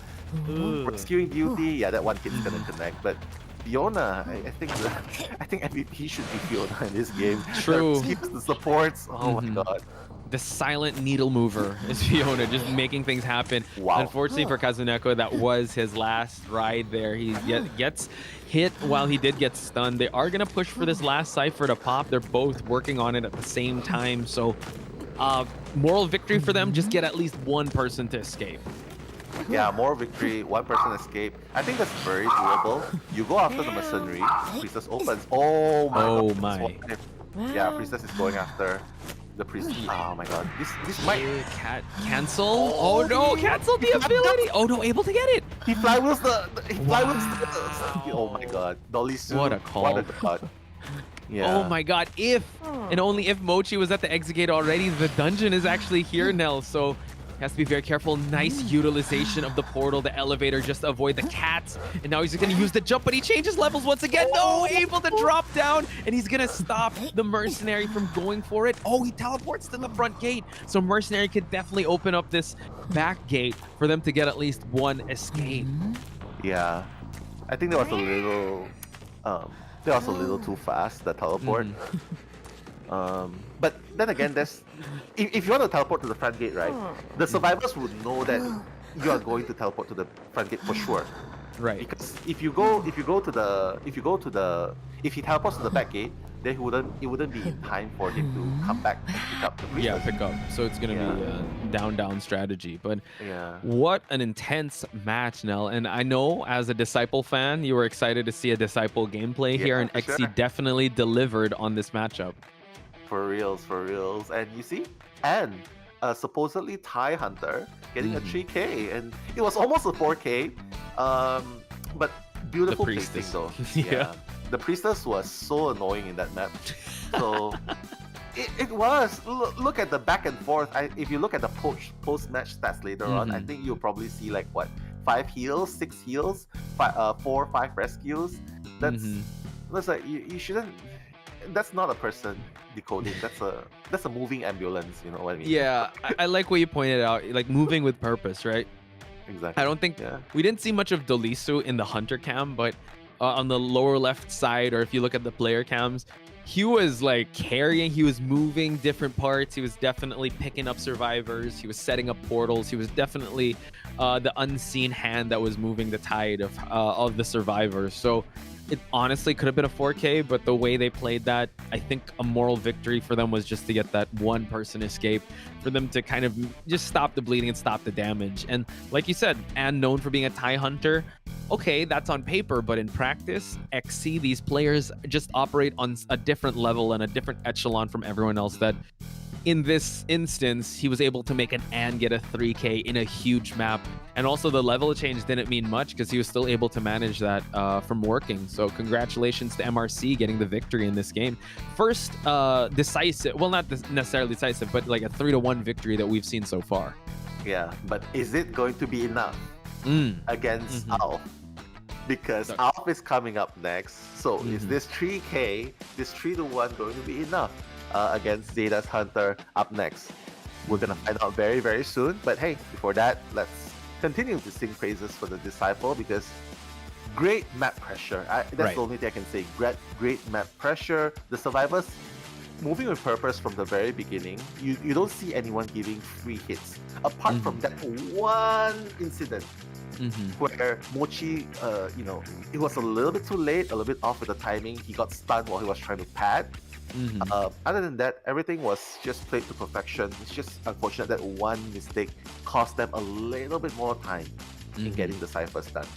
rescuing duty, yeah, that one kid's gonna connect, but Fiona, I think MVP should be Fiona in this game. True. Keeps the supports. Oh my god. The silent needle mover is Fiona, just making things happen. Wow. Unfortunately for Kazuneko, that was his last ride there. He gets hit while he did get stunned. They are gonna push for this last cipher to pop. They're both working on it at the same time, so moral victory for them, just get at least one person to escape. Yeah, more victory, 1 person escape. I think that's very doable. You go after the Mercenary, Priestess opens. Oh my god. Yeah, Priestess is going after the Priest. Oh my god. This might... Cat cancel? Oh no, cancel the ability! Oh no, able to get it! He flywheels the... Oh my god. Dolisu. What a call. What a god. Yeah. Oh my god, if and only if Mochi was at the exit gate already, the dungeon is actually here now, so he has to be very careful. Nice utilization of the portal, the elevator, just to avoid the cats. And now he's going to use the jump, but he changes levels once again. No, able to drop down, and he's going to stop the Mercenary from going for it. Oh, he teleports to the front gate. So Mercenary could definitely open up this back gate for them to get at least one escape. Yeah. I think that was a little too fast, the teleport. But then again, there's if you want to teleport to the front gate, right? The survivors would know that you are going to teleport to the front gate for sure. Right. Because if he teleports to the back gate, then it wouldn't be in time for him to come back and pick up the priestess. Yeah, pick up. So it's gonna be a down strategy. But what an intense match, Nell. And I know as a Disciple fan, you were excited to see a Disciple gameplay here, and XC definitely delivered on this matchup. For reals. And you see, and supposedly Thai Hunter getting a 3K, and it was almost a 4K. But beautiful placing though. Yeah. The priestess was so annoying in that map. So it was. Look at the back and forth. If you look at the post-match stats later on, I think you'll probably see like what, 5 heals, 6 heals, 4 or 5 rescues. That's like you shouldn't. That's not a person decoding. That's a moving ambulance. You know what I mean? Yeah, I like what you pointed out. Like moving with purpose, right? Exactly. I don't think we didn't see much of Dolisu in the Hunter cam, but on the lower left side, or if you look at the player cams, he was like carrying, he was moving different parts. He was definitely picking up survivors. He was setting up portals. He was definitely the unseen hand that was moving the tide of the survivors. So it honestly could have been a 4K, but the way they played that, I think a moral victory for them was just to get that one person escape, for them to kind of just stop the bleeding and stop the damage. And like you said, and known for being a Thai Hunter, okay, that's on paper, but in practice, XC, these players just operate on a different level and a different echelon from everyone else, that in this instance, he was able to make an and get a 3K in a huge map. And also the level change didn't mean much because he was still able to manage that from working. So congratulations to MRC getting the victory in this game. First decisive, well, not necessarily decisive, but like a 3-1 victory that we've seen so far. Yeah, but is it going to be enough against Alf? Because Alf is coming up next. So is this 3K, this 3-1 going to be enough against Zeta's Hunter up next? We're going to find out very, very soon. But hey, before that, let's continue to sing praises for the Disciple, because great map pressure. That's the only thing I can say. Great map pressure. The survivors moving with purpose from the very beginning. You don't see anyone giving free hits. Apart from that one incident where Mochi, it was a little bit too late, a little bit off with the timing. He got stunned while he was trying to pad. Other than that, everything was just played to perfection. It's just unfortunate that one mistake cost them a little bit more time in getting the ciphers done.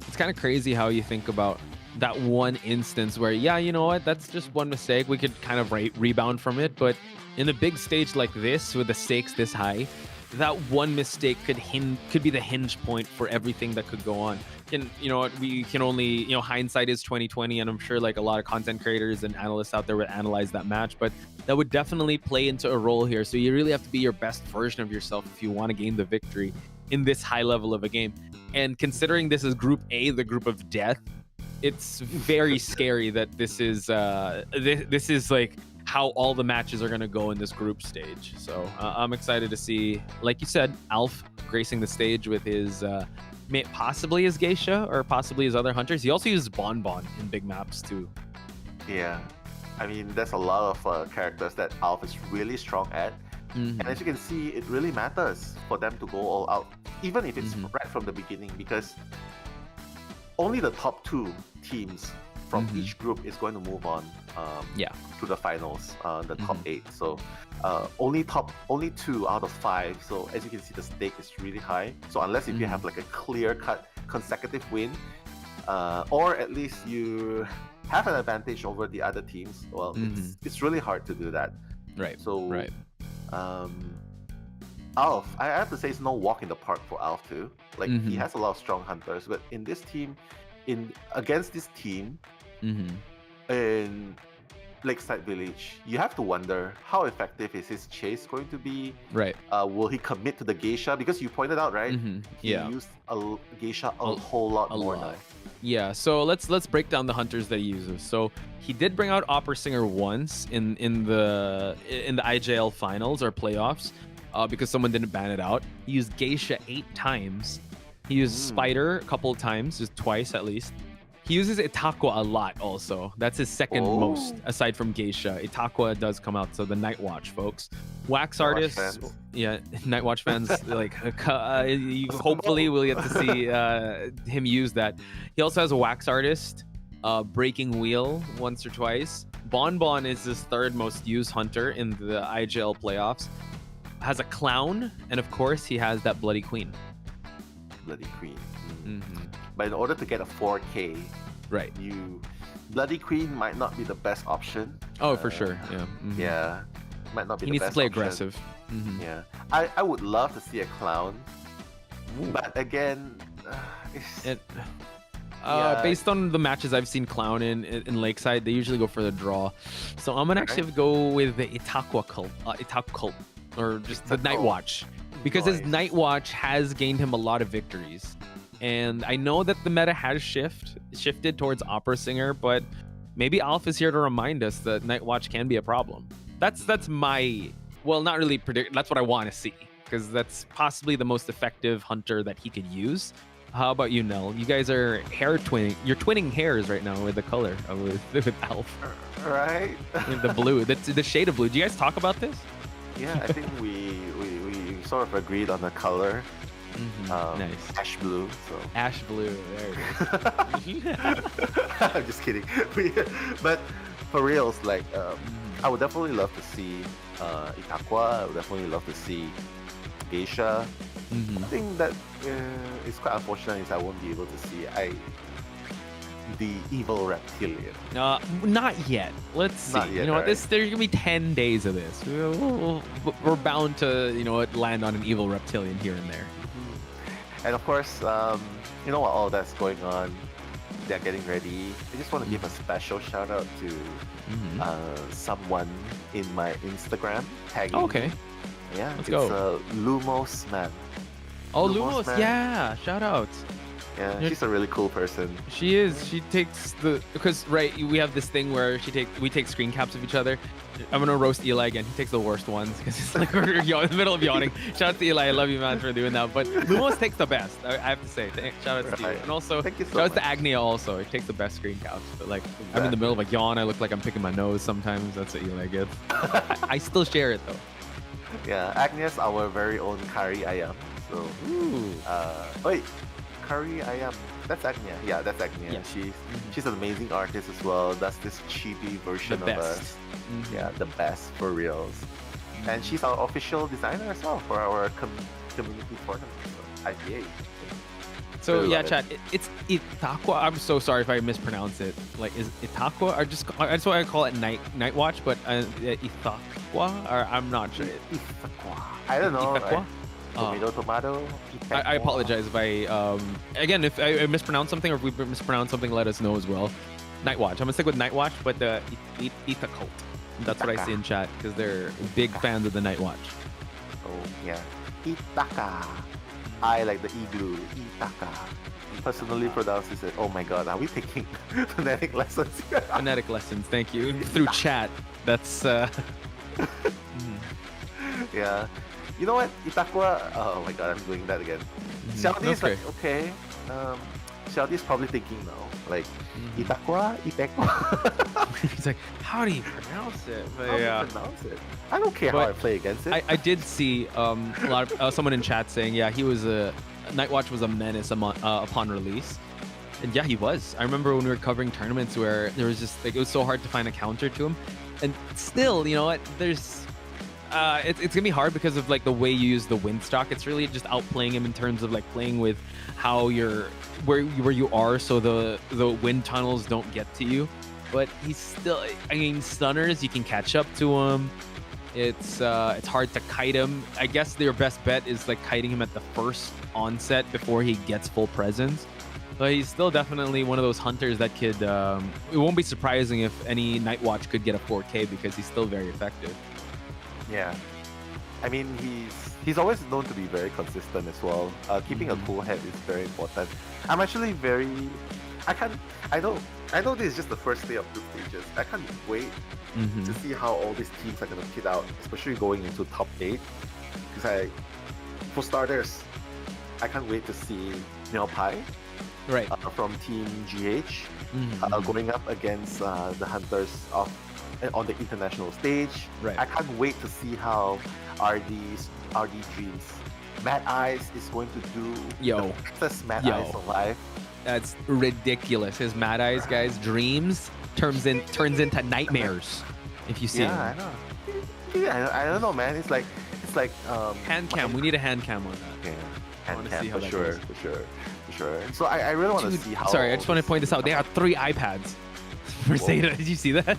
It's kind of crazy how you think about that one instance where, yeah, you know what, that's just one mistake. We could kind of rebound from it. But in a big stage like this, with the stakes this high, that one mistake could be the hinge point for everything that could go on. And we can only, hindsight is 2020, and I'm sure like a lot of content creators and analysts out there would analyze that match, but that would definitely play into a role here. So you really have to be your best version of yourself if you want to gain the victory in this high level of a game. And considering this is Group A, the group of death, it's very scary that this is this is like how all the matches are going to go in this group stage. So I'm excited to see, like you said, Alf gracing the stage with his possibly his Geisha or possibly his other hunters. He also uses Bonbon in big maps too. Yeah, I mean, there's a lot of characters that Alf is really strong at. And as you can see, it really matters for them to go all out, even if it's right from the beginning, because only the top 2 teams from each group is going to move on to the finals, the top 8. So only 2 out of 5. So as you can see, the stake is really high. So unless if you have like a clear-cut consecutive win, or at least you have an advantage over the other teams, well, it's really hard to do that. Right. So Alf, I have to say, it's no walk in the park for Alf too. Like he has a lot of strong hunters, but in this team, against this team in Lakeside Village, you have to wonder how effective is his chase going to be. Right. Will he commit to the Geisha? Because you pointed out, right? He used a Geisha a whole lot more now. Yeah, so let's break down the hunters that he uses. So he did bring out Opera Singer once in the IJL finals or playoffs, because someone didn't ban it out. He used Geisha 8 times. He used Spider a couple of times, just twice at least. He uses Itakwa a lot also. That's his second most, aside from Geisha. Itakwa does come out, so the Night Watch, folks. Wax artists, yeah, Night Watch fans, like, hopefully we'll get to see him use that. He also has a Wax artist, Breaking Wheel once or twice. Bonbon is his third most used hunter in the IGL playoffs. Has a clown, and of course he has that Bloody Queen. Bloody Queen. But in order to get a 4K, right, Bloody Queen might not be the best option. Oh, for sure. Yeah. Yeah, might not be. He the needs best to play option. aggressive. Yeah, I would love to see a clown, but again, based on the matches I've seen clown in Lakeside, they usually go for the draw. So I'm gonna actually go with the Itakwa cult, or just the Night Watch, because his Night Watch has gained him a lot of victories. And I know that the meta has shifted towards Opera Singer, but maybe Alpha is here to remind us that Night Watch can be a problem. That's my, well, not really predict. That's what I want to see, because that's possibly the most effective hunter that he could use. How about you, Nell? You guys are hair twinning. You're twinning hairs right now with the color with Alpha. Right? With the blue, the shade of blue. Do you guys talk about this? Yeah, I think we sort of agreed on the color. Nice. Ash blue. So. Ash blue. There it is. I'm just kidding. But for reals, like, I would definitely love to see Itakwa. I would definitely love to see Geisha. I think that it's quite unfortunate is I won't be able to see the evil reptilian. Not yet. Let's see. Not yet, you know what? right? There's gonna be 10 days of this. We're bound to land on an evil reptilian here and there. And of course, you know what? All that's going on. They're getting ready. I just want to give a special shout out to someone in my Instagram tagging. Okay. Yeah, Let's it's go. Lumos Man. Oh, Lumos, yeah, shout out. Yeah, she's a really cool person. She is. She takes because we have this thing where we take screen caps of each other. I'm gonna roast Eli again. He takes the worst ones because it's like we're in the middle of yawning. Shout out to Eli. I love you, man, for doing that. But Lumos takes the best. I have to say. Shout out to you. And also, shout out to Agnia also. He takes the best screen caps. But like, I'm in the middle of a yawn. I look like I'm picking my nose sometimes. That's what Eli gets. I still share it though. Yeah, Agnes, our very own Kari Ayam. So, wait, Kari Ayam. That's Agnia. Yeah, that's Agnia. Yeah. She's an amazing artist as well. Does this chibi version of us. Yeah, the best for reals. And she's our official designer as well for our community tournament, so IPA. So yeah, chat. It's Itakwa. I'm so sorry if I mispronounce it. Like, is Itakwa? Or just that's why I call it Night Watch, but Itakwa. Or I'm not sure. Itakwa. I don't know. Itakwa. Tomato. I apologize if I again if I mispronounce something or if we mispronounce something, let us know as well. Night Watch. I'm gonna stick with Night Watch, but the Itakwa. That's what I see in chat because they're big fans of the Night Watch. Oh yeah, Itaka. I like the igloo. Itaka. Personally pronounces it. Oh my god, are we taking phonetic lessons? Phonetic lessons. Thank you. Through chat. That's. Yeah. You know what? Itakwa. Oh my god, I'm doing that again. Xiaodi is like, okay. Xiaodi is probably thinking now, like, Itakwa, Itakwa. He's like, how do you pronounce it? But how do you pronounce it? I don't care how I play against it. I did see a lot of someone in chat saying, yeah, he was Night Watch was a menace upon release. And yeah, he was. I remember when we were covering tournaments where there was just like it was so hard to find a counter to him. And still, you know what? There's it's gonna be hard because of like the way you use the wind stock. It's really just outplaying him in terms of like playing with how you're where you are, so the wind tunnels don't get to you. But he's still, I mean, stunners, you can catch up to him. It's hard to kite him. I guess your best bet is like kiting him at the first onset before he gets full presence. But he's still definitely one of those hunters that could. It won't be surprising if any Night Watch could get a 4K because he's still very effective. Yeah, I mean he's always known to be very consistent as well. Keeping a cool head is very important. I'm actually very. I know this is just the first day of the stages. I can't wait to see how all these teams are gonna kit out, especially going into top 8. Because for starters, I can't wait to see Neopai right, from Team GH, going up against the Hunters on the international stage. Right. I can't wait to see how RD Dreams. Mad Eyes is going to do the fastest Mad Eyes alive. That's ridiculous. His Mad Eyes, guys, dreams turns into nightmares. If you see him. I know. Yeah, I don't know, man. It's like hand cam. We need a hand cam on that. Yeah, hand see cam how for that sure, goes. for sure. So I really want to see how. Sorry, I just want to point this out. They have 3 iPads for Zeta. Did you see that?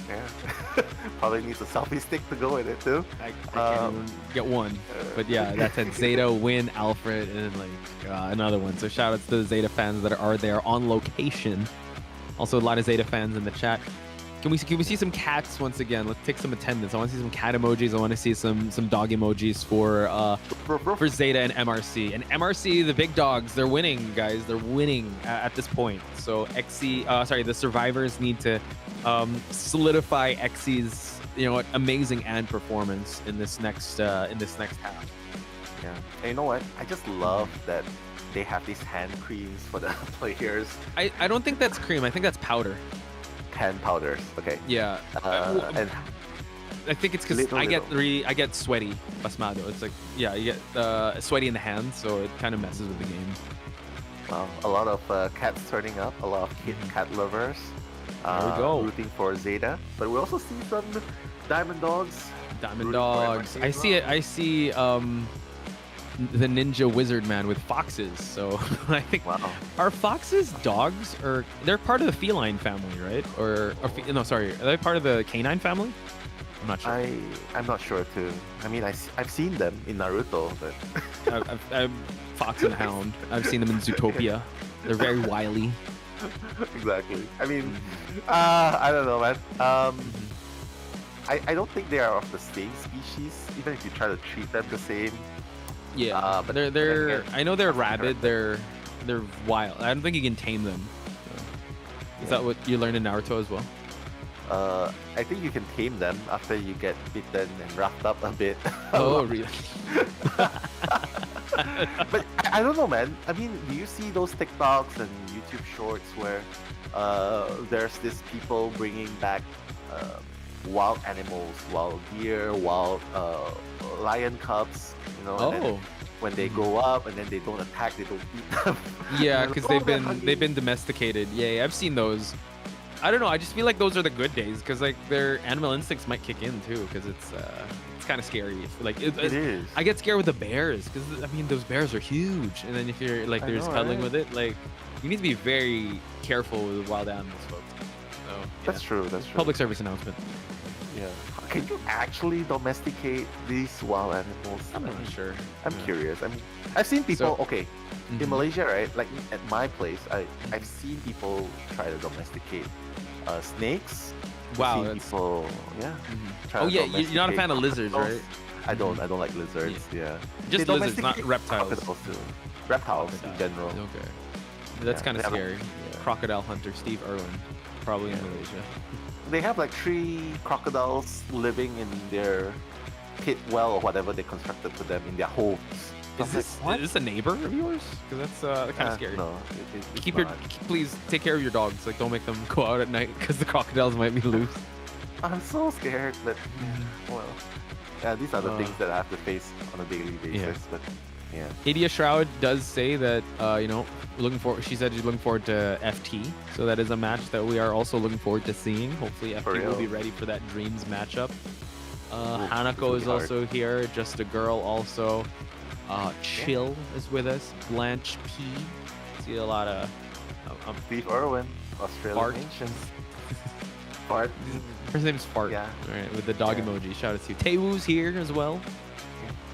Yeah. Probably needs a selfie stick to go with it too. I can't even get one. But yeah, that's at Zeta, Win, Alfred, and then another one. So shout outs to the Zeta fans that are there on location. Also a lot of Zeta fans in the chat. Can we see some cats once again? Let's take some attendance. I want to see some cat emojis. I want to see some dog emojis for Zeta and MRC. And MRC, the big dogs, they're winning, guys. They're winning at this point. So the survivors need to solidify XC's amazing and performance in this next half. Yeah. And you know what? I just love that they have these hand creams for the players. I don't think that's cream. I think that's powder. Hand powders. Okay. Yeah. And I think it's because I get sweaty pasmado. It's like you get sweaty in the hands, so it kind of messes with the game. Well, a lot of cats turning up. A lot of cat lovers. There we go. Rooting for Zeta, but we also see some Diamond Dogs. I see it. I see the ninja wizard man with foxes. So I think are foxes dogs, or they're part of the feline family, right? Or no, sorry, are they part of the canine family? I'm not sure. I'm not sure too. I mean, I've seen them in Naruto, but I've Fox and Hound. I've seen them in Zootopia. They're very wily. Exactly. I mean, I don't know, man. I don't think they are of the same species, even if you try to treat them the same. Yeah, but they're I know they're rabid. They're wild. I don't think you can tame them. So. Is that what you learned in Naruto as well? I think you can tame them after you get bitten and roughed up a bit. Oh, really? But I don't know, man. I mean, do you see those TikToks and YouTube shorts where there's this people bringing back wild animals, wild deer, wild lion cubs, and then when they go up and then they don't attack, they don't eat them. Yeah, because they've been domesticated. Yeah, I've seen those. I don't know. I just feel like those are the good days because like their animal instincts might kick in too because it's kind of scary. Like it is. I get scared with the bears because I mean those bears are huge, and then if you're like they're just cuddling with it, like you need to be very careful with wild animals, folks. So, yeah. That's true. That's true. Public service announcement. Yeah. Can you actually domesticate these wild animals? I'm not sure. I'm curious. I mean, I've seen people. In Malaysia, right? Like at my place, I've seen people try to domesticate snakes. Wow. People, Oh yeah, you're not a fan of lizards, right? I don't like lizards. Yeah. Just lizards, not reptiles. Crocodiles too. Reptiles in general. Okay. That's kind of scary. Crocodile hunter Steve Irwin, probably in Malaysia. They have like 3 crocodiles living in their pit well or whatever they constructed for them in their homes. Is this a neighbor of yours? Because that's kind of scary. No, please take care of your dogs. Like, don't make them go out at night because the crocodiles might be loose. I'm so scared, but these are the things that I have to face on a daily basis. Yeah. But yeah, Idia Shroud does say that looking forward. She said she's looking forward to FT, so that is a match that we are also looking forward to seeing. Hopefully, FT will be ready for that Dreams matchup. Hanako is also here. Just a Girl also. Chill is with us. Blanche P. See a lot of Steve Irwin, Australian ancient. Fart. Her name's Fart. Yeah. All right, with the dog emoji. Shout out to you. Taewoo's here as well.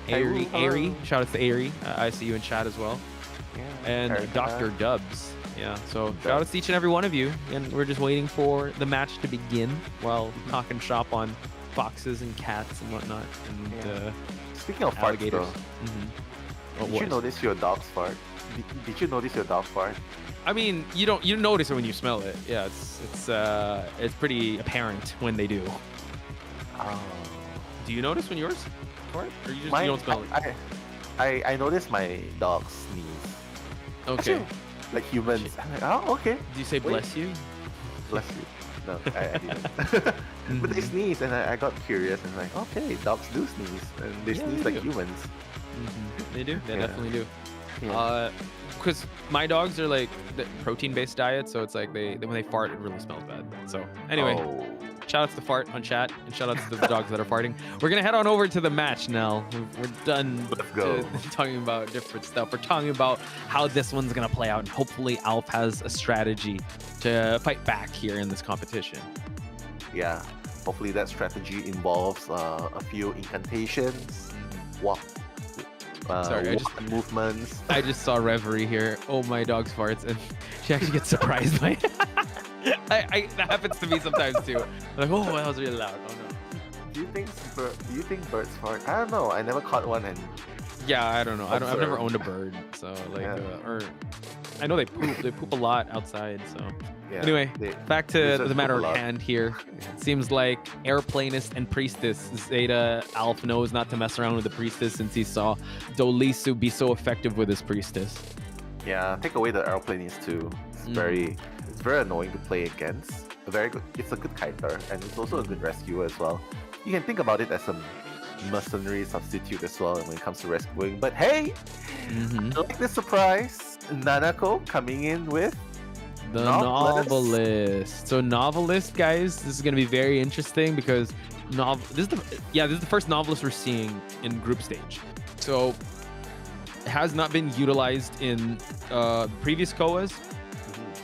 Airy. Shout out to Airy. I see you in chat as well. Yeah. And Dr. Dubs. Yeah. So shout out to each and every one of you. And we're just waiting for the match to begin while talking shop on foxes and cats and whatnot. And speaking of alligators. Did you notice your dog's fart? Did you notice your dog fart? I mean, you notice it when you smell it. Yeah, it's pretty apparent when they do. Oh. Do you notice when yours fart, or you don't smell it? I noticed my dog sneeze. Okay. Actually, like humans. I'm like, oh, okay. Do you say bless you? Bless you. No, I didn't. But they sneeze, and I got curious, and like, okay, dogs do sneeze, and they sneeze like humans. They do. They Yeah. definitely do. Yeah. Because my dogs are like the protein-based diet, so it's like when they fart, it really smells bad. So anyway, shout outs to Fart on chat, and shout outs to the dogs that are farting. We're gonna head on over to the match now. We're done talking about different stuff. We're talking about how this one's gonna play out, and hopefully Alf has a strategy to fight back here in this competition. Yeah. Hopefully that strategy involves a few incantations, Sorry, movements. I just saw Reverie here. Oh, my dog's farts, and she actually gets surprised by it. That happens to me sometimes too. I'm like, oh, that was really loud. Oh no. Do you think birds fart? I don't know. I never caught one, and yeah, I don't know. I've never Observe. owned a bird, so like, Yeah. or I know they poop. They poop a lot outside. So Yeah, anyway, they- back to lizards the matter poop a at lot. hand here. It seems like Airplanist and Priestess Zeta Alf knows not to mess around with the Priestess since he saw Dolisu be so effective with his Priestess. Yeah, take away the aeroplanes too. It's very annoying to play against. It's a good kiter, and it's also a good rescuer as well. You can think about it as a mercenary substitute as well when it comes to rescuing. But hey, I like this surprise. Nanako coming in with The Novelist. Novelist. So Novelist, guys, this is gonna be very interesting because this is the first Novelist we're seeing in group stage. So it has not been utilized in previous COAs,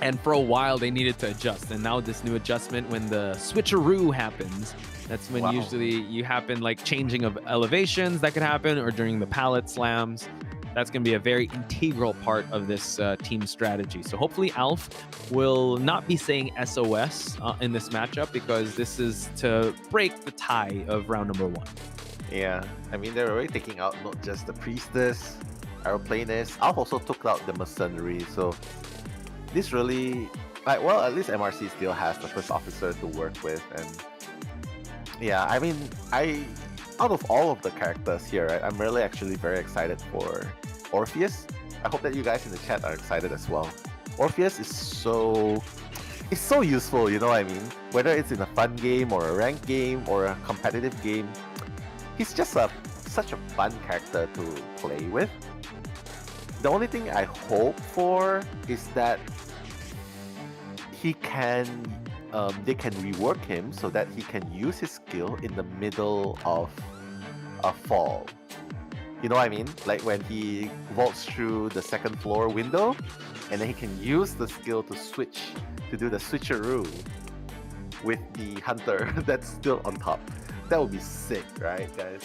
and for a while they needed to adjust. And now this new adjustment, when the switcheroo happens, that's when usually you happen like changing of elevations that could happen, or during the pallet slams. That's going to be a very integral part of this team strategy. So hopefully Alf will not be saying SOS in this matchup, because this is to break the tie of round number 1. Yeah, I mean, they're already taking out not just the Priestess, Aeroplanist. Alf also took out the Mercenary, so this really, like, well, at least MRC still has the first officer to work with, and yeah, I mean, out of all of the characters here, right, I'm really actually very excited for Orpheus. I hope that you guys in the chat are excited as well. Orpheus is so useful, you know what I mean? Whether it's in a fun game or a ranked game or a competitive game, he's just such a fun character to play with. The only thing I hope for is that they can rework him so that he can use his skill in the middle of a fall. You know what I mean? Like when he vaults through the second floor window, and then he can use the skill to do the switcheroo with the hunter that's still on top. That would be sick, right, guys?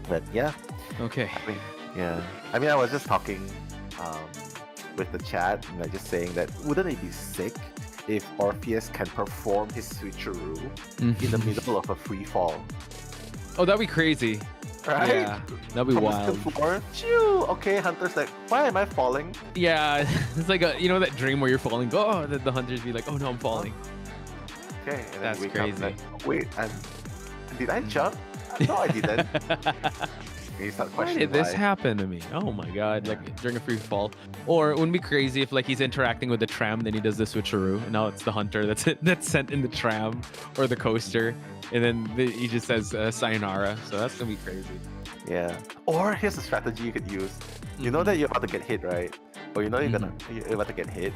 But yeah. Okay. I mean, I was just talking with the chat, and just saying that wouldn't it be sick if Orpheus can perform his switcheroo in the middle of a free fall? Oh, that'd be crazy. Right? Yeah, that'd be From the wild. second floor, Phew! Okay, Hunter's like, why am I falling? Yeah, it's like that dream where you're falling. Oh, the hunters be like, oh no, I'm falling. Okay, and then That's wake crazy. up like, wait, did I jump? No, I didn't. And you start Why questioning did this happen to me? Oh my god, like during a free fall. Or it wouldn't be crazy if like he's interacting with the tram, then he does the switcheroo, and now it's the hunter that's sent in the tram or the coaster, and then he just says sayonara. So that's gonna be crazy. Yeah. Or here's a strategy you could use. You know that you're about to get hit, right? Or you know you're about to get hit.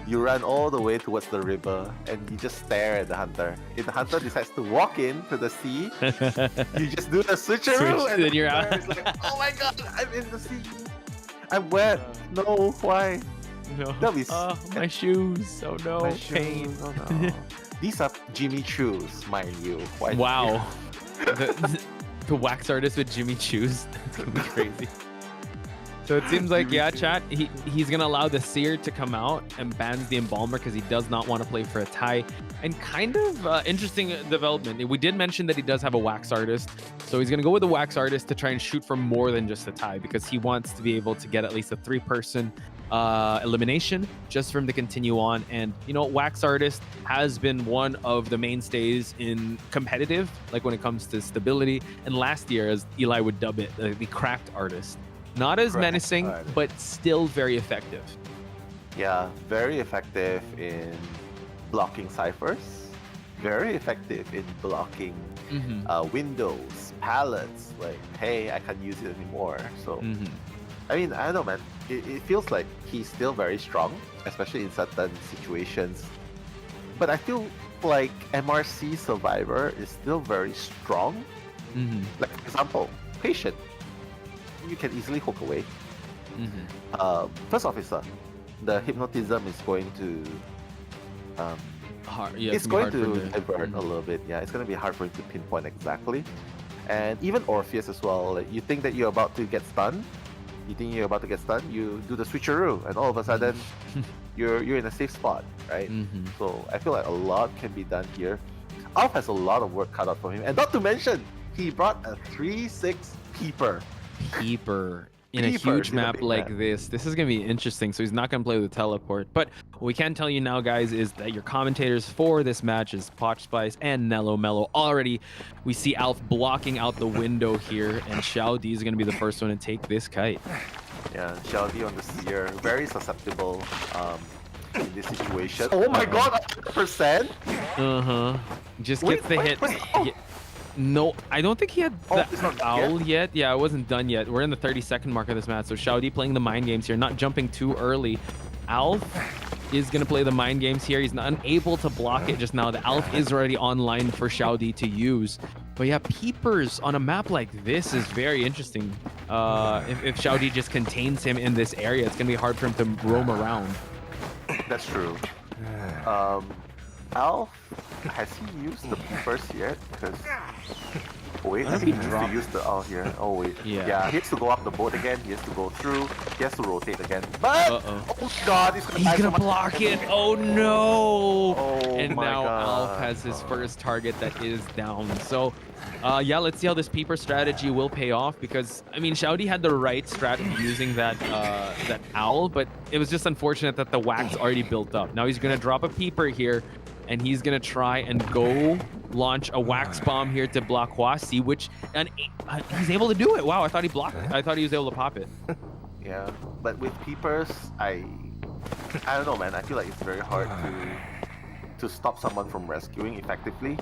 You run all the way towards the river and you just stare at the hunter. If the hunter decides to walk into the sea, you just do the switcheroo, Switch, and then the you're hunter out. is like, oh my god, I'm in the sea. I'm wet. No, why? No. That'll be my shoes. Oh no, My pain. shoes. Oh no. These are Jimmy Choo's, mind you. Why- Wow. the wax artist with Jimmy Choo's. That's gonna be crazy. So it seems like, yeah, chat, he's going to allow the Seer to come out and bans the Embalmer because he does not want to play for a tie. And kind of interesting development. We did mention that he does have a Wax Artist. So he's going to go with the Wax Artist to try and shoot for more than just a tie, because he wants to be able to get at least a 3-person elimination just for him to continue on. And, you know, Wax Artist has been one of the mainstays in competitive, like when it comes to stability. And last year, as Eli would dub it, the cracked artist. Not as Correct. menacing, Alright. but still very effective. Yeah, very effective in blocking ciphers. Very effective in blocking windows, pallets. Like, hey, I can't use it anymore. So, I mean, I don't know, man. It feels like he's still very strong, especially in certain situations. But I feel like MRC Survivor is still very strong. Like, for example, Patient. You can easily hook away. First Officer, the hypnotism is going to it's going to divert a little bit. Yeah, it's going to be hard for him to pinpoint exactly. And even Orpheus as well. Like, you think that you're about to get stunned. You think you're about to get stunned. You do the switcheroo, and all of a sudden, you're in a safe spot, right? So I feel like a lot can be done here. Alf has a lot of work cut out for him, and not to mention, he brought a 3/6 peeper. In a huge map like this. This is going to be interesting. So he's not going to play with the teleport. But what we can tell you now, guys, is that your commentators for this match is Potch Spice and Nello Mello. Already, we see Alf blocking out the window here, and Xiao D is going to be the first one to take this kite. Yeah, Xiao D on the Seer, very susceptible in this situation. Oh my god, 100%? Just gets the hit. No, I don't think he had the owl yet. Yeah, it wasn't done yet. We're in the 30-second mark of this match. So Xiao D playing the mind games here, not jumping too early. Alf is going to play the mind games here. He's not unable to block it just now. The Alf is already online for Xiao D to use. But yeah, peepers on a map like this is very interesting. If Xiao D just contains him in this area, it's going to be hard for him to roam around. That's true. Alf, has he used the peepers yet? Because wait, I think he needs to use the here. Oh wait, yeah, he has to go up the boat again. He has to go through. He has to rotate again. But oh god, he's gonna block it. Oh no! Oh, and my now god. Alf has his first target that is down. So yeah, let's see how this peeper strategy will pay off, because I mean, Xiao D had the right strategy using that that owl, but it was just unfortunate that the wax already built up. Now he's gonna drop a peeper here, and he's gonna try and go launch a wax bomb here to block Huasi, which he's able to do it. Wow, I thought he blocked it. I thought he was able to pop it. Yeah, but with peepers, I don't know, man. I feel like it's very hard to stop someone from rescuing effectively.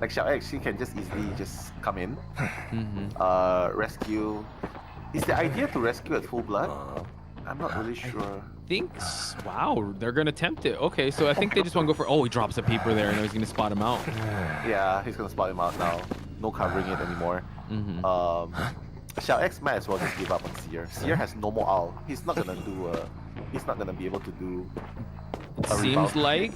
Like Xiao X, he can just easily just come in, rescue. Is the idea to rescue at full blood? I'm not really sure. Wow, they're gonna attempt it. Okay, so I think they just want to go for. Oh, he drops a peeper there, and he's gonna spot him out. Yeah, he's gonna spot him out now. No covering it anymore. Xiao X might as well just give up on Seer. Seer has no more owl. He's not gonna do. He's not gonna be able to do. Seems like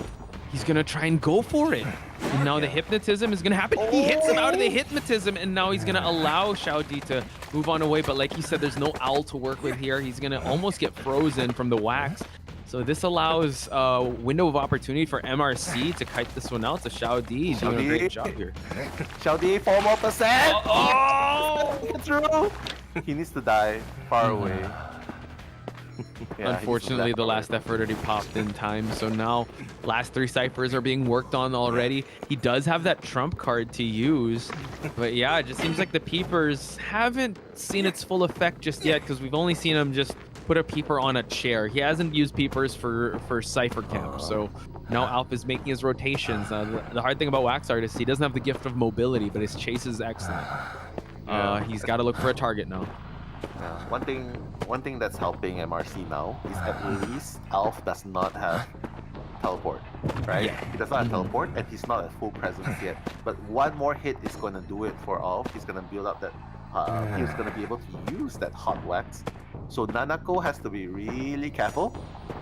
he's gonna try and go for it. And now the hypnotism is gonna happen. He hits him out of the hypnotism, and now he's gonna allow Xiao D to move on away. But like you said, there's no owl to work with here. He's gonna almost get frozen from the wax. So this allows a window of opportunity for MRC to kite this one out. So Xiao D is doing a great job here. Xiao D, 4 more percent. Get through. He needs to die far away. Yeah, unfortunately, the last effort already popped in time. So now, last 3 ciphers are being worked on already. He does have that trump card to use. But yeah, it just seems like the peepers haven't seen its full effect just yet, because we've only seen him just put a peeper on a chair. He hasn't used peepers for cipher camp. So now Alf is making his rotations. The hard thing about Wax Artist, he doesn't have the gift of mobility, but his chase is excellent. He's got to look for a target now. One thing that's helping MRC now is at least Alf does not have teleport, right? Yeah. He does not have teleport, and he's not at full presence yet. But one more hit is going to do it for Alf. He's going to build up that. He's going to be able to use that hot wax. So Nanako has to be really careful.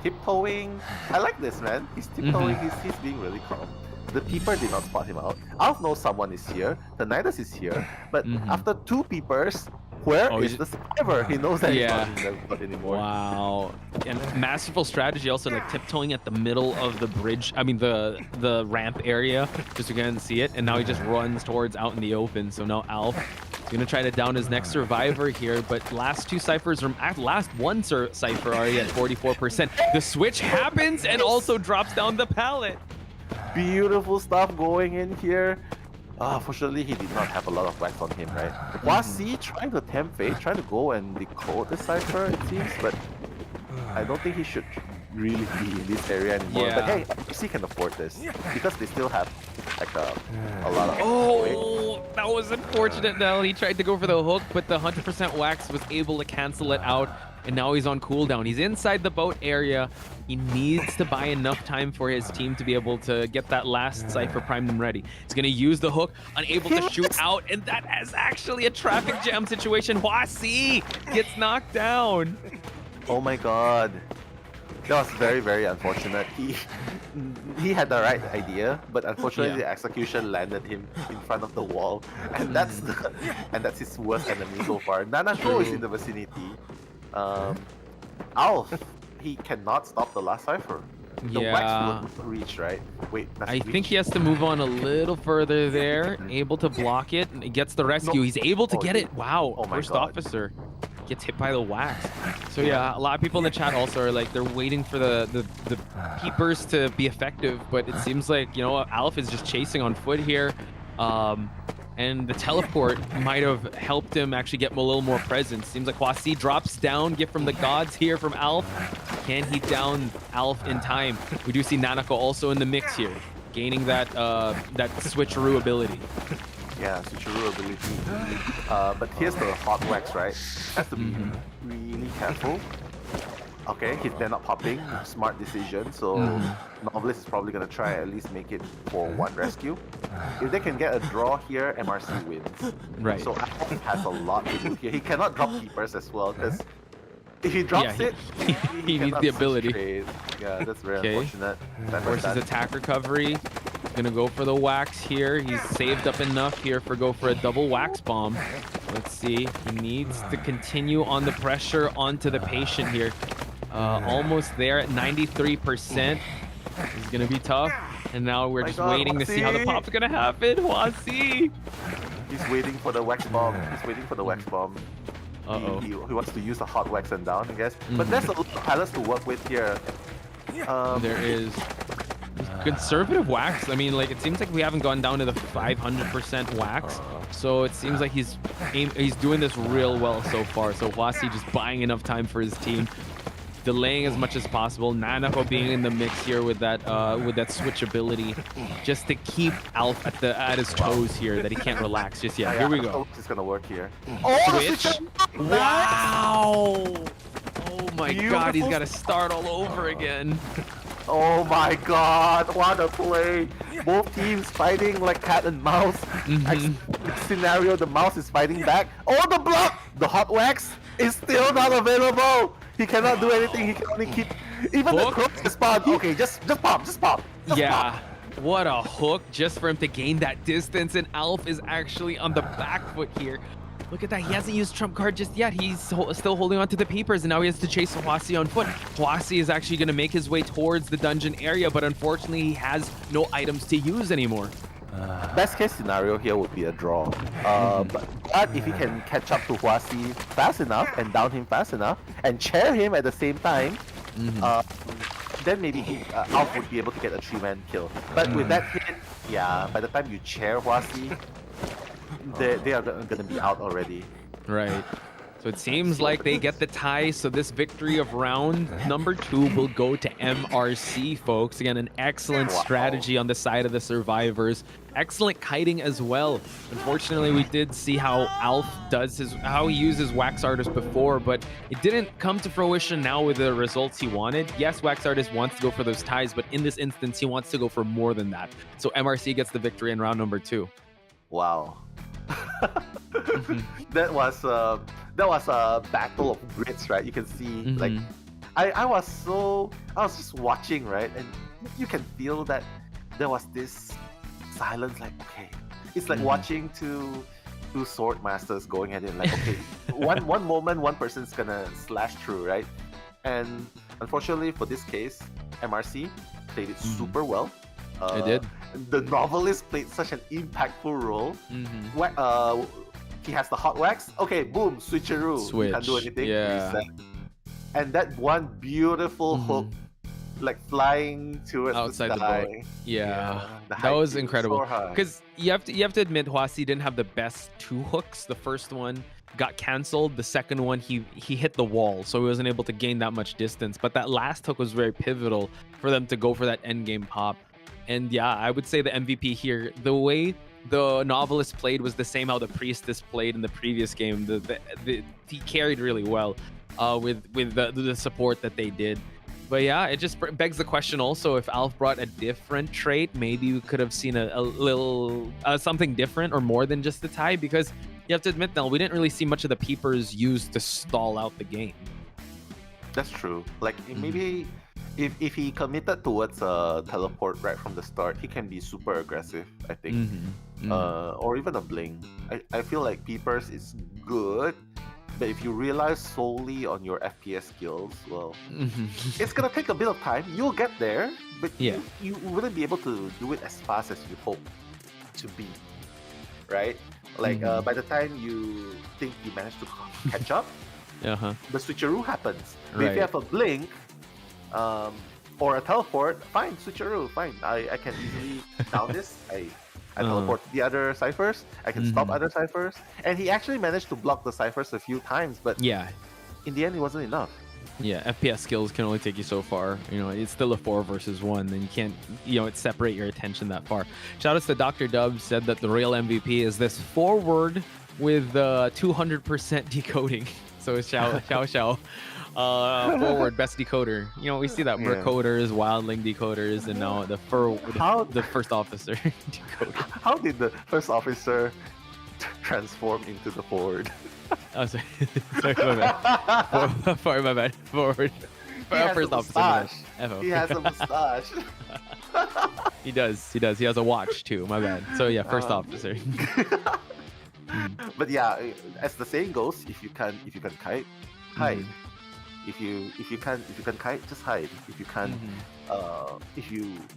Tiptoeing. I like this, man. He's tiptoeing. He's being really calm. The peeper did not spot him out. Alf knows someone is here. The Nidus is here. But after 2 peepers, where is the survivor? He knows that he's not in the spot anymore. Wow. And masterful strategy also, like tiptoeing at the middle of the bridge. I mean, the ramp area, just so you can see it. And now he just runs towards out in the open. So now Alf is going to try to down his next survivor here. But last 2 ciphers, last 1 cipher already at 44%. The switch happens and also drops down the pallet. Beautiful stuff going in here. Fortunately, he did not have a lot of wax on him, right? Huasi trying to tempt fate, trying to go and decode the cipher, it seems, but I don't think he should really be in this area anymore. Yeah. But hey, RC can afford this because they still have like a lot of. Oh, that was unfortunate, Nell. He tried to go for the hook, but the 100% wax was able to cancel it out, and now he's on cooldown. He's inside the boat area. He needs to buy enough time for his team to be able to get that last cipher primed and ready. He's going to use the hook, unable to shoot out, and that is actually a traffic jam situation. Huasi gets knocked down. Oh my god. That was very, very unfortunate. He had the right idea, but unfortunately the execution landed him in front of the wall, and that's his worst enemy so far. Nanako is in the vicinity. Alf, he cannot stop the last cipher. The wax will reach, right? Wait, I think he has to move on a little further there, able to block it, and he gets the rescue. He's able to get it. Wow, first officer gets hit by the wax. So yeah, a lot of people in the chat also are like, they're waiting for the keepers to be effective, but it seems like, you know, Alf is just chasing on foot here. And the teleport might have helped him actually get a little more presence. Seems like Huasi drops down, gift from the gods here from Alf. Can he down Alf in time? We do see Nanako also in the mix here, gaining that that switcheroo ability. Yeah, switcheroo ability. But here's the hot wax, right? Has to be really careful. Okay, they're not popping. Smart decision. So Novelist is probably gonna try at least make it for one rescue. If they can get a draw here, MRC wins. Right. So Alf has a lot to do here. He cannot drop keepers as well, because if he drops it, he needs the ability. Yeah, that's very unfortunate. Forces attack recovery. Gonna go for the wax here. He's saved up enough here for go for a double wax bomb. Let's see. He needs to continue on the pressure onto the patient here. Almost there at 93%. It's gonna be tough. And now we're just waiting to see how the pop's gonna happen. Huasi! He's waiting for the wax bomb. He's waiting for the wax bomb. He wants to use the hot wax and down, I guess. But there's a lot of pilots to work with here. There is conservative wax. I mean, like, it seems like we haven't gone down to the 500% wax. So it seems like he's doing this real well so far. So Huasi just buying enough time for his team, delaying as much as possible. Nanako being in the mix here with that switch ability, just to keep Alf at his toes here, that he can't relax just yet. Here we go. It's gonna work here. Switch. Wow! Oh my god, he's got to start all over again. Oh my god, what a play! Both teams fighting like cat and mouse. Scenario, the mouse is fighting back. Oh, the block! The hot wax is still not available. He cannot do anything. He can only keep. Even the crook is spawned. Okay, just pop. Just pop. What a hook just for him to gain that distance, and Alf is actually on the back foot here. Look at that, he hasn't used trump card just yet. He's still holding on to the papers, and now he has to chase Huasi on foot. Huasi is actually going to make his way towards the dungeon area, but unfortunately he has no items to use anymore. Best case scenario here would be a draw. But if he can catch up to Huasi fast enough and down him fast enough and chair him at the same time, then maybe Alf would be able to get a 3-man kill. But with that hit, by the time you chair Huasi, they are going to be out already. Right. So it seems like they get the tie, so this victory of round number 2 will go to MRC, folks. Again, an excellent strategy on the side of the survivors. Excellent kiting as well. Unfortunately, we did see how Alf how he uses Wax Artist before, but it didn't come to fruition now with the results he wanted. Yes, Wax Artist wants to go for those ties, but in this instance, he wants to go for more than that. So MRC gets the victory in round number 2. Wow. That was a battle of grits, right? You can see, like, I was just watching, right, and you can feel that there was this silence, like, okay, it's like watching two sword masters going at it, like, okay, one moment one person's gonna slash through, right? And unfortunately for this case, MRC played it super well. It did. The novelist played such an impactful role. He has the hot wax. Okay, boom, switcheroo. Switch. Can't do anything. Yeah. Reset. And that one beautiful hook like flying towards outside the the sky. boat. Yeah, the that height was too, incredible. so high. Because you have to admit, Huasi didn't have the best two hooks. The first one got canceled. The second one, he hit the wall, so he wasn't able to gain that much distance. But that last hook was very pivotal for them to go for that end game pop. And yeah, I would say the MVP here, the way the Novelist played was the same how the Priestess played in the previous game. He carried really well with the support that they did. But yeah, it just begs the question also, if Alf brought a different trait, maybe we could have seen a little something different or more than just the tie, because you have to admit, Nell, we didn't really see much of the peepers used to stall out the game. That's true. Like maybe if he committed towards a teleport right from the start, he can be super aggressive, I think. Or even a bling. I feel like peepers is good, but if you rely solely on your FPS skills, well, it's gonna take a bit of time. You'll get there, but you wouldn't be able to do it as fast as you hope to be, right? Like by the time you think you managed to catch up, the switcheroo happens. But if you have a blink or a teleport, fine, switcheroo, fine. I can easily down this. I teleport the other ciphers. I can stop other ciphers. And he actually managed to block the ciphers a few times, but in the end, it wasn't enough. Yeah, FPS skills can only take you so far. You know, it's still a 4 versus 1, and you can't, separate your attention that far. Shout outs to Dr. Dub, said that the real MVP is this forward with 200% decoding. So Xiao forward best decoder. You know, we see that Mercoders, Wildling decoders, and now the first officer decoder. How did the first officer transform into the forward? Oh, sorry, my bad. My bad. Forward. First officer. He has a mustache. He does. He has a watch too. My bad. So yeah, first officer. But yeah, as the saying goes, if you can kite, hide. If you can kite, just hide. If you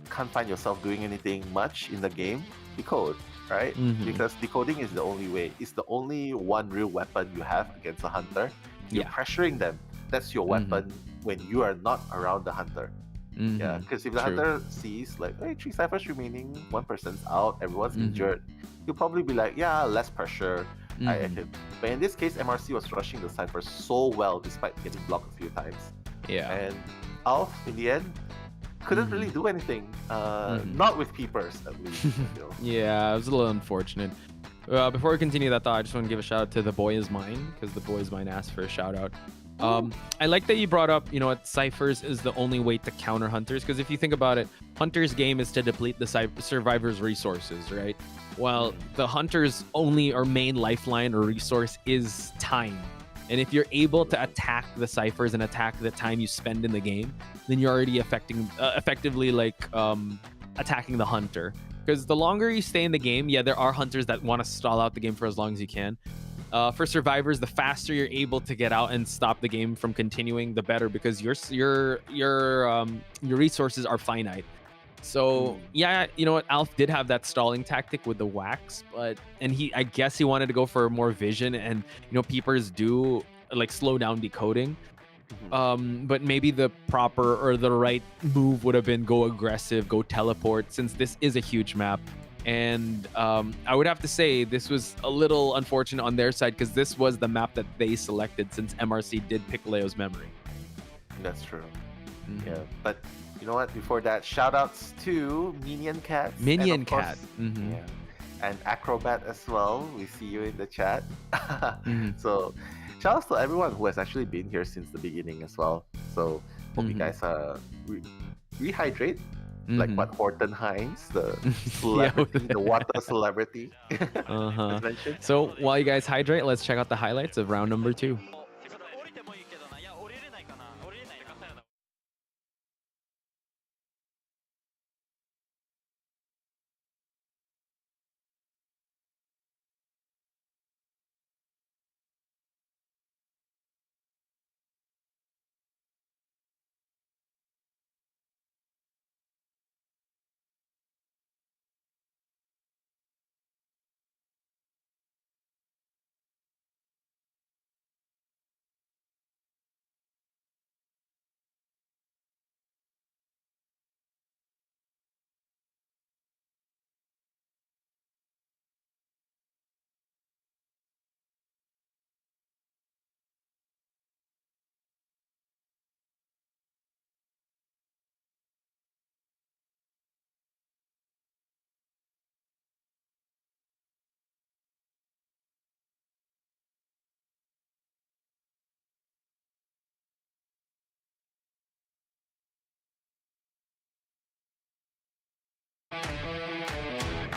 can't find yourself doing anything much in the game, decode, right? Because decoding is the only way. It's the only one real weapon you have against a hunter. You're pressuring them. That's your weapon when you are not around the hunter. Yeah, because if the hunter sees like, hey, 3 ciphers remaining, 1 person's out, everyone's injured, he'll probably be like, yeah, less pressure. I can. But in this case, MRC was rushing the ciphers so well despite getting blocked a few times. Yeah. And Alf, in the end, couldn't really do anything. Not with peepers, at least. Yeah, it was a little unfortunate. Before we continue that thought, I just want to give a shout out to The Boy Is Mine, because The Boy Is Mine asked for a shout out. I like that you brought up, ciphers is the only way to counter hunters, because if you think about it, hunters' game is to deplete the survivors' resources, right? Well, the hunter's only or main lifeline or resource is time. And if you're able to attack the ciphers and attack the time you spend in the game, then you're already effectively attacking the hunter. Because the longer you stay in the game, there are hunters that want to stall out the game for as long as you can. For survivors, the faster you're able to get out and stop the game from continuing, the better, because your resources are finite. So you know what, Alf did have that stalling tactic with the wax, and I guess he wanted to go for more vision, and peepers do slow down decoding. But maybe the proper or the right move would have been go aggressive, go teleport, since this is a huge map. And I would have to say this was a little unfortunate on their side, because this was the map that they selected, since MRC did pick Leo's memory. That's true. Yeah, but you know what? Before that, shoutouts to Minion Cat. Minion Cat. Yeah. And Acrobat as well. We see you in the chat. So shoutouts to everyone who has actually been here since the beginning as well. So hope you guys rehydrate. Like what Horton Hines, the celebrity, the water celebrity. So while you guys hydrate, let's check out the highlights of round number 2.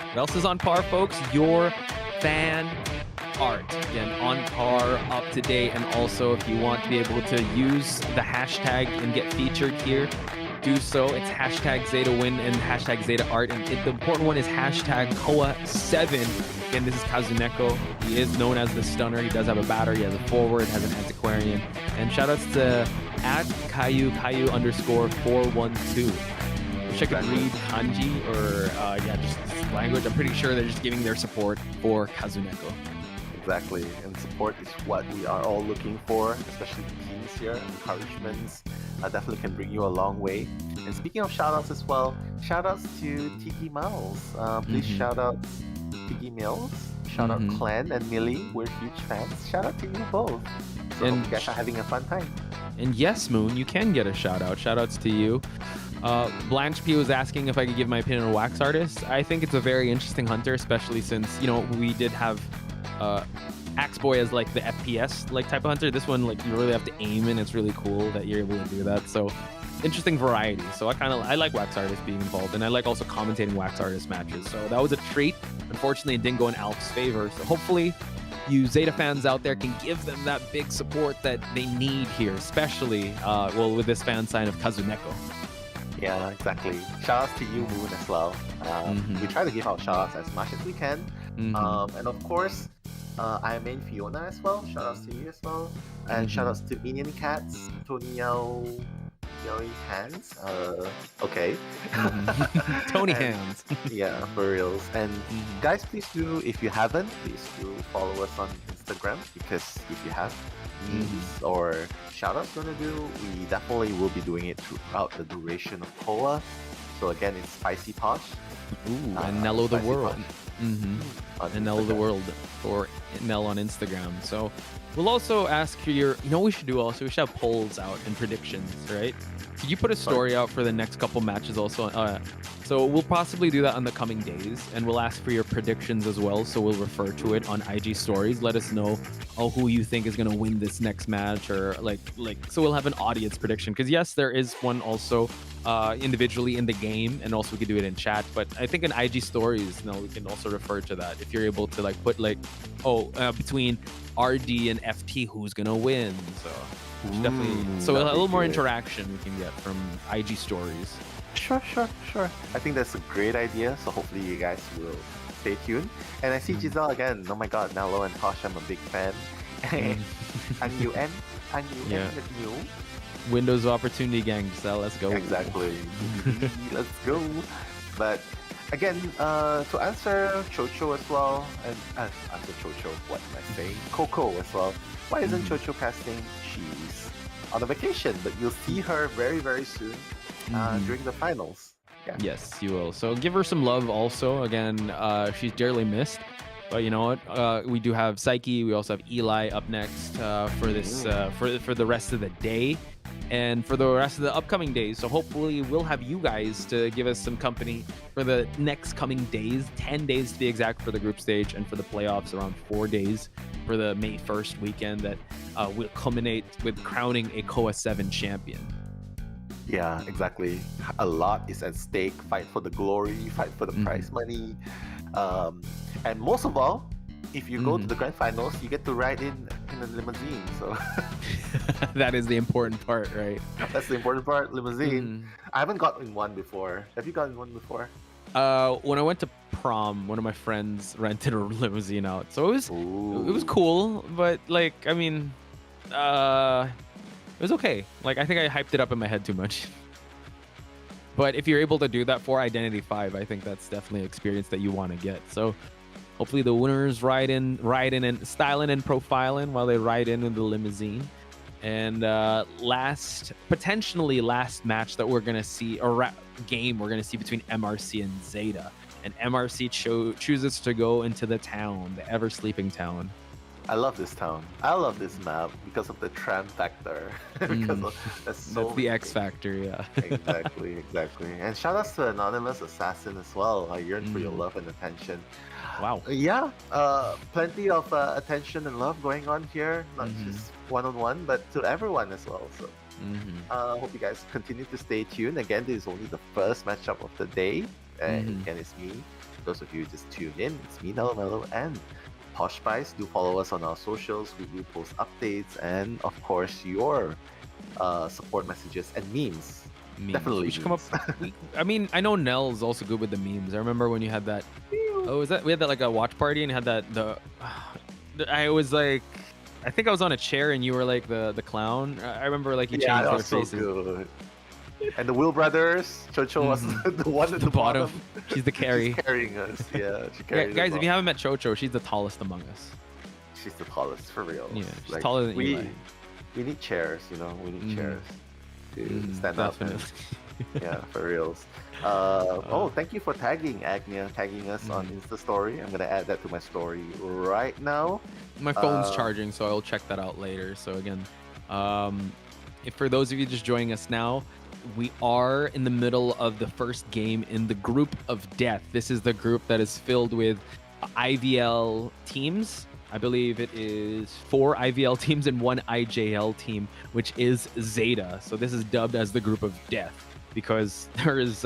What else is on par, folks? Your fan art. Again, on par, up to date, and also if you want to be able to use the hashtag and get featured here, do so. It's hashtag ZetaWin and hashtag ZetaArt. And the important one is hashtag COAVII. Again, this is Kazuneko. He is known as the Stunner. He does have a battery, he has a forward, has an antiquarian. And shoutouts to @Caillou_412. Wish I could read kanji or just language. I'm pretty sure they're just giving their support for Kazuneko. Exactly, and support is what we are all looking for, especially the teams here. Encouragements definitely can bring you a long way. And speaking of shoutouts as well, shoutouts to Tiki Miles. Please shout out Tiki Mills, shout out Clan and Millie. We're huge fans. Shout out to you both. So hope you guys are having a fun time. And yes, Moon, you can get a shout out. Shout outs to you. Blanche P was asking if I could give my opinion on Wax Artist. I think it's a very interesting hunter, especially since, we did have Axe Boy as like the FPS like type of hunter. This one, like, you really have to aim, and it's really cool that you're able to do that. So interesting variety. So I like Wax Artist being involved, and I like also commentating Wax Artist matches. So that was a treat. Unfortunately, it didn't go in Alp's favor. So hopefully you Zeta fans out there can give them that big support that they need here, especially with this fan sign of Kazuneko. Yeah, exactly. Shout outs to you, Moon, as well. We try to give out shout outs as much as we can. And of course, I main Fiona as well. Shout outs to you as well. And shout outs to Minion Cats, Tony Yao Hands. Okay. Tony Hands. Yeah, for reals. And guys, please do, if you haven't, please do follow us on Instagram, because if you have needs or shoutouts you want to do, we definitely will be doing it throughout the duration of COA. So again, it's Spicy Posh. And Nello the World. And Nello the World, or Nell on Instagram. So we'll also ask for your, what we should do also? We should have polls out and predictions, right? Could you put a story out for the next couple matches also? So we'll possibly do that on the coming days, and we'll ask for your predictions as well. So we'll refer to it on IG stories. Let us know who you think is gonna win this next match, or so we'll have an audience prediction. Because yes, there is one also individually in the game, and also we could do it in chat. But I think in IG stories, we can also refer to that if you're able to put between RD and FT, who's gonna win. So definitely, so a little more interaction we can get from IG stories. Sure. I think that's a great idea. So hopefully you guys will stay tuned. And I see Giselle again. Oh my god, Nello and Posh, I'm a big fan. And you new. Windows of Opportunity gang, Giselle, let's go. Exactly. Let's go. But again, to answer Chocho as well, and answer Chocho, what am I saying? Coco as well. Why isn't Chocho casting? She's on a vacation, but you'll see her very, very soon during the finals. Yeah. Yes, you will. So give her some love also. Again, she's dearly missed. But you know what? We do have Psyche. We also have Eli up next for this for the rest of the day, and for the rest of the upcoming days. So hopefully we'll have you guys to give us some company for the next coming days. 10 days to be exact for the group stage, and for the playoffs around 4 days for the May 1st weekend that will culminate with crowning a COA 7 champion. Yeah, exactly. A lot is at stake. Fight for the glory, fight for the prize money. And most of all, if you go to the grand finals, you get to ride in a limousine. So that is the important part, right? That's the important part, limousine. I haven't gotten one before. Have you gotten one before? When I went to prom, one of my friends rented a limousine out. So it was cool, but it was okay. I think I hyped it up in my head too much. But if you're able to do that for Identity 5, I think that's definitely an experience that you want to get. So hopefully the winners ride in and styling and profiling while they ride in the limousine. And potentially last match that we're going to see, or game we're going to see between MRC and Zeta. And MRC chooses to go into the town, the ever-sleeping town. I love this town. I love this map because of the tram factor. That's the X factor, yeah. Exactly. And shout outs to Anonymous Assassin as well. I yearn for your love and attention. Wow. Yeah, plenty of attention and love going on here, not just one-on-one, but to everyone as well. So hope you guys continue to stay tuned. Again, this is only the first matchup of the day. And again, it's me. Those of you just tuned in, it's me, Mellow, and Posh Spice. Do follow us on our socials. We do post updates and, of course, your support messages and memes. Definitely. We should come up. I mean, I know Nell's also good with the memes. I remember when you had that. Oh, was that we had that like a watch party and had that I was like, I think I was on a chair and you were like the clown. I remember like you changed their faces. So good. And the Will brothers, Chocho was the one at the bottom. She's the carry. She's carrying us. Yeah, she carries guys, us if you haven't met Chocho, she's the tallest among us. She's the tallest, for real. Yeah, she's taller than Eli. We need chairs, you know. We need chairs to stand up. Yeah, for reals. Thank you for tagging Agnia, tagging us on Insta Story. I'm gonna add that to my story right now. My phone's charging, so I'll check that out later. So again, if for those of you just joining us now, we are in the middle of the first game in the Group of Death. This is the group that is filled with IVL teams. I believe it is 4 IVL teams and 1 IJL team, which is ZETA. So this is dubbed as the Group of Death because there is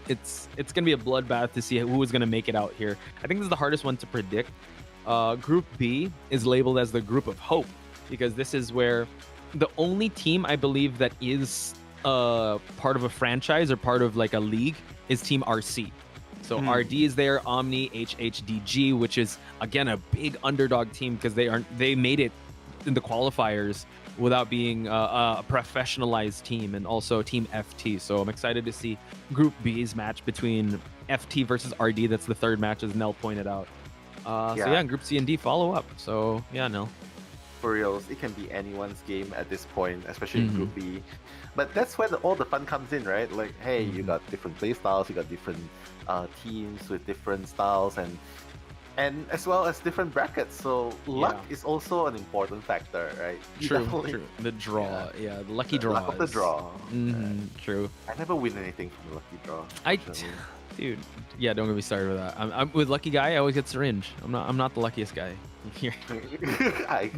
it's gonna be a bloodbath to see who is gonna make it out here. I think this is the hardest one to predict. Group B is labeled as the Group of Hope because this is where the only team I believe that is part of a franchise or part of like a league is Team RC. So RD is there, Omni, HHDG, which is again a big underdog team because they made it in the qualifiers without being a professionalized team, and also Team FT. So I'm excited to see Group B's match between FT versus RD. That's the third match, as Nell pointed out. So yeah, in Group C and D follow up. So yeah, Nell. For reals, it can be anyone's game at this point, especially in Group B. But that's where all the fun comes in, right? Like, hey, you got different play styles, you got different teams with different styles, and as well as different brackets. So luck is also an important factor, right? True. The draw, the lucky draw. Luck of the draw. True. I never win anything from the lucky draw. Dude, yeah, don't get me started with that. I'm with lucky guy. I always get syringe. I'm not the luckiest guy here.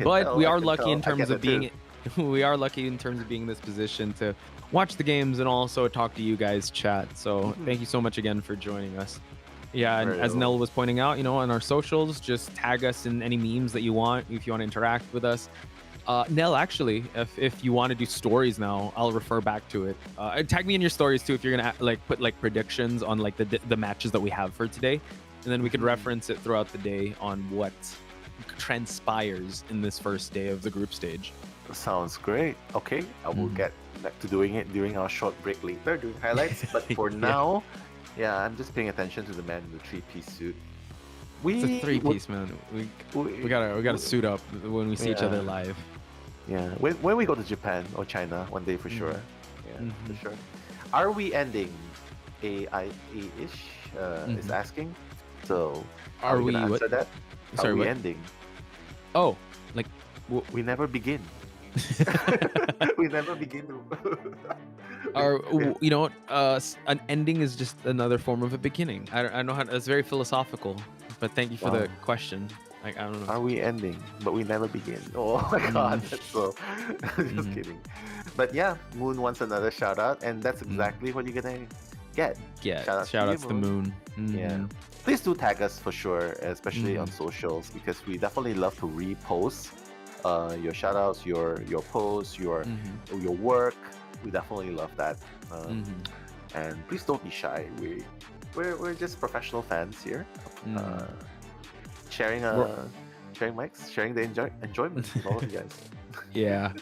But we are lucky in terms of being. We are lucky in terms of being in this position to watch the games and also talk to you guys, chat. So thank you so much again for joining us. Yeah, and as Nell was pointing out, on our socials, just tag us in any memes that you want if you want to interact with us. Nell, actually, if you want to do stories now, I'll refer back to it. Tag me in your stories too if you're gonna put predictions on the matches that we have for today, and then we could reference it throughout the day on what transpires in this first day of the group stage. Sounds great. Okay, I will get back to doing it during our short break later, doing highlights. But for now, I'm just paying attention to the man in the 3-piece suit. It's a 3-piece, man. We gotta suit up when we see each other live. Yeah, when we go to Japan or China one day for sure. Yeah, for sure. Are we ending AIA-ish? Is asking. So are we gonna answer that? Are we ending? Oh, we never begin. We never begin. An ending is just another form of a beginning. I don't know how. That's very philosophical, but thank you for the question. I don't know. Are we ending? But we never begin. Oh my god, that's so. Just kidding. But yeah, Moon wants another shout out, and that's exactly what you're gonna get. Yeah, shout out to the Moon. Yeah. Please do tag us for sure, especially on socials, because we definitely love to repost your shout outs, your posts, your work. We definitely love that. And please don't be shy. We're just professional fans here. Sharing mics, sharing the enjoyment with all of you guys. Yeah.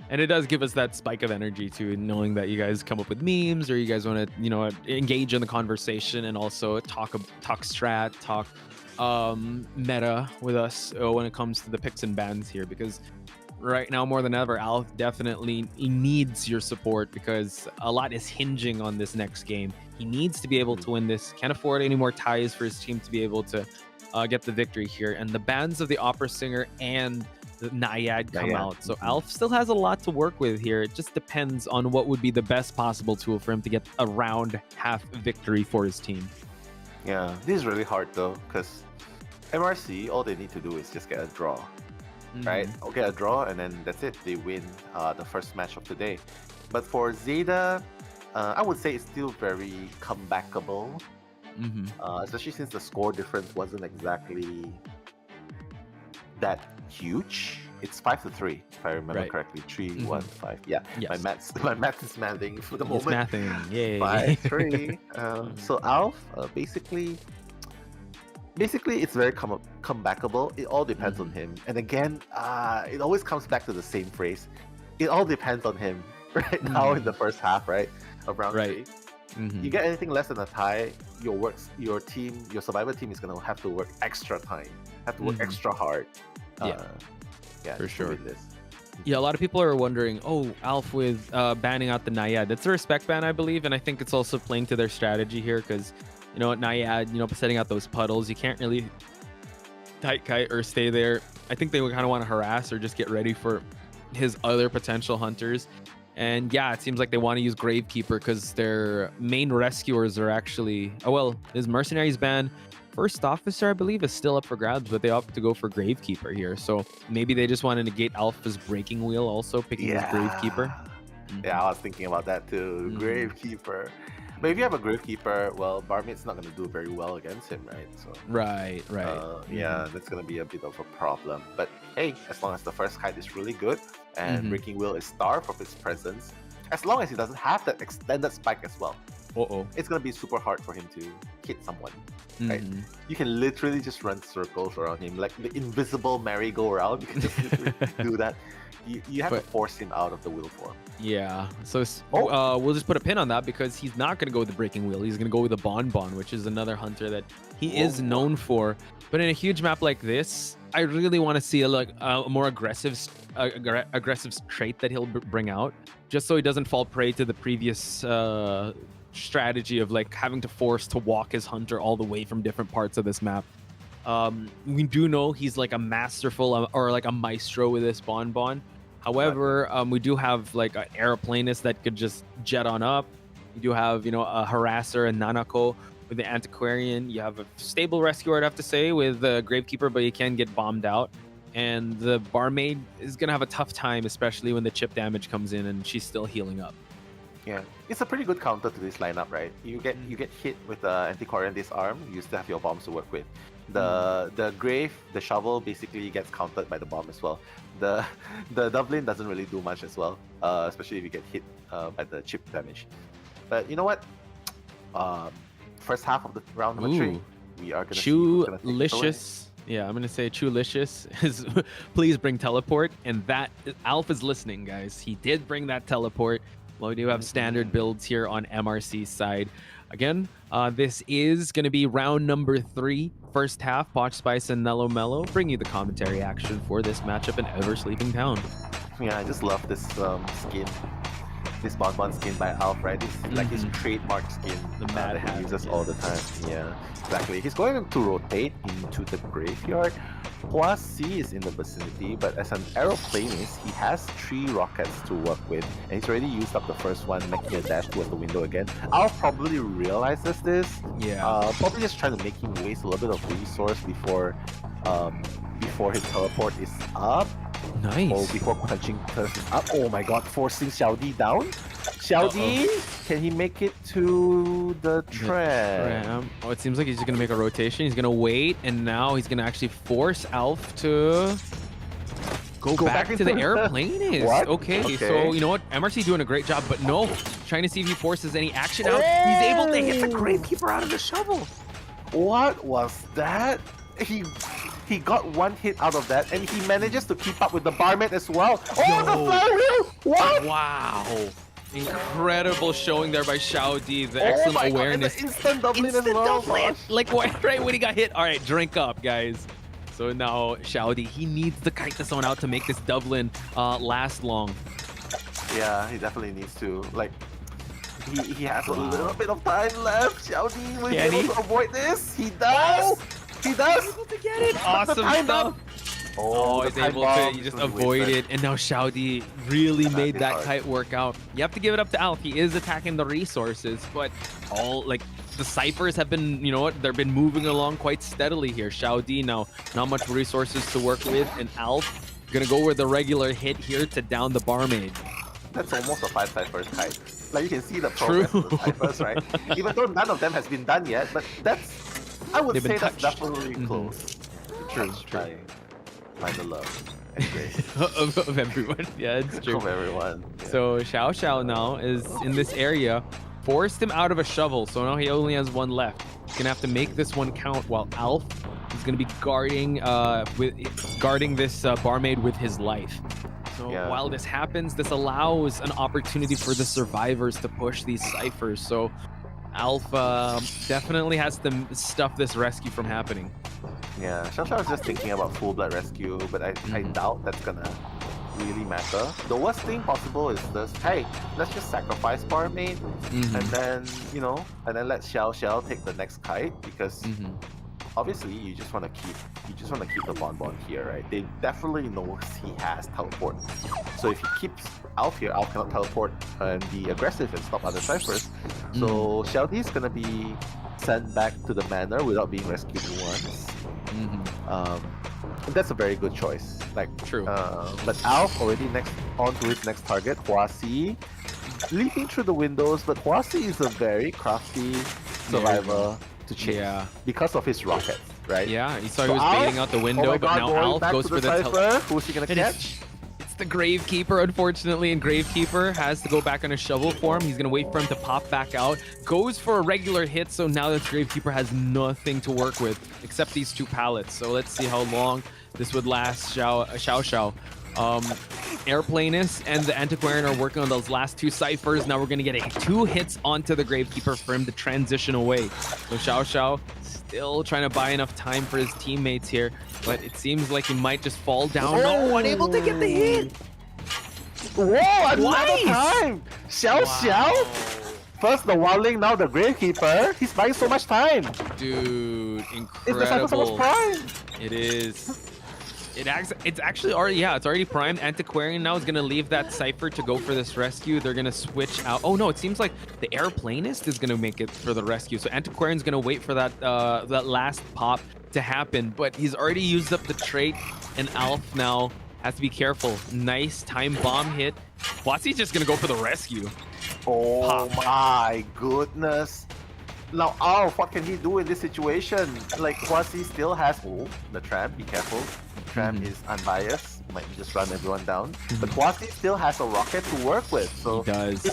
And it does give us that spike of energy too, knowing that you guys come up with memes or you guys want to, engage in the conversation and also talk strat, talk meta with us when it comes to the picks and bans here, because right now more than ever, Alf definitely needs your support because a lot is hinging on this next game. He needs to be able to win this. Can't afford any more ties for his team to be able to get the victory here. And the bans of the opera singer and the Naiad come out. So Alf still has a lot to work with here. It just depends on what would be the best possible tool for him to get a round half victory for his team. Yeah, this is really hard though, because MRC, all they need to do is just get a draw, right? Or get a draw and then that's it. They win the first match of the day. But for ZETA, I would say it's still very comebackable. Especially since the score difference wasn't exactly that huge. It's 5-3, if I remember correctly. 3-1-5. Yeah, Yes. my math is mathing for the It's moment. mathing. Yay. 5-3. So Alf, basically, it's very comebackable. It all depends on him. And again, it always comes back to the same phrase. It all depends on him right now in the first half, right? Of round 3. You get anything less than a tie, your survivor team is gonna have to work extra time, have to work extra hard. For sure. Yeah, a lot of people are wondering, oh, Alf with banning out the Naiad. That's a respect ban, I believe, and I think it's also playing to their strategy here because, you know, Naiad, you know, setting out those puddles, you can't really tight kite or stay there. I think they would kind of want to harass or just get ready for his other potential hunters. And yeah, it seems like they want to use Gravekeeper because their main rescuers are actually... Oh, well, his Mercenaries ban, First Officer, I believe, is still up for grabs, but they opt to go for Gravekeeper here. So maybe they just want to negate Alpha's Breaking Wheel also, picking his Gravekeeper. Yeah, I was thinking about that too. Gravekeeper. But if you have a Gravekeeper, well, Barmaid's not going to do very well against him, right? So Right. Yeah, that's going to be a bit of a problem. But hey, as long as the first kite is really good and Breaking Wheel is starved of its presence, as long as he doesn't have that extended spike as well, it's going to be super hard for him to hit someone, right? You can literally just run circles around him, like the invisible merry-go-round. You can just literally do that. You have to force him out of the wheel form. Yeah, so we'll just put a pin on that because he's not going to go with the Breaking Wheel. He's going to go with the Bonbon, which is another hunter that he is known for. But in a huge map like this, I really want to see a more aggressive trait that he'll bring out, just so he doesn't fall prey to the previous strategy of like having to force to walk his hunter all the way from different parts of this map. We do know he's like a masterful or like a maestro with this Bonbon. However, we do have like an aeroplanist that could just jet on up. You do have, you know, a harasser and Nanako with the Antiquarian. You have a stable rescuer, I'd have to say, with the Gravekeeper, but you can get bombed out. And the Barmaid is going to have a tough time, especially when the chip damage comes in and she's still healing up. Yeah, it's a pretty good counter to this lineup, right? You get hit with the Antiquarian disarm, you still have your bombs to work with. The Grave, the shovel basically gets countered by the bomb as well. The Dublin doesn't really do much as well, especially if you get hit by the chip damage. But you know what? First half of the round number 3, we are gonna Chewlicious. Yeah, I'm gonna say Chewlicious is please bring teleport, and that Alf is listening, guys. He did bring that teleport. Well, we do have standard builds here on MRC's side. Again, this is going to be round number 3, first half. Potch Spice and Nello Mello bring you the commentary action for this matchup in Ever Sleeping Town. Yeah, I just love this skin. This Bonbon skin by Alf, right? It's like his trademark skin that he uses all the time. Yeah, exactly. He's going to rotate into the graveyard. Plus, C is in the vicinity, but as an aeroplanist, he has 3 rockets to work with, and he's already used up the first one, making a dash towards the window again. Alf probably realizes this. Yeah. Probably just trying to make him waste a little bit of resource before his teleport is up. Nice. Or before punching turns up. Oh my god, forcing Xiaodi down. Xiaodi, can he make it to the tram? Oh, it seems like he's just gonna make a rotation. He's gonna wait, and now he's gonna actually force Alf to go back to the airplane. What? Okay, so you know what? MRC doing a great job, but no, trying to see if he forces any action out. He's able to hit the Gravekeeper out of the shovel. What was that? He got one hit out of that, and he manages to keep up with the Barmaid as well. Oh, the flywheel! What? Wow. Incredible showing there by Xiaodi. The excellent awareness. God, the instant Dublin as well. Like right when he got hit. All right, drink up, guys. So now Xiaodi, he needs to kite this one out to make this Dublin last long. Yeah, he definitely needs to. Like, he has a little bit of time left. Xiaodi will be able to avoid this. He does. He does. He's able to get it. Awesome stuff. Oh, he's able to just avoid it. And now Xiaodi really made that kite work out. You have to give it up to Alf. He is attacking the resources, but the ciphers have been, you know what, they've been moving along quite steadily here. Xiaodi now, not much resources to work with, and Alf gonna go with the regular hit here to down the Barmaid. That's almost a 5 ciphers kite. Like you can see the progress of the ciphers, right? Even though none of them has been done yet, but I would say that's definitely close. True. By the love and grace of everyone. Yeah, it's true. Of everyone. Yeah. So Xiao Xiao now is in this area. Forced him out of a shovel, so now he only has one left. He's gonna have to make this one count, while Alf is gonna be guarding this barmaid with his life. So while this happens, this allows an opportunity for the survivors to push these ciphers. So Alf definitely has to stop this rescue from happening. Yeah, Xiao Xiao is just thinking about full blood rescue, but I doubt that's gonna really matter. The worst thing possible is this: hey, let's just sacrifice barmaid, and then let Xiao Xiao take the next kite, because obviously you just want to keep the Bonbon here, right? They definitely know he has teleport. So if he keeps Alf here, Alf cannot teleport and be aggressive and stop other ciphers. So Xiao Di is gonna be sent back to the manor without being rescued once. That's a very good choice. Like true. But Alf already on to his next target, Huasi, leaping through the windows. But Huasi is a very crafty survivor to chase because of his rockets, right? Yeah, he saw he was baiting out the window, but now Alf goes for the cipher. Who's he gonna catch? It's the Gravekeeper, unfortunately, and Gravekeeper has to go back on a shovel form. He's gonna wait for him to pop back out. Goes for a regular hit, so now that Gravekeeper has nothing to work with except these two pallets. So let's see how long this would last. Xiao Xiao. Airplanist and the Antiquarian are working on those last two ciphers. Now we're gonna get 2 hits onto the Gravekeeper for him to transition away. So Xiao Xiao still trying to buy enough time for his teammates here, but it seems like he might just fall down. No, unable to get the hit. Whoa, another time! Xiao Xiao! First the Wildling, now the Gravekeeper. He's buying so much time. Dude, incredible. Is the cypher so much prime? It is. It's actually already, it's already primed. Antiquarian now is going to leave that cipher to go for this rescue. They're going to switch out. Oh no, it seems like the Airplanist is going to make it for the rescue. So Antiquarian's going to wait for that last pop to happen, but he's already used up the trait, and Alf now has to be careful. Nice time bomb hit. Huasi's just going to go for the rescue. Oh my goodness. Now Alf, what can he do in this situation? Like Huasi still has the tram, be careful. Tram is unbiased, might just run everyone down. But Huasi still has a rocket to work with, so he does.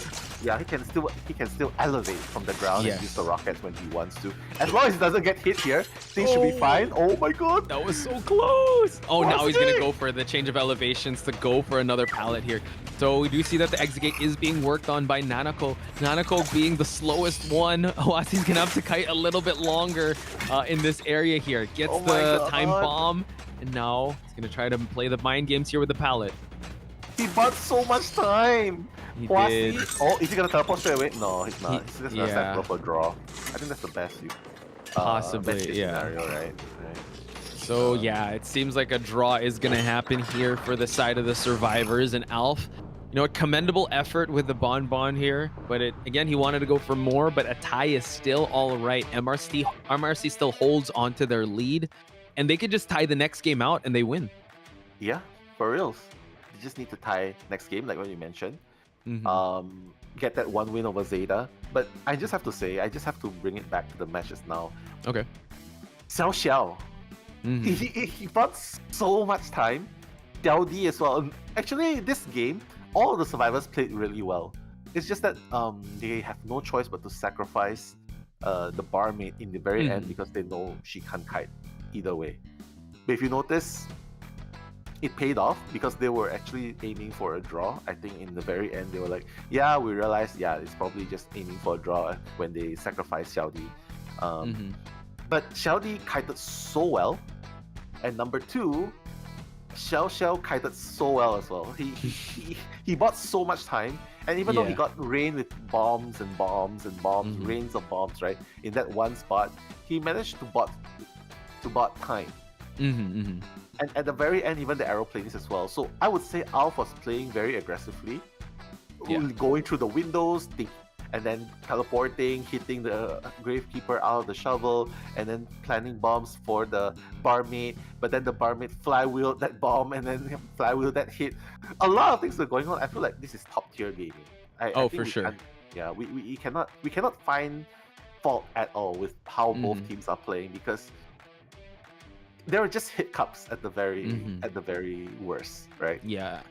Yeah, he can still elevate from the ground and use the rockets when he wants to. As long as he doesn't get hit here, things should be fine. Oh my god! That was so close! Oh, now he's gonna go for the change of elevations to go for another pallet here. So we do see that the exit gate is being worked on by Nanako. Nanako being the slowest one. Huasi's gonna have to kite a little bit longer in this area here. Gets the time bomb, and now he's gonna try to play the mind games here with the pallet. He bought so much time! He Huasi. did. Oh, is he gonna teleport straight away? No, he's not. He's just gonna yeah. set up a draw. I think that's the best Possibly, best case yeah. scenario, right? So yeah, it seems like a draw is gonna happen here for the side of the survivors, and Alf, you know, a commendable effort with the Bonbon here, but again, he wanted to go for more, but a tie is still all right. MRC still holds onto their lead, and they could just tie the next game out and they win. Yeah, for reals. You just need to tie next game, like what you mentioned. Get that 1 win over Zeta. But I just have to say, I just have to bring it back to the matches now. Okay. Xiao Xiao. He brought so much time. Day Di as well. Actually, this game, all of the survivors played really well. It's just that they have no choice but to sacrifice the barmaid in the very end because they know she can't kite either way. But if you notice, it paid off because they were actually aiming for a draw. I think in the very end, they were like, yeah, we realized, it's probably just aiming for a draw when they sacrificed Xiao Di. But Xiao Di kited so well. And number 2, Xiao Xiao kited so well as well. He bought so much time. And even though he got rain with bombs and bombs and bombs, rains of bombs, right? In that one spot, he managed to bot time. And at the very end, even the aeroplanes as well. So I would say Alf was playing very aggressively, going through the windows, and then teleporting, hitting the Gravekeeper out of the shovel, and then planting bombs for the barmaid. But then the barmaid flywheeled that bomb, and then flywheeled that hit. A lot of things are going on. I feel like this is top tier gaming. I think for sure. Yeah, we cannot find fault at all with how both teams are playing, because there are just hiccups at the very worst, right? Yeah.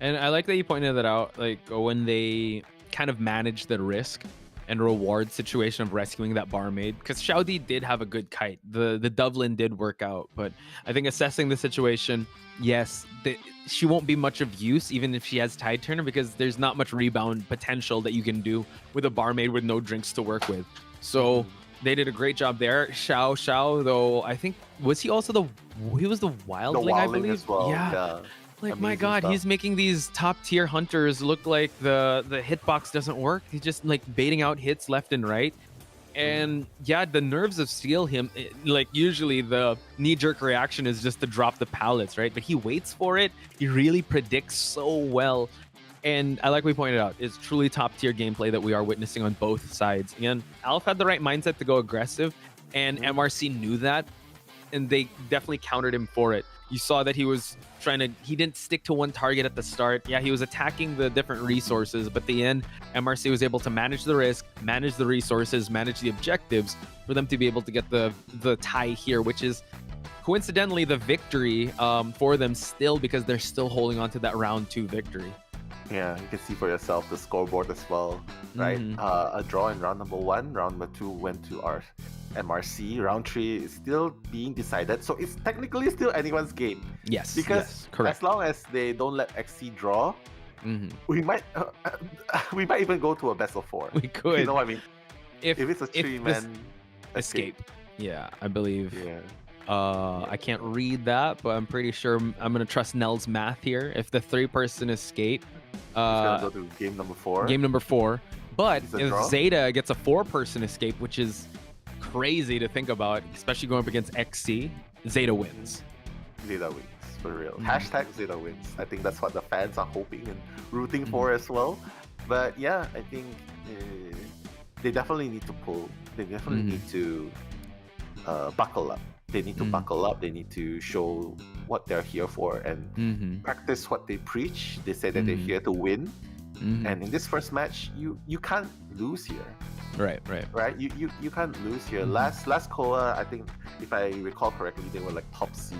And I like that you pointed that out, like when they kind of manage the risk and reward situation of rescuing that barmaid, because Xiaodi did have a good kite. The Dublin did work out, but I think assessing the situation, yes, she won't be much of use even if she has tide turner, because there's not much rebound potential that you can do with a barmaid with no drinks to work with. So they did a great job there. Xiao, though, I think, was he also he was the wildling, I believe? As well. Yeah. Like, Amazing my God, stuff. he's making these top tier hunters look like the hitbox doesn't work. He's just like baiting out hits left and right. And yeah, the nerves of steel him, like usually the knee-jerk reaction is just to drop the pallets, right? But he waits for it. He really predicts so well. And I like we pointed out, it's truly top tier gameplay that we are witnessing on both sides. Again, Alf had the right mindset to go aggressive, and MRC knew that, and they definitely countered him for it. You saw that he was he didn't stick to one target at the start. Yeah, he was attacking the different resources, but at the end, MRC was able to manage the risk, manage the resources, manage the objectives for them to be able to get the tie here, which is coincidentally the victory for them still, because they're still holding on to that round 2 victory. Yeah, you can see for yourself the scoreboard as well, right? A draw in round number 1, round number 2 went to our MRC, round 3 is still being decided, so it's technically still anyone's game. Yes, because correct. As long as they don't let XC draw, we might even go to a best of 4. We could. You know what I mean? If it's a 3-man escape. Yeah, I believe. Yeah. I can't read that, but I'm pretty sure I'm gonna trust Nell's math here. If the 3-person escape, it's gonna go to game number 4. Game number 4. But if draw. Zeta gets a 4-person escape, which is crazy to think about, especially going up against XC, Zeta wins. Zeta wins, for real. Hashtag Zeta wins. I think that's what the fans are hoping and rooting for as well. But yeah, I think they definitely need to pull. They definitely need to buckle up. They need to buckle up. They need to show what they're here for and practice what they preach. They say that they're here to win. And in this first match, you can't lose here. Right. You can't lose here. Last COA, I think, if I recall correctly, they were like top seed.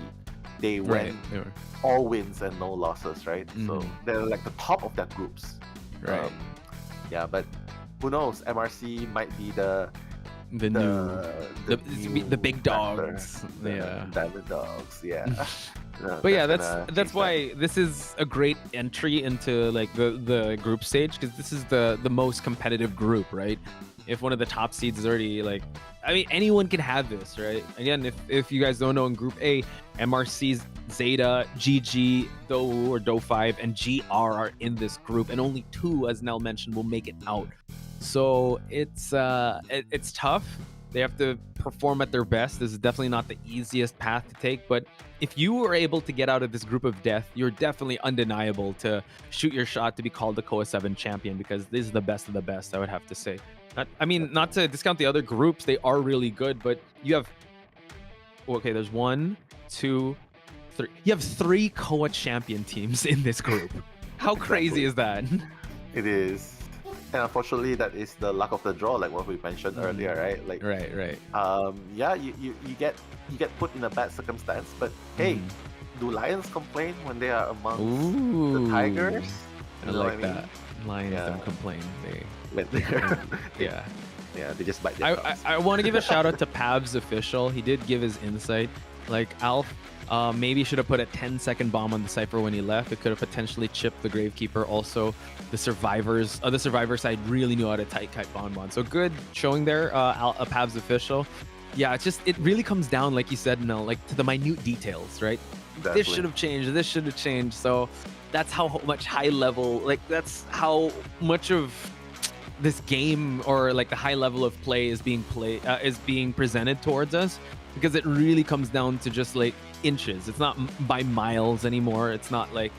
They went all wins and no losses, right? So they're like the top of their groups. Right. Yeah, but who knows? MRC might be the big dogs. The Diamond Dogs. Yeah. But yeah, that's why this is a great entry into like the group stage, because this is the most competitive group, right? If one of the top seeds is already like, I mean, anyone can have this, right? Again, if you guys don't know, in Group A, MRC, Zeta, GG, Do or Do5, and GR are in this group, and only 2, as Nell mentioned, will make it out. So it's tough. They have to perform at their best. This is definitely not the easiest path to take, but if you were able to get out of this group of death, you're definitely undeniable to shoot your shot to be called the COA7 champion, because this is the best of the best, I would have to say. Not to discount the other groups, they are really good, but you have... Okay, there's 1, 2, 3. You have 3 COA champion teams in this group. How crazy is that? It is. And unfortunately, that is the luck of the draw, like what we mentioned earlier, right? Like, right. Yeah, you get put in a bad circumstance, but hey, do lions complain when they are among the tigers? I like that. Lions don't complain. They just bite their tongues. I want to give a shout out to Pav's official. He did give his insight. Like, Alf maybe should have put a 10-second bomb on the Cypher when he left. It could have potentially chipped the Gravekeeper. Also, the survivor side really knew how to tight kite Bonbon. So good showing there, Pav's official. Yeah, it really comes down, like you said, Nell, like to the minute details, right? Definitely. This should have changed. This should have changed. So that's how much high level, like that's how much of this game, or like the high level of play is being presented towards us, because it really comes down to just like inches. It's not by miles anymore. It's not like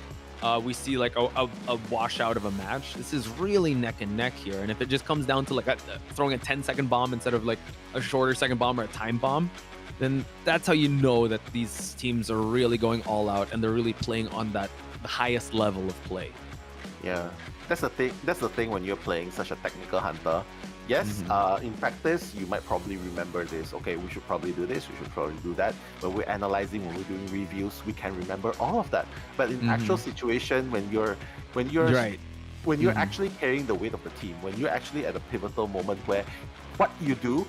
we see like a washout of a match. This is really neck and neck here. And if it just comes down to like throwing a 10-second bomb instead of like a shorter second bomb or a time bomb, then that's how you know that these teams are really going all out and they're really playing on the highest level of play. Yeah. That's the thing when you're playing such a technical hunter. Yes, in practice, you might probably remember this. Okay, we should probably do this. We should probably do that. When we're analyzing, when we're doing reviews, we can remember all of that. But in actual situation, when you're right. when you're actually carrying the weight of the team, when you're actually at a pivotal moment where what you do,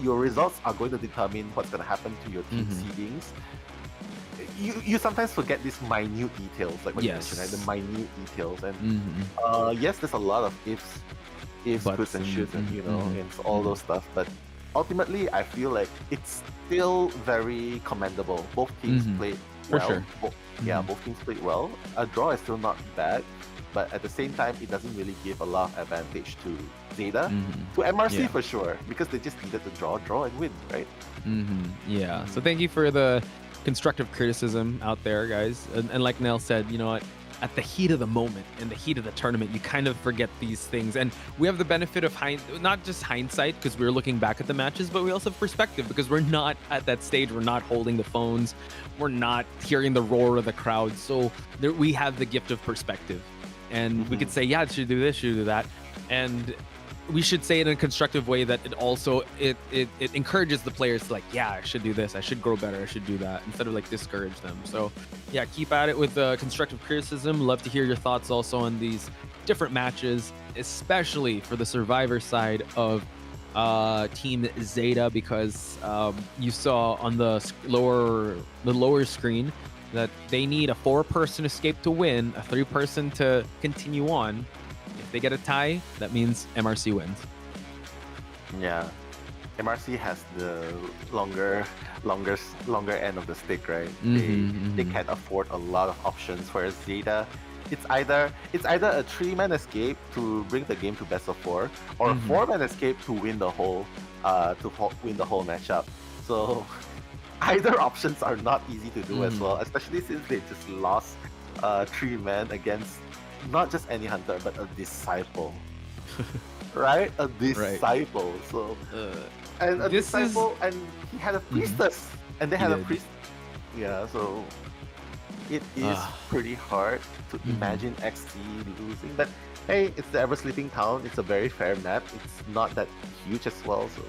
your results are going to determine what's going to happen to your team seedings. You sometimes forget these minute details, like what you mentioned, right? The minute details, and yes, there's a lot of ifs, buts, and shoulds, and and all those stuff. But ultimately, I feel like it's still very commendable. Both teams played well. For sure. Both teams played well. A draw is still not bad, but at the same time, it doesn't really give a lot of advantage to ZETA, to MRC for sure, because they just needed to draw, and win, right? Yeah. So thank you for the constructive criticism out there, guys. And like Nell said, you know what? At the heat of the moment, in the heat of the tournament, you kind of forget these things. And we have the benefit of not just hindsight, because we're looking back at the matches, but we also have perspective, because we're not at that stage. We're not holding the phones. We're not hearing the roar of the crowd. So we have the gift of perspective. And we could say, yeah, it should do this, should do that. And we should say it in a constructive way that it also it encourages the players to, like, yeah, I should do this, I should grow better, I should do that, instead of like discourage them. So yeah, keep at it with constructive criticism. Love to hear your thoughts also on these different matches, especially for the survivor side of Team ZETA, because you saw on the lower screen that they need a 4-person escape to win, a 3-person to continue on. If they get a tie, that means MRC wins. Yeah, MRC has the longer end of the stick, right? They can afford a lot of options. Whereas ZETA, it's either a 3-man escape to bring the game to best of 4, or a 4-man escape to win the whole matchup. So either options are not easy to do as well, especially since they just lost 3-man against not just any hunter, but a disciple. Right? A disciple. Right. So and a disciple, and he had a priestess, and they had a priest. Yeah, so it is pretty hard to imagine XT losing. But hey, it's the Ever Sleeping Town. It's a very fair map. It's not that huge as well, so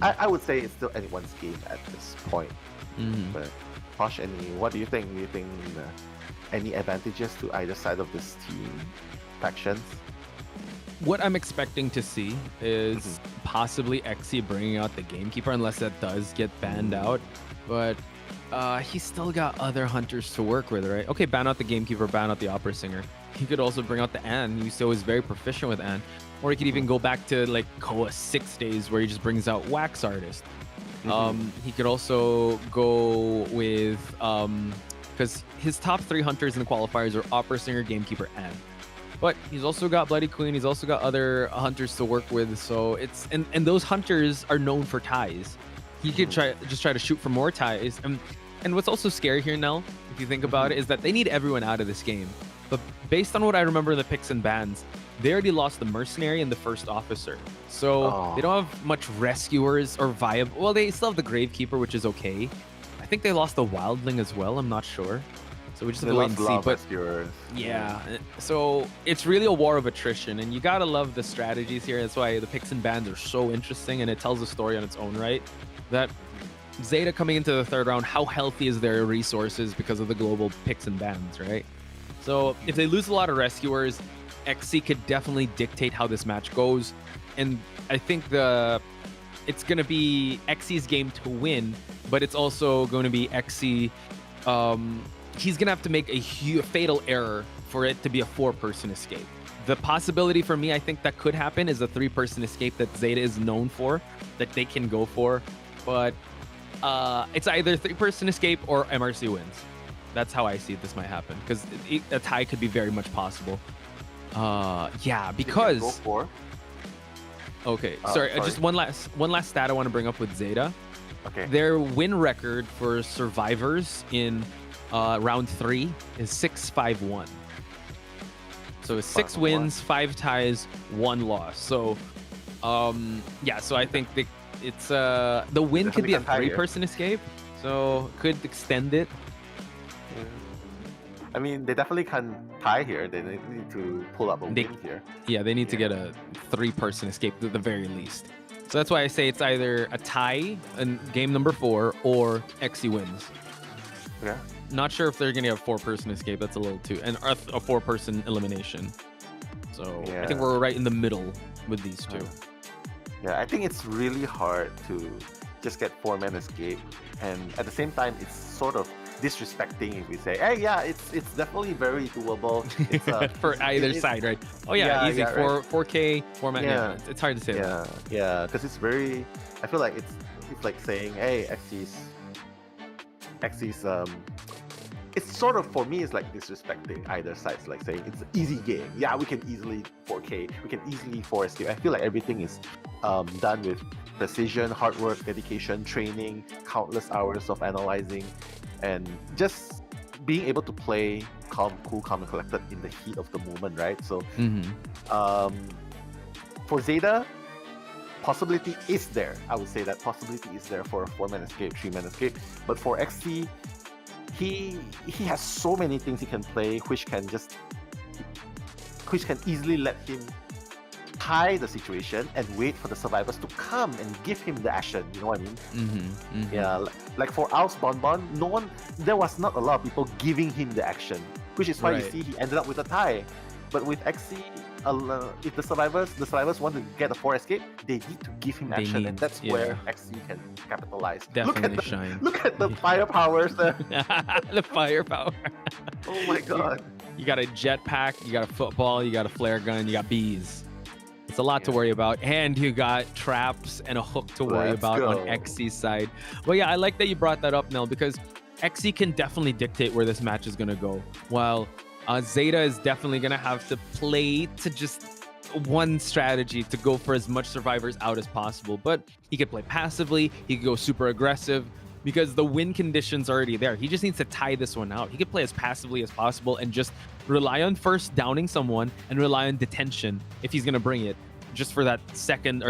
I would say it's still anyone's game at this point. But Posh, what do you think? Do you think any advantages to either side of this team factions? What I'm expecting to see is possibly Xe bringing out the Gamekeeper, unless that does get banned out. But he's still got other hunters to work with, right? Okay, ban out the Gamekeeper, ban out the Opera Singer. He could also bring out the Anne. Yuseo is very proficient with Anne. Or he could even go back to like Koa 6 days, where he just brings out Wax Artist. He could also go with because his top 3 hunters in the qualifiers are Opera Singer, Gamekeeper, Anne. But he's also got Bloody Queen. He's also got other hunters to work with. So it's and those hunters are known for ties. He could try to shoot for more ties. And what's also scary here, Nell, if you think about it, is that they need everyone out of this game. But based on what I remember in the picks and bans, they already lost the Mercenary and the First Officer. So they don't have much rescuers or viable. Well, they still have the Gravekeeper, which is okay. I think they lost the Wildling as well. I'm not sure. So we just have to wait and see. But yeah, so it's really a war of attrition, and you gotta love the strategies here. That's why the picks and bans are so interesting, and it tells a story on its own right. That ZETA coming into the 3rd round, how healthy is their resources because of the global picks and bans, right? So if they lose a lot of rescuers, Xe could definitely dictate how this match goes, and I think it's gonna be Xe's game to win, but it's also going to be Xe. He's gonna have to make a fatal error for it to be a 4-person escape. The possibility for me, I think that could happen, is a 3-person escape that ZETA is known for, that they can go for. But it's either 3-person escape or MRC wins. That's how I see this might happen, because a tie could be very much possible. Yeah, because go for? Okay, sorry. Just one last stat I want to bring up with ZETA. Okay. Their win record for survivors in round 3 is 6-5-1. So it's 6 wins, 5 ties, 1 loss. So yeah, so I think it's the win could be a 3-person escape, so could extend it. I mean, they definitely can't tie here. They need to pull up a win here. Yeah, they need to get a 3-person escape at the very least. So that's why I say it's either a tie in game number 4 or XE wins. Yeah. Not sure if they're going to have 4-person escape. That's a little too... And a 4-person elimination. So I think we're right in the middle with these two. Yeah, I think it's really hard to just get 4-man escape. And at the same time, it's sort of disrespecting if we say, hey, yeah, it's definitely very doable. It's, for either side, right? Oh yeah, easy. 4K, 4-man. Yeah, it's hard to say. Yeah, because it's very. I feel like it's like saying, hey, XC's it's sort of, for me, it's like disrespecting either side. It's like saying it's an easy game. Yeah, we can easily 4K, we can easily 4 escape. I feel like everything is done with precision, hard work, dedication, training, countless hours of analyzing, and just being able to play cool, calm, and collected in the heat of the moment, right? So, for ZETA, possibility is there. I would say that possibility is there for a 4-man escape, 3-man escape. But for XC, he has so many things he can play, which can easily let him tie the situation and wait for the survivors to come and give him the action. You know what I mean? Yeah, like for Aus Bonbon, there was not a lot of people giving him the action, which is why you see he ended up with a tie. But with XC, if the survivors want to get a 4 escape, they need to give him action, and that's where XC can capitalize. Definitely shine. Look at the firepower, sir. The firepower. Oh my god. You got a jetpack, you got a football, you got a flare gun, you got bees. It's a lot to worry about, and you got traps and a hook to worry about on XC's side. Well, yeah, I like that you brought that up, Nell, because XC can definitely dictate where this match is going to go, while ZETA is definitely going to have to play to just one strategy to go for as much survivors out as possible. But he could play passively, he could go super aggressive, because the win conditions are already there. He just needs to tie this one out. He could play as passively as possible and just rely on first downing someone and rely on detention if he's going to bring it, just for that second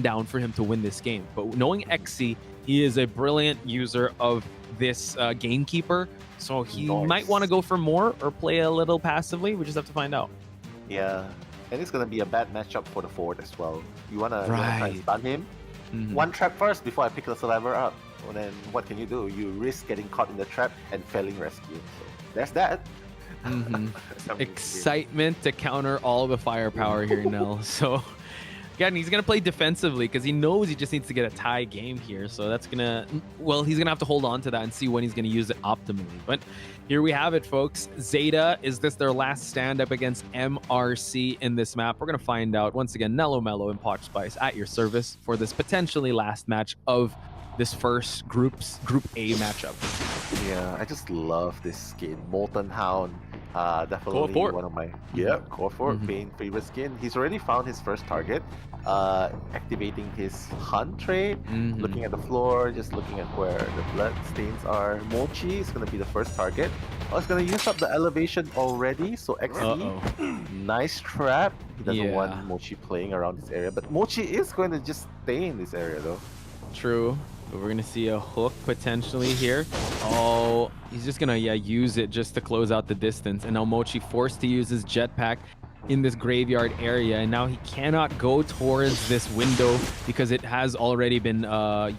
down for him to win this game. But knowing XC, he is a brilliant user of this gamekeeper, so he might want to go for more or play a little passively. We just have to find out. Yeah, and it's going to be a bad matchup for the forward as well. You want to try and stun him? One trap first before I pick the survivor up. And then what can you do? You risk getting caught in the trap and failing rescue. So there's that. Excitement to counter all the firepower here, Nell. So again, he's gonna play defensively because he knows he just needs to get a tie game here. So that's he's gonna have to hold on to that and see when he's gonna use it optimally. But here we have it, folks. ZETA, is this their last stand up against MRC in this map? We're gonna find out. Once again, Nello Mello and Potch Spice at your service for this potentially last match of this first Group A matchup. Yeah, I just love this skin, Molten Hound. Definitely one of my Core 4 main favorite skin. He's already found his first target, activating his hunt trait, looking at the floor, just looking at where the blood stains are. Mochi is going to be the first target. Oh, it's going to use up the elevation already, so XC, nice trap. He doesn't want Mochi playing around this area, but Mochi is going to just stay in this area though. True. But we're gonna see a hook potentially here. Oh, he's just gonna use it just to close out the distance. And now Mochi forced to use his jetpack in this graveyard area, and now he cannot go towards this window because it has already been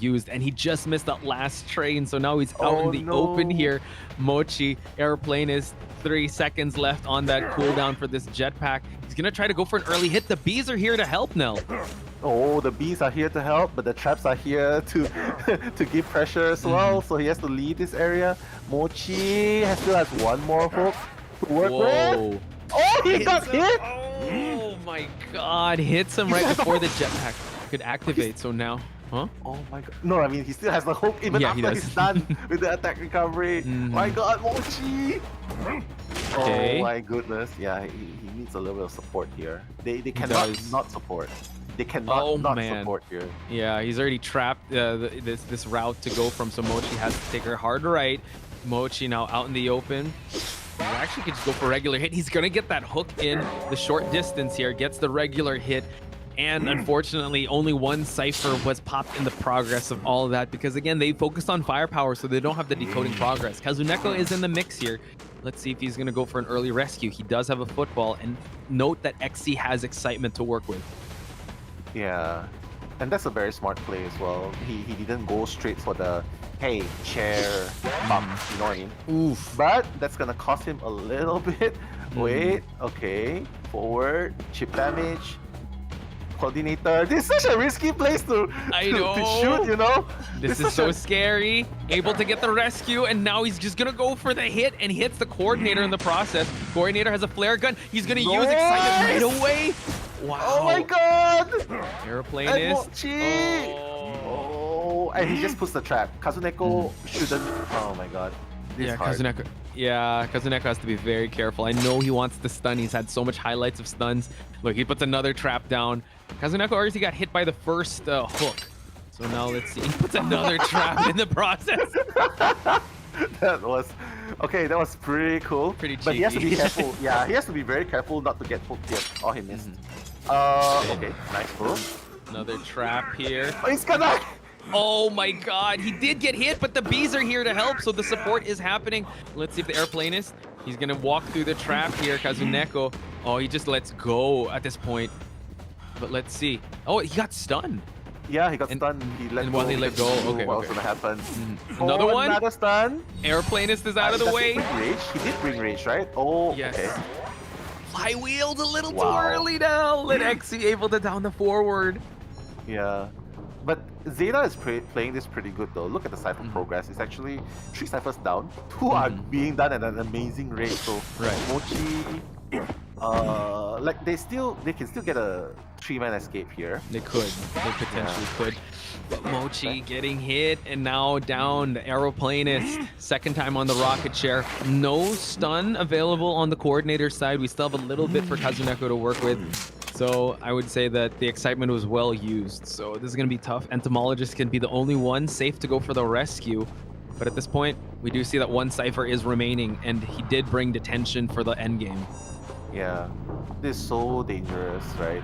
used, and he just missed that last train. So now he's out in the open here. Mochi, airplane is 3 seconds left on that cooldown for this jetpack. He's gonna try to go for an early hit. The bees are here to help, Nell. Oh, the bees are here to help, but the traps are here to to give pressure as well. So he has to leave this area. Mochi still has one more hook to work with. Oh, he got hit! Oh my god, hits him right before the jetpack could activate. So now, oh my god. No, I mean, he still has the hook even after he's done with the attack recovery. My god, Mochi! Oh my goodness. Yeah, he needs a little bit of support here. They cannot not support. They cannot not support here. Yeah, he's already trapped this route to go from, so Mochi has to take her hard right. Mochi now out in the open. He actually could just go for regular hit. He's gonna get that hook in the short distance here, gets the regular hit, and unfortunately only one cipher was popped in the progress of all of that, because again, they focused on firepower, so they don't have the decoding progress. Kazuneko is in the mix here. Let's see if he's going to go for an early rescue. He does have a football, and note that XC has excitement to work with. Yeah, and that's a very smart play as well. He didn't go straight for the, hey, chair bump, you know what I mean? Oof. But that's going to cost him a little bit. Wait, okay, forward, chip damage. Coordinator. This is such a risky place to shoot, you know? This is so scary. Able to get the rescue, and now he's just gonna go for the hit and hits the coordinator in the process. Coordinator has a flare gun. He's gonna use excitement right away. Wow. Oh my god! Aeroplanist. Oh, and he just puts the trap. Kazuneko shouldn't. Oh my god. Kazuneko. Yeah, Kazuneko has to be very careful. I know he wants to stun. He's had so much highlights of stuns. Look, he puts another trap down. Kazuneko already got hit by the first hook. So now let's see. He puts another trap in the process. That was pretty cool. Pretty cheeky. But he has to be careful. Yeah, he has to be very careful not to get hooked here. Oh, he missed. Okay, nice move. Another trap here. Oh, he's gonna. Oh my god, he did get hit, but the bees are here to help, so the support is happening. Let's see if the airplanist, he's gonna walk through the trap here. Kazuneko. Oh, he just lets go at this point. But let's see. Oh, he got stunned. Yeah, he got stunned. He let go. He let go. Okay. What was gonna happen? Another one. Another stun. Airplanist is out of the way. He did bring rage, right? Oh, yes. Okay. Flywheeled a little too early now. Let XC able to down the forward. Yeah. But ZETA is playing this pretty good though. Look at the Cypher progress. It's actually 3 Cyphers down. 2 are being done at an amazing rate. So Mochi, like they can still get a 3-man escape here. They could. They potentially could. But Mochi getting hit and now down. The aeroplanist. Second time on the rocket chair. No stun available on the coordinator side. We still have a little bit for Kazuneko to work with. So I would say that the excitement was well used. So this is going to be tough. Entomologist can be the only one safe to go for the rescue. But at this point, we do see that 1 Cypher is remaining, and he did bring detention for the endgame. Yeah, this is so dangerous, right?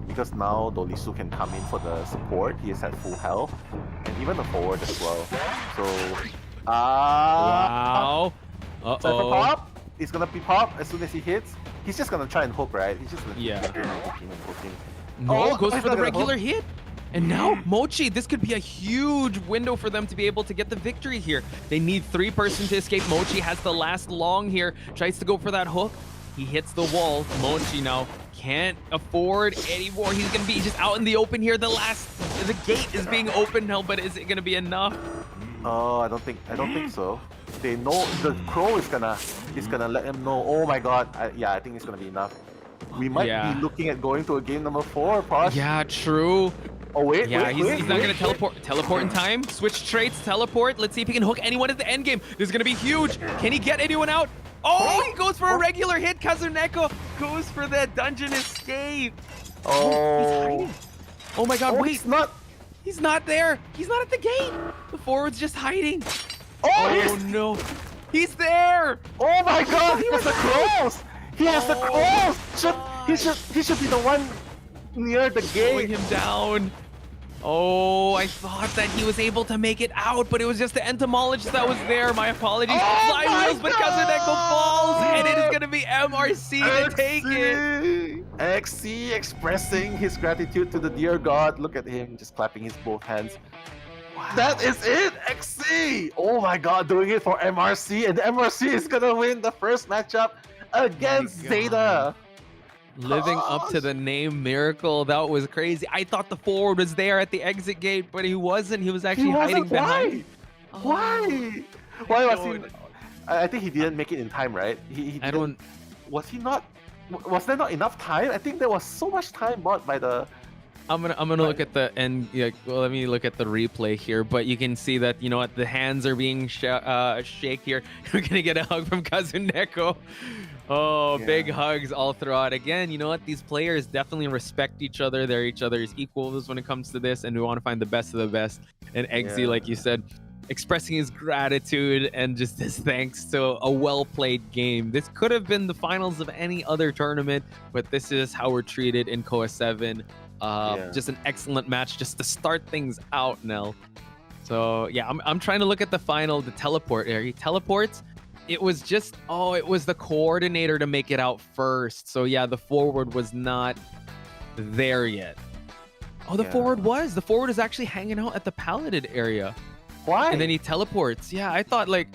Because now Dolisu can come in for the support. He is at full health, and even the forward as well. So, wow. Cypher pop. He's gonna be pop as soon as he hits. He's just gonna try and hope, right? He's just gonna hook him. No, goes for the regular hit. And now Mochi, this could be a huge window for them to be able to get the victory here. They need 3-person to escape. Mochi has the last long here. Tries to go for that hook. He hits the wall. Mochi now can't afford anymore. He's gonna be just out in the open here. The gate is being opened now, but is it gonna be enough? Oh, I don't think so. They know the crow is gonna let him know. Oh my god. I think it's gonna be enough. We might be looking at going to a game number 4, Posh. Yeah, true. Oh wait, he's not gonna teleport in time. Switch traits, teleport. Let's see if he can hook anyone at the end game. This is gonna be huge. Can he get anyone out? Oh, he goes for a regular hit. Kazuneko goes for the dungeon escape. Oh, he's hiding. Oh my god, wait. He's not there. He's not at the gate. The forward's just hiding. Oh no. He's there. Oh my god, he has the crows. He has the crows. He should be the one near the gate. Slowing him down. Oh, I thought that he was able to make it out, but it was just the entomologist that was there. My apologies. Flywheels, but Kazuneko falls, and it is going to be MRC to take it. XC expressing his gratitude to the dear God. Look at him just clapping his both hands. Wow. That is it, XC. Oh my god, doing it for MRC, and MRC is going to win the first matchup against ZETA. Living up to the name Miracle. That was crazy. I thought the forward was there at the exit gate, but he wasn't. He was actually hiding behind. Why was he? I think he didn't make it in time, right? I don't. Was he not? Was there not enough time? I think there was so much time bought by the. I'm gonna look at the end. Yeah, well, let me look at the replay here. But you can see that what the hands are being shake here. We're gonna get a hug from Kazuneko. Oh, big hugs all throughout. Again, you know what? These players definitely respect each other. They're each other's equals when it comes to this, and we want to find the best of the best. And Eggsy, like you said, expressing his gratitude and just his thanks to a well-played game. This could have been the finals of any other tournament, but this is how we're treated in COAVII 7. Just an excellent match just to start things out, Nell. So, yeah, I'm trying to look at the final, the teleport area. He teleports, it was just, it was the coordinator to make it out first. So yeah, the forward was not there yet. Oh, the forward was. The forward is actually hanging out at the paladin area. Why? And then he teleports. Yeah, I thought like,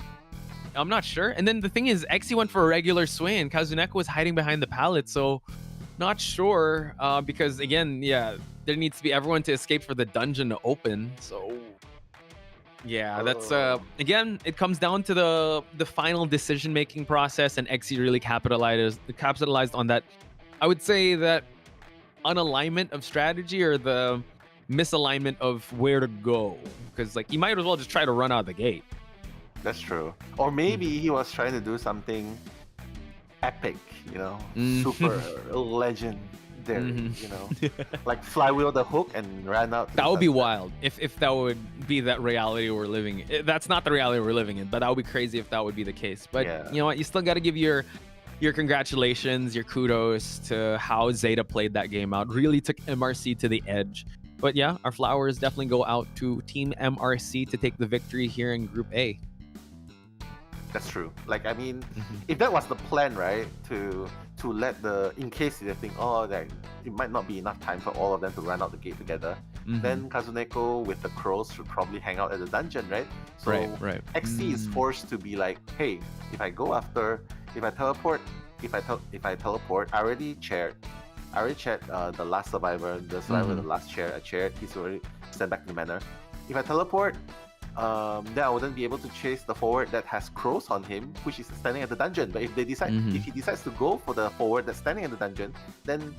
I'm not sure. And then the thing is, Xe went for a regular swing and Kazuneko was hiding behind the pallet. So not sure because again, yeah, there needs to be everyone to escape for the dungeon to open. So yeah, that's again, it comes down to the final decision-making process, and Xe really capitalized on that. I would say that unalignment of strategy or the misalignment of where to go, because like you might as well just try to run out the gate. That's true. Or maybe he was trying to do something epic, you know, super legendary, you know, like flywheel the hook and ran out. That would be wild if that would be that reality we're living in. That's not the reality we're living in, but that would be crazy if that would be the case. But you know what? You still got to give your congratulations, your kudos to how ZETA played that game out. Really took MRC to the edge. But yeah, our flowers definitely go out to Team MRC to take the victory here in Group A. That's true. Like, I mean, if that was the plan, right, to let in case they think, that it might not be enough time for all of them to run out the gate together, then Kazuneko with the crows should probably hang out at the dungeon, right? So right. Xe is forced to be like, hey, if I teleport, I already checked the last survivor, the survivor, the last chair, I checked, he's already sent back to the manor. If I teleport, then I wouldn't be able to chase the forward that has crows on him, which is standing at the dungeon. But if he decides to go for the forward that's standing at the dungeon, then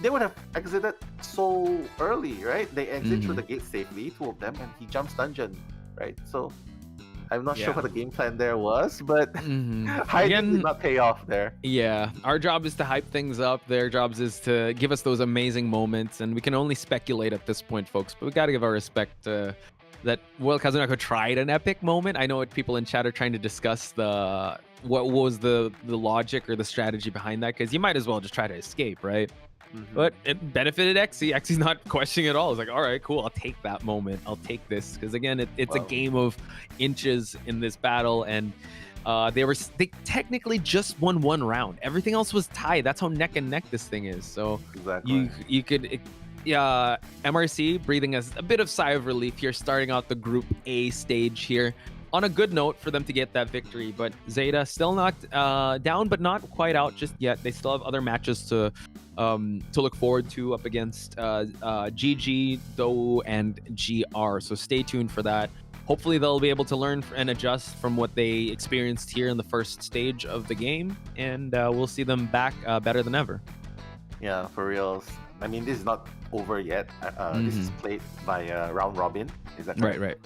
they would have exited so early, right? They exit through the gate safely, two of them, and he jumps dungeon, right? So I'm not sure what the game plan there was, but hiding did not pay off there. Yeah, our job is to hype things up. Their jobs is to give us those amazing moments, and we can only speculate at this point, folks. But we got to give our respect to that. Well, Kazuneko tried an epic moment. I know people in chat are trying to discuss what was the logic or the strategy behind that, because you might as well just try to escape, right? But it benefited Xe. Xe's not questioning it at all. It's like, all right, cool. I'll take that moment. I'll take this. Because again, it's a game of inches in this battle. And they technically just won one round. Everything else was tied. That's how neck and neck this thing is. So you could... MRC breathing a bit of sigh of relief here, starting out the Group A stage here on a good note for them to get that victory. But ZETA still not down, but not quite out just yet. They still have other matches to look forward to up against GG, Do, and GR. So stay tuned for that. Hopefully they'll be able to learn and adjust from what they experienced here in the first stage of the game, and we'll see them back better than ever. Yeah, for reals. I mean, this is not over yet. This is played by round robin. Is that correct? Right.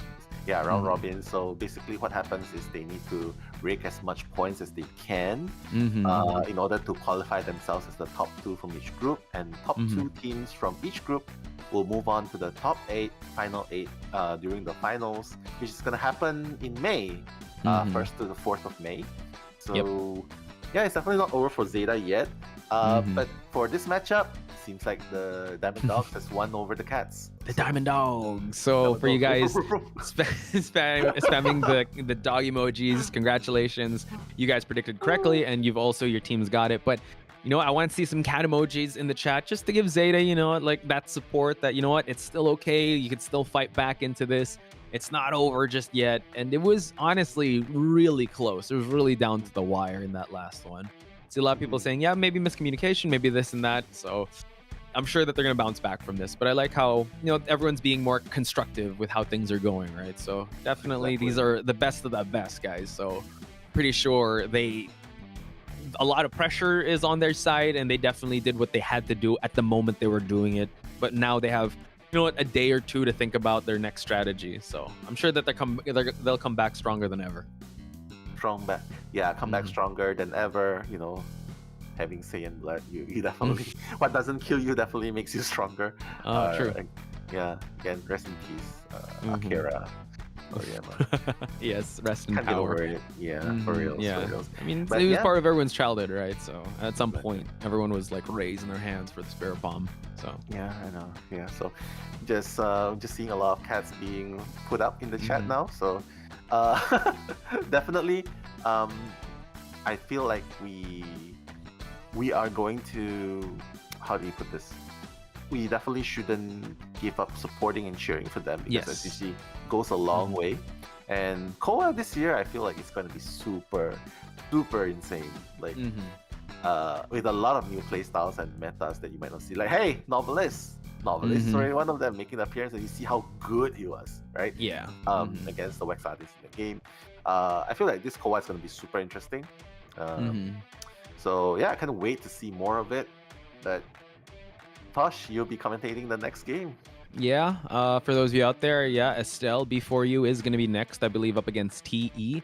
Yeah, round robin. So basically what happens is they need to rake as much points as they can in order to qualify themselves as the top 2 from each group. And top 2 teams from each group will move on to the top 8, final 8 during the finals, which is going to happen in May, 1st to the 4th of May. So yeah, it's definitely not over for ZETA yet. But for this matchup, seems like the Diamond Dogs has won over the Cats. The Diamond Dogs. So for you guys spamming the dog emojis, congratulations. You guys predicted correctly, and your team's got it. But you know what? I want to see some cat emojis in the chat just to give ZETA, like that support that, it's still okay. You can still fight back into this. It's not over just yet. And it was honestly really close. It was really down to the wire in that last one. See a lot of people saying, yeah, maybe miscommunication, maybe this and that. So I'm sure that they're going to bounce back from this. But I like how, everyone's being more constructive with how things are going, right? So definitely these are the best of the best, guys. So pretty sure a lot of pressure is on their side, and they definitely did what they had to do at the moment they were doing it. But now they have, a day or two to think about their next strategy. So I'm sure that they'll come back stronger than ever. Come back stronger than ever. Having Saiyan blood, you definitely what doesn't kill you definitely makes you stronger. True. Again, rest in peace, Akira Toriyama. Yes, rest in Can't power. get over it. Yeah, for real. Yeah, for reals. I mean, it was part of everyone's childhood, right? So at some point, everyone was like raising their hands for the spirit bomb. So yeah, I know. Yeah, so just seeing a lot of cats being put up in the chat now. So definitely I feel like we are going to, how do you put this? We definitely shouldn't give up supporting and cheering for them, because as you see, goes a long way. And COAVII this year, I feel like it's going to be super insane. Like with a lot of new playstyles and metas that you might not see. Like, hey, Novelist is already one of them making an appearance, and you see how good he was, right? Yeah. Against the Wax artists in the game. I feel like this COAVII is going to be super interesting. So yeah, I kind of wait to see more of it. But Tosh, you'll be commentating the next game. Yeah, for those of you out there, Estelle Before You is going to be next, I believe, up against TE.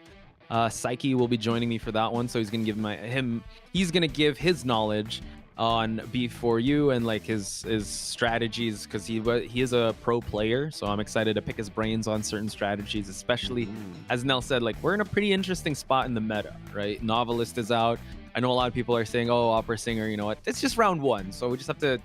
Psyche will be joining me for that one, so he's going to give he's going to give his knowledge on Before You and like his strategies, because he is a pro player, so I'm excited to pick his brains on certain strategies, especially as Nell said, like we're in a pretty interesting spot in the meta, right? Novelist is out. I know a lot of people are saying, oh, Opera Singer, you know what? It's just round one, so we just have to.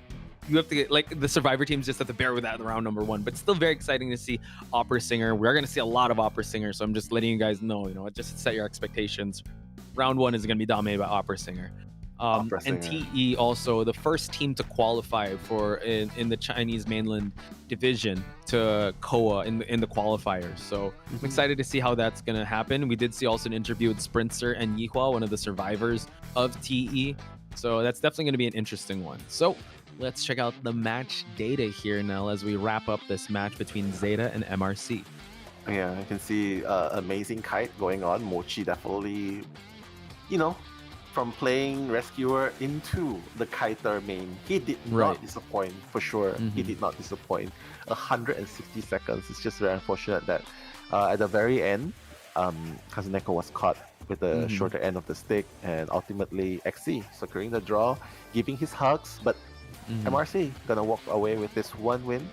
You have to get, like, the Survivor teams just have to bear with that in round number one. But it's still very exciting to see Opera Singer. We're going to see a lot of Opera Singer, so I'm just letting you guys know, you know, just set your expectations. Round one is going to be dominated by Opera Singer. And TE also, the first team to qualify for in the Chinese mainland division to COA in the qualifiers. So I'm excited to see how that's going to happen. We did see also an interview with Sprinter and Yihua, one of the survivors of TE. So that's definitely going to be an interesting one. So let's check out the match data here now as we wrap up this match between ZETA and MRC. Yeah, I can see amazing kite going on. Mochi definitely, you know, from playing Rescuer into the kiter main, he did not disappoint, for sure. He did not disappoint. 160 seconds. It's just very unfortunate that at the very end, Kazuneko was caught with the shorter end of the stick, and ultimately XC securing the draw, giving his hugs, but MRC gonna walk away with this one win.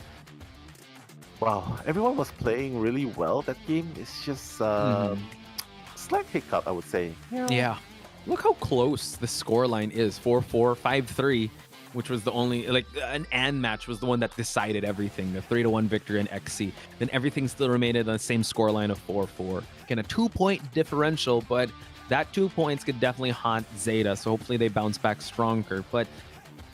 Wow, everyone was playing really well that game. It's just slight hiccup, I would say. Yeah. Look how close the scoreline is. 4-4, 5-3, which was the only, like, an AND match was the one that decided everything. The 3-1 victory in XC. Then everything still remained on the same scoreline of 4-4. Again, a 2-point differential, but that 2 points could definitely haunt ZETA, so hopefully they bounce back stronger. But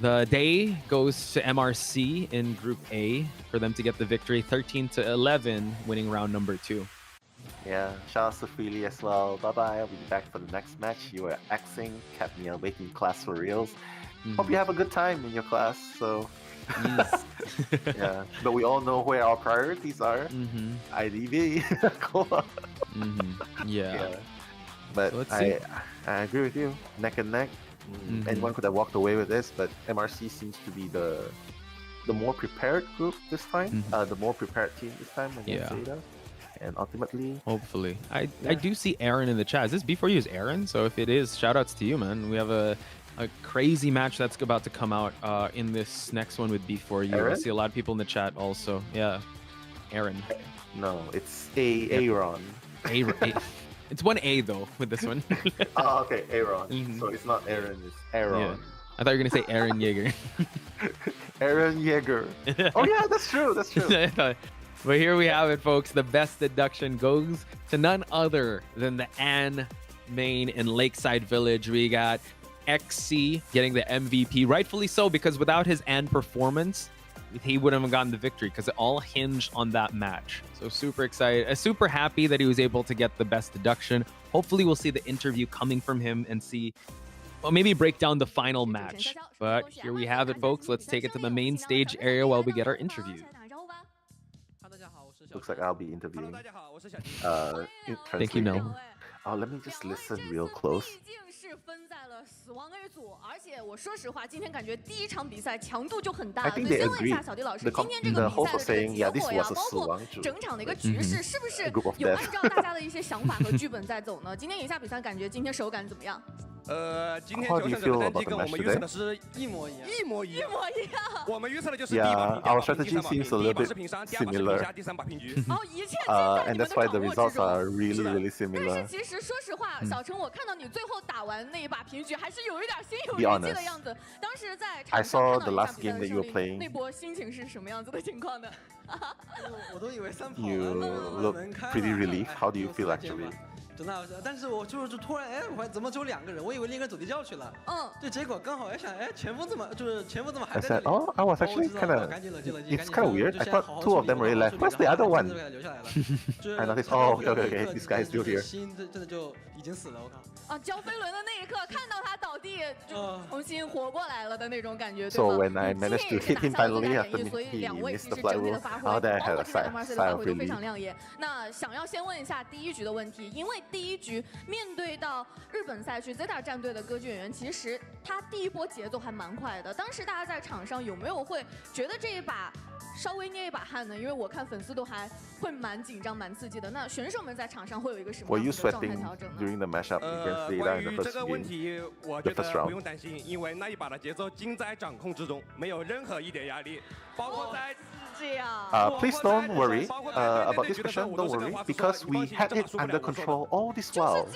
the day goes to MRC in Group A for them to get the victory, 13-11, winning round number 2. Yeah, shout out to Freely as well. Bye-bye, I'll be back for the next match. You were Xing, kept me awake in class for reals. Hope you have a good time in your class, so... yeah, but we all know where our priorities are. IDV, COA. Yeah. But so I agree with you, neck and neck. Anyone could have walked away with this, but MRC seems to be the more prepared group this time, the more prepared team this time against ZETA. And ultimately, hopefully, I do see Aaron in the chat. Is this Before You is Aaron? So if it is, shout outs to you, man. We have a crazy match that's about to come out in this next one with Before You. Aaron? I see a lot of people in the chat also. Yeah, Aaron. No, it's Aaron. It's one A though with this one. Oh, okay, Aaron. So it's not Aaron, it's Aaron. Yeah. I thought you were gonna say Aaron Yeager. Aaron Yeager. Oh yeah, that's true. That's true. But here we have it, folks. The best deduction goes to none other than the Ann main in Lakeside Village. We got XC getting the MVP, rightfully so, because without his Ann performance, he wouldn't have gotten the victory because it all hinged on that match. So super excited, super happy that he was able to get the best deduction. Hopefully we'll see the interview coming from him and see, well, maybe break down the final match. But here we have it, folks. Let's take it to the main stage area while we get our interview. Looks like I'll be interviewing. Thank you, Mel. Oh, let me just listen real close. 死亡 A 组，而且我说实话，今天感觉第一场比赛强度就很大。 I think 那 they 先问一下 agreed. 小迪老师， The 今天这个 host 比 was 赛的 saying, 结 yeah, this 果呀， was a 包括 死亡组 整场的一个局势，是不是 Group of 有 death. 按照大家的一些想法和剧本在走呢？今天赢下比赛，感觉今天手感怎么样？今天决胜的战绩跟我们预测的是一模一样，一模一样。我们预测的就是第一把平，第二把平，第三把平，第一把是平山，第二把是平下，第三把平局。一切尽在你们的 And that's why 掌 the 握之 results 中。 are really, really 但 similar. 是其实说实话，小陈，我看到你最后打完那一把平局，还是有一点心有 Be 余悸 honest. 的样子。当时在 I 场上 saw 看 the 到一下 last 比赛 game 的 that 胜 you were 利， playing. 那波心情是什么样子的情况呢？我都以为三跑 You look pretty relieved. How do you feel actually? 就那，但是我就突然我怎么只有2个人？我以为另一个走地窖去了。对，结果刚好想前锋怎么还在这里？ Oh, I was actually kind of. It's kind of weird. I thought 2 of them already left. Where's the other one? I noticed. Oh, okay. This guy is still here. 心真的就已经死了，我靠！交飞轮的那一刻，看到他倒地，就重新活过来了的那种感觉，对 So when I managed to hit him finally after he missed the fly roll, oh, then I had a sigh of relief. 非常亮眼。那想要先问一下第1局的问题，因为第1局面对到日本赛区 ZETA 战队的歌剧演员，其实他第一波节奏还蛮快的。当时大家在场上有没有会觉得这一把稍微捏一把汗呢？因为我看粉丝都还会蛮紧张、蛮刺激的。那选手们在场上会有一个什么样的状态调整呢？ During the matchup against ZETA 关 in 于 the 这 first 个问 game, 题，我觉得不用担心，因为那一把的节奏尽在掌控之中，没有任何一点压力，包括在。 Please don't worry about this question. Don't worry, because we had it under control all this while.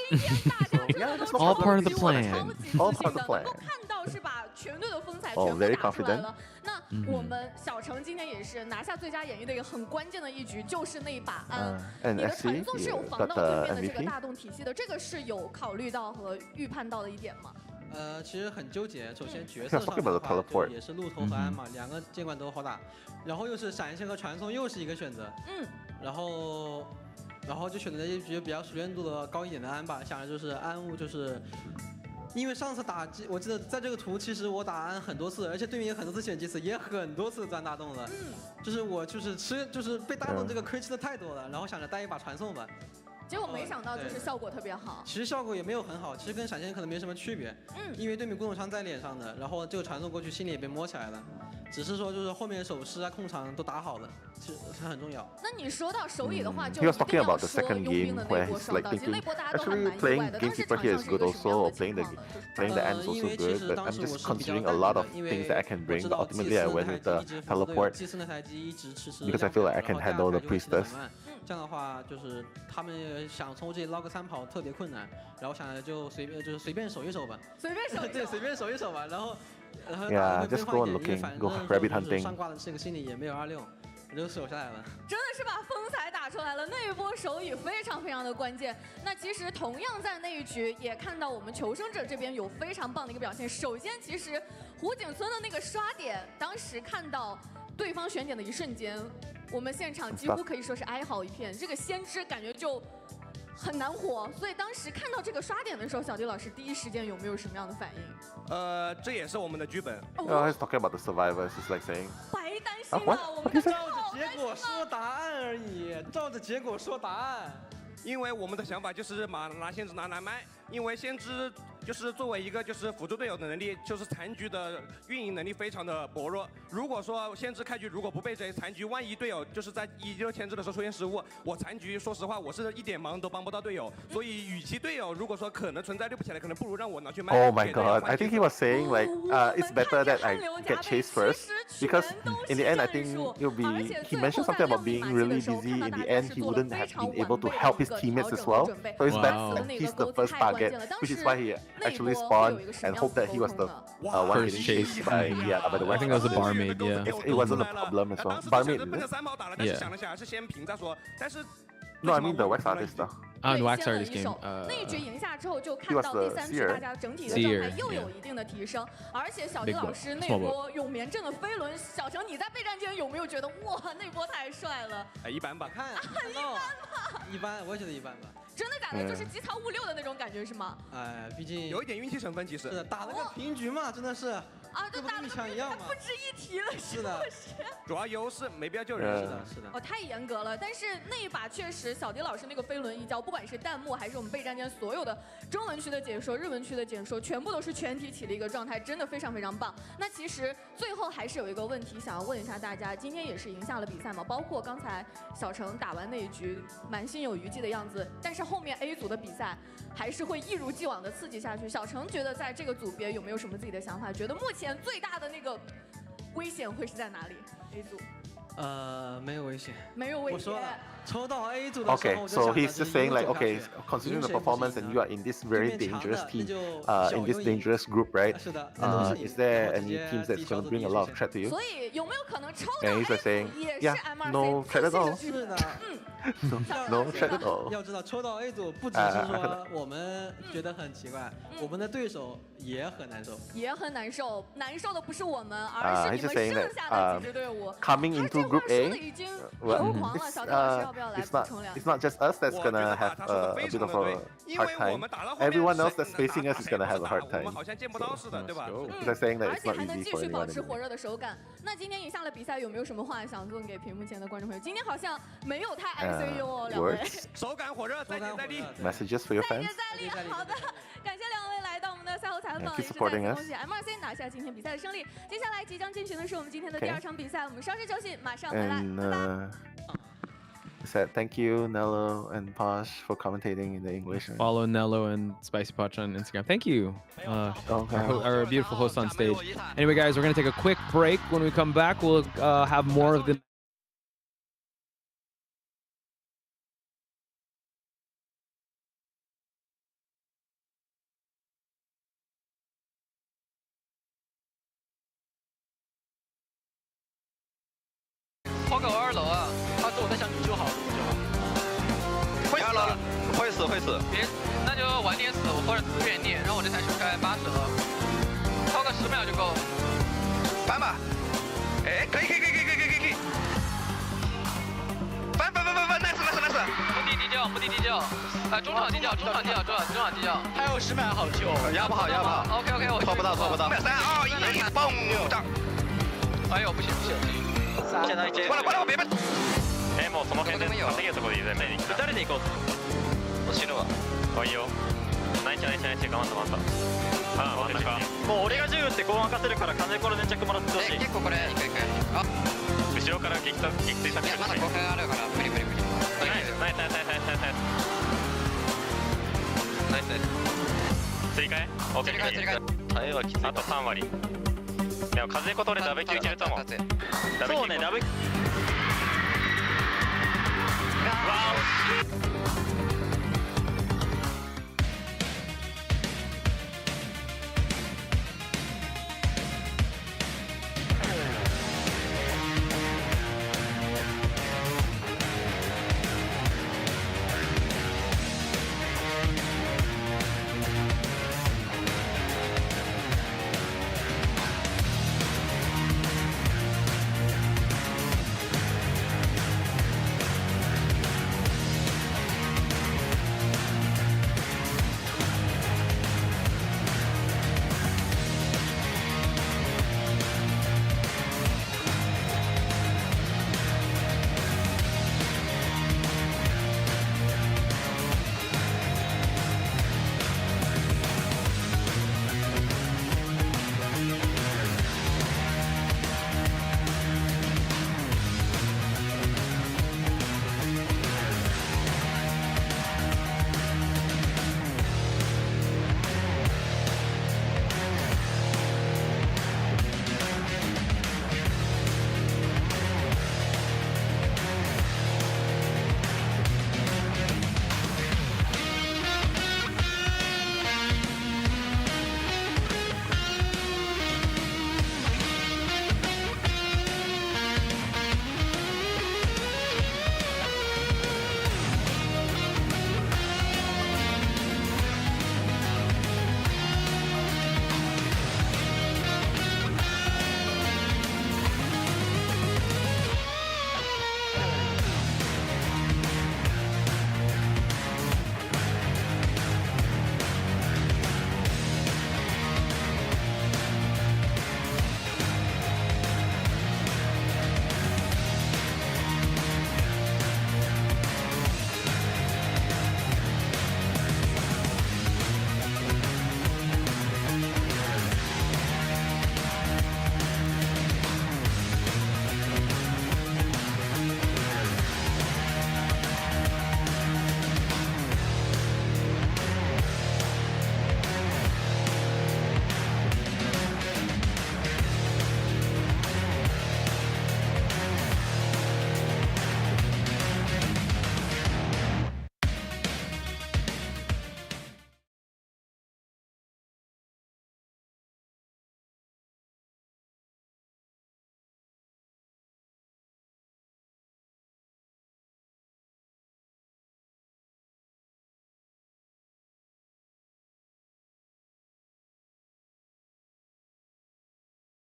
Yeah, that's all part of the plan. All part of the plan. 看到是把全队的风采 Oh, 全部 very 打出来 confident. 了。那我们小程今天也是拿下最佳演绎的一个很关键的一局，就是那一把安。你的传送是有防到对面的这个大洞体系的，这个是有考虑到和预判到的一点吗？ 其实很纠结。首先角色上的话，也是鹿头和安嘛，2个监管都好打，然后又是闪现和传送又是一个选择。然后就选择了一局比较熟练度的高一点的安吧，想着就是安物就是。 因为上次打，我记得在这个图，其实我打安很多次，而且对面也很多次选几次，也很多次钻大洞了。就是我就是被大洞这个亏吃的太多了，然后想着带一把传送吧。 结果没想到就是效果特别好。其实效果也没有很好，其实跟闪现可能没什么区别。因为对面滚筒枪在脸上的，然后这个传送过去心里也被摸起来了，只是说就是后面手势啊控场都打好了，其实很重要。那你说到手椅的话，就 He was talking about the second game where he's like thinking, actually playing gamekeeper here is good also, or playing the end is also good, but I'm just considering a lot of things that I can bring. But ultimately, I went with the teleport because I feel like I can handle the priestess. 这样的话，就是他们想从这里捞个3跑特别困难，然后想着就随便守一守吧，对，随便守一守吧，然后 Yeah, just go on looking, go rabbit hunting. 上挂的这个心里也没有26，我就守下来了。真的是把风采打出来了，那一波手椅非常的关键。那其实同样在那一局也看到我们求生者这边有非常棒的一个表现。首先，其实胡景村的那个刷点，当时看到对方选点的一瞬间。 我们现场几乎可以说是哀嚎一片，这个先知感觉就很难活，所以当时看到这个刷点的时候，小迪老师第一时间有没有什么样的反应？这也是我们的剧本。He's talking about the survivors. He's like saying. 白担心了，我们照着结果说答案而已，照着结果说答案。因为我们的想法就是拿先知拿来卖，因为先知就是作为一个就是辅助队友的能力，就是残局的运营能力非常的薄弱。如果说先知开局如果不被这残局，万一队友就是在1-6前置的时候出现失误，我残局说实话我是一点忙都帮不到队友。所以与其队友如果说可能存在对不起来，可能不如让我拿去卖。 Oh my god! I think he was saying like, it's better that I get chased first because in the end I think it'll be. He mentioned something about being really busy. In the end, he wouldn't have been able to help his teammates as well. So it's better that he's the first target, which is why he actually spawned and hoped that he was the one getting chased by the I think that was a barmaid. Yeah. It wasn't a problem as well. Barmaid. Yeah. No, I mean the wax artist stuff. The wax artist game. 那一局赢下之后，就看到第3局大家整体的状态又有一定的提升，而且小迪老师那波永眠阵的飞轮，小程你在备战间有没有觉得哇，那波太帅了？一般吧，看一般吧，一般，我也觉得一般吧。真的假的？就是急操5-6的那种感觉是吗？哎，毕竟有一点运气成分，其实是打了个平局嘛，真的是。 啊，就打了个一样嘛，不值一提了，是的，主要优势没必要救人，是的。哦，太严格了，但是那一把确实，小迪老师那个飞轮一交，不管是弹幕还是我们备战间所有的中文区的解说、日文区的解说，全部都是全体起了一个状态，真的非常棒。那其实最后还是有一个问题想要问一下大家，今天也是赢下了比赛嘛，包括刚才小程打完那一局蛮心有余悸的样子，但是后面 A 组的比赛还是会一如既往的刺激下去。小程觉得在这个组别有没有什么自己的想法？觉得目前最大的那个危险会是在哪里 ？A 组？没有危险。没有危险。我说了，抽到 A 组的时候， Okay, so he's just saying like, okay, considering the performance and you are in this very dangerous team, in this dangerous group, right? Is there any teams that's going to bring a lot of threat to you? 所以有没有可能抽到 And he's like saying, yeah, no threat at all. 是的， No threat at all. 要知道抽到 A 组不只是说我们觉得很奇怪，我们的对手也很难受。也很难受，难受的不是我们，而是你们剩下的几支队伍。Coming into Group A, it's not just us that's gonna have a bit of a hard time. Everyone else that's facing us is gonna have a hard time. 好像见不到似的，对吧？They're saying that 而 it's 且 not 还能 easy 继 for 续保 anyone. 持火热的手感。那今天赢下了比赛，有没有什么话想问给屏幕前的观众朋友？今天好像没有太 ICU 哦，两位。手感火热，再接再厉。 Messages for your fans. 再厉，好的，感谢两位来到我们的赛后采访，也是再次恭喜 M2C 拿下今天比赛的胜利。接下来即将进行的是我们今天的第2场比赛，我们稍事休息，马上回来，拜拜。Said thank you Nello and Posh for commentating in the English. Follow Nello and Spicy Potch on Instagram. Thank you, our beautiful host on stage. Anyway, guys, we're gonna take a quick break. When we come back, we'll have more of the.抛给我2楼啊！他说我在想你就好，会死了，会死会死。别，那就晚点死，我或者死远点，让我这台手开80了，抛个10秒就够。翻吧，哎，可以，翻 ，nice，目的地窖，中场地窖，还有10秒好救，压不好。OK， 我拖不到。3、2、1，蹦！哎呦，不行。过来，别。もうその辺で稼げるところで全面に行く。誰で行こう。死ぬわ。いいよ。ナイス、頑張った。真ん中。もう俺が10打って5任せるから金これ粘着もらってほしい。結構これ行く。後ろから撃墜させる。まだ5分あるから無理。ナイス。追加へ。追加へ。あと3割。でも風こ取れダブキューいけると思う。そうね、ダブ